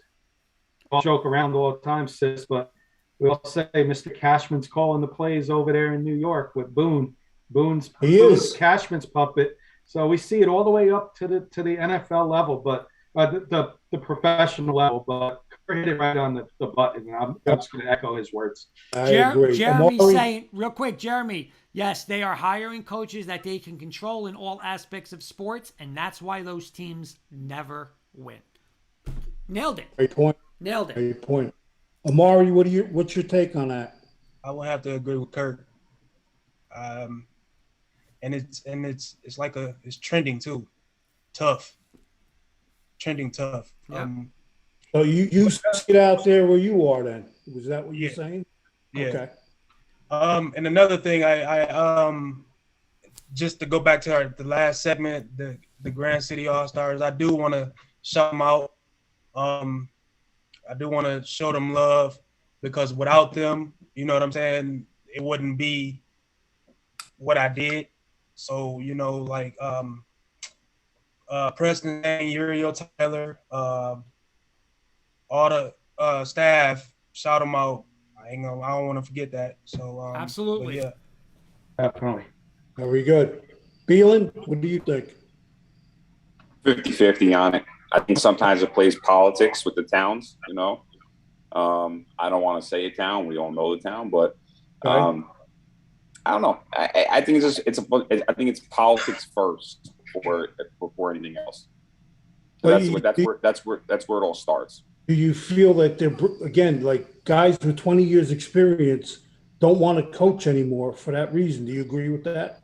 we all joke around all the time, sis, but we all say Mr. Cashman's calling the plays over there in New York with Boone. Boone's Cashman's puppet. So we see it all the way up to the NFL level, but the professional level. But Kurt hit it right on the button. I'm just going to echo his words. I agree. Jeremy's saying, real quick, Jeremy, yes, they are hiring coaches that they can control in all aspects of sports, and that's why those teams never win. Nailed it. Great point. Nailed it. Great point. Amari, what's your take on that? I would have to agree with Kurt. And it's like it's trending too. Tough. Trending tough. Yeah. So you see it out there where you are then. Was that what you're saying? Yeah. Okay. And another thing, I just to go back to the last segment, the Grand City All-Stars, I do want to shout them out. I do want to show them love because without them, you know what I'm saying, it wouldn't be what I did. So, you know, like Preston, Uriel, Tyler, all the staff, shout them out. I don't want to forget that. So absolutely, yeah, definitely. Very good. Beelan, what do you think? 50-50 on it. I think sometimes it plays politics with the towns. You know, I don't want to say a town. We don't know the town, but I don't know. I think I think it's politics first before anything else. So that's where it all starts. Do you feel that they're, again, like guys with 20 years experience don't want to coach anymore for that reason? Do you agree with that?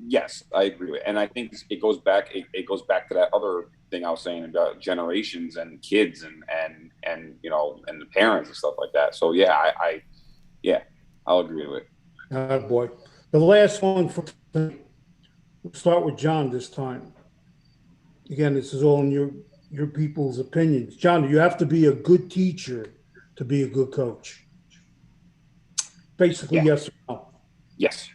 Yes, I agree with it. And I think it goes back to that other thing I was saying about generations and kids and you know, and the parents and stuff like that. So yeah, I'll agree with it. Boy. The last one we'll start with John this time. Again, this is all in your people's opinions. John, you have to be a good teacher to be a good coach. Basically, yes or no? Yes.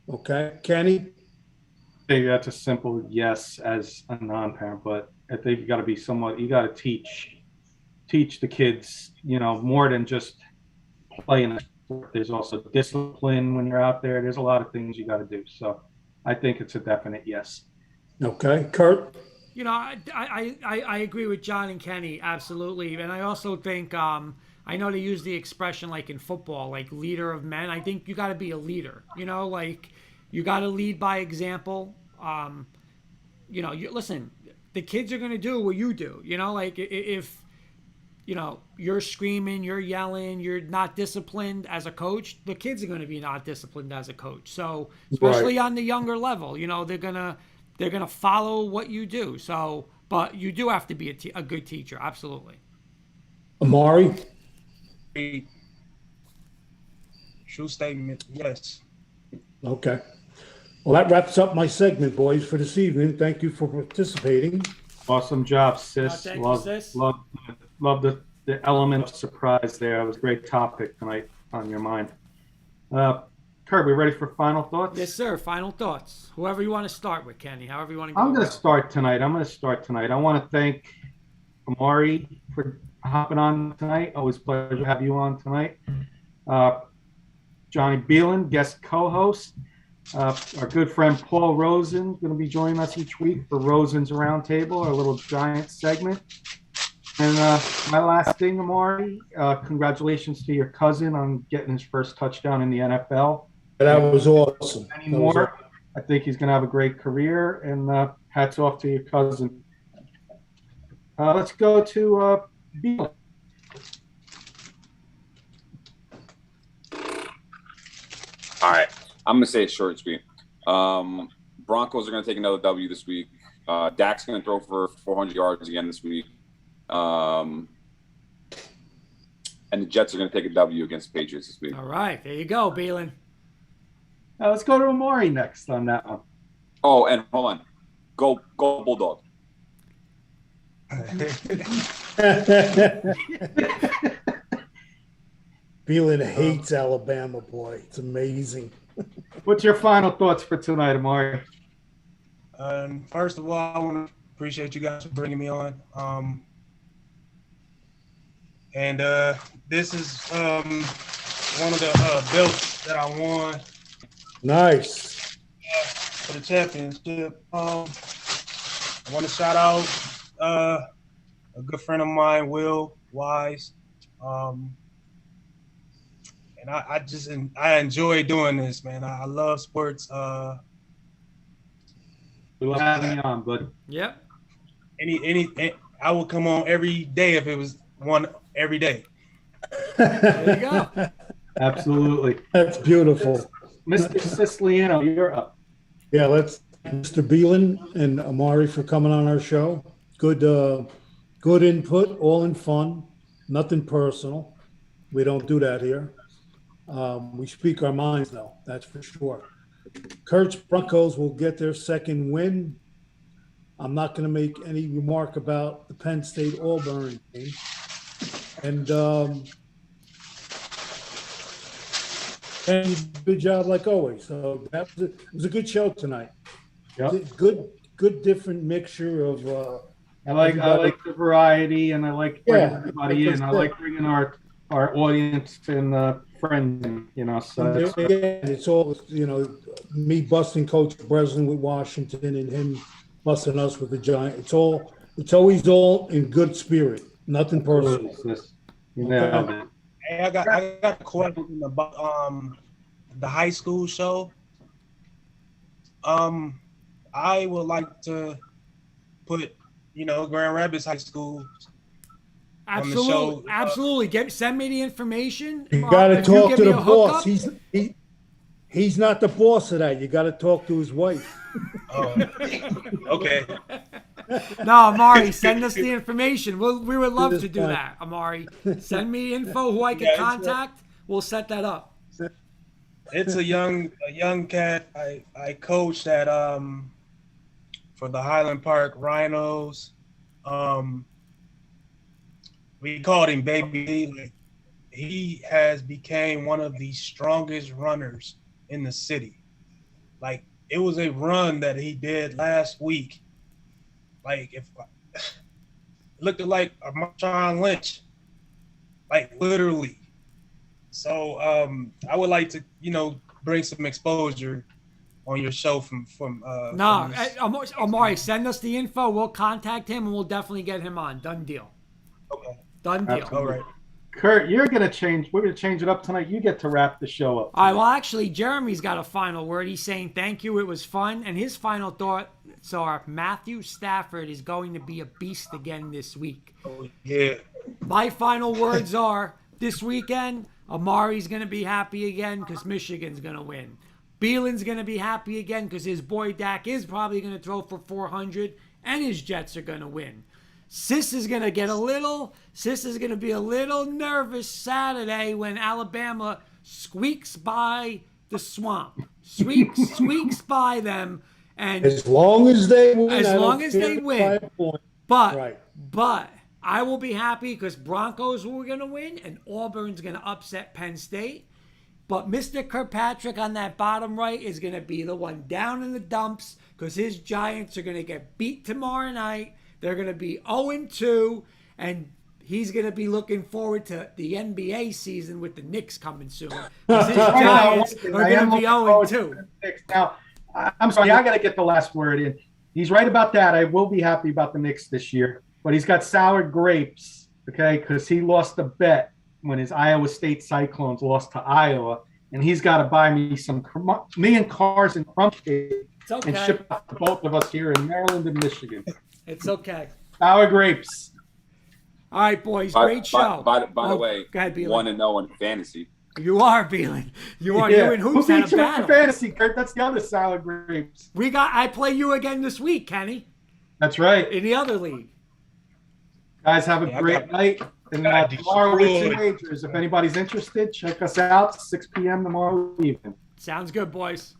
Okay. Kenny? I think that's a simple yes as a non-parent, but I think you got to teach the kids, you know, more than just playing a sport. There's also discipline when you're out there. There's a lot of things you got to do. So I think it's a definite yes. Okay. Kurt? You know, I agree with John and Kenny, absolutely. And I also think, I know they use the expression like in football, like leader of men. I think you got to be a leader, you know, like you got to lead by example. You know, listen, the kids are going to do what you do, you know, like if, you know, you're screaming, you're yelling, you're not disciplined as a coach, the kids are going to be not disciplined as a coach. So especially on the younger level, you know, they're going to follow what you do. So, but you do have to be a good teacher. Absolutely. Amari? True statement. Yes. Okay. Well, that wraps up my segment, boys, for this evening. Thank you for participating. Awesome job, sis. Thank you, sis. Love the element of surprise there. It was a great topic tonight on your mind. Kurt, we ready for final thoughts? Yes, sir. Final thoughts. Whoever you want to start with, Kenny. However you want to go. I'm going to start tonight. I want to thank Amari for hopping on tonight. Always a pleasure to have you on tonight. Johnny Beelan, guest co-host. Our good friend Paul Rosen going to be joining us each week for Rosen's Roundtable, our little giant segment. And my last thing, Amari, congratulations to your cousin on getting his first touchdown in the NFL. That was awesome. Anymore. I think he's going to have a great career, and hats off to your cousin. Let's go to Beelan. All right. I'm going to say it short and sweet. Broncos are going to take another W this week. Dak's going to throw for 400 yards again this week. And the Jets are going to take a W against the Patriots this week. All right. There you go, Beelan. Let's go to Amari next on that one. Oh, and hold on. Go Bulldog. Beelan hates Alabama, boy. It's amazing. What's your final thoughts for tonight, Amari? First of all, I want to appreciate you guys for bringing me on. And this is one of the belts that I won Nice. for the championship. I want to shout out a good friend of mine, Will Wise. And I enjoy doing this, man. I love sports. We love having you on, bud. Yep. I would come on every day if it was one every day. There you go. Absolutely. That's beautiful. Mr. Siciliano, you're up. Yeah, let's Mr. Beelan and Amari for coming on our show. Good input, all in fun, nothing personal. We don't do that here. We speak our minds, though, that's for sure. Kurt's Broncos will get their second win. I'm not going to make any remark about the Penn State Auburn game. And good job like always. So it was a good show tonight. Yep. Good different mixture of. I like the variety, and I like bringing everybody in. I good. like bringing our audience and friends in, So that's It's all me busting Coach Breslin with Washington and him busting us with the Giants. It's always all in good spirit, nothing personal. Hey, I got a question about the high school show. I would like to put Grand Rapids High School Absolutely, on the show. absolutely. Send me the information. You got to If you talk give to me the a boss. hookup- He's not the boss of that. You got to talk to his wife. Oh, okay. No, Amari, send us the information. We would love to do fine. that, Amari. Send me info who I can contact. We'll set that up. It's a young cat. I coached at for the Highland Park Rhinos. We called him Baby. Like, he has became one of the strongest runners in the city. Like, it was a run that he did last week. Like, it looked like a Marshawn Lynch, like literally. So I would like to, bring some exposure on your show from Amari, send us the info. We'll contact him and we'll definitely get him on. Done deal. Okay. Done deal. Absolutely. All right. Kurt, we're going to change it up tonight. You get to wrap the show up. All right, well, actually, Jeremy's got a final word. He's saying thank you. It was fun. And his final thoughts are Matthew Stafford is going to be a beast again this week. Oh, yeah. My final words are this weekend, Amari's going to be happy again because Michigan's going to win. Beelan's going to be happy again because his boy Dak is probably going to throw for 400 and his Jets are going to win. Sis is going to be a little nervous Saturday when Alabama squeaks by the swamp. Squeaks by them. And As long as they win. But I will be happy because Broncos were going to win and Auburn's going to upset Penn State. But Mr. Kirkpatrick on that bottom right is going to be the one down in the dumps because his Giants are going to get beat tomorrow night. They're going to be 0-2, and he's going to be looking forward to the NBA season with the Knicks coming soon. Because his Giants are going to be 0-2. Now, I'm sorry, I got to get the last word in. He's right about that. I will be happy about the Knicks this year, but he's got sour grapes, okay, because he lost a bet when his Iowa State Cyclones lost to Iowa, and he's got to buy me me and Carson crumb cake and ship out to both of us here in Maryland and Michigan. It's okay. Sour grapes. All right, boys. Great show. By the way, go ahead, Beelan. 1-0 in fantasy. You are, Beelan. You are. Yeah. You and Hoops Who had a beat you in battle. fantasy, Kurt? That's the other sour grapes. I play you again this week, Kenny, That's right. in the other league. Guys, have a great night. And tomorrow with teenagers. If anybody's interested, check us out. 6 p.m. tomorrow evening. Sounds good, boys.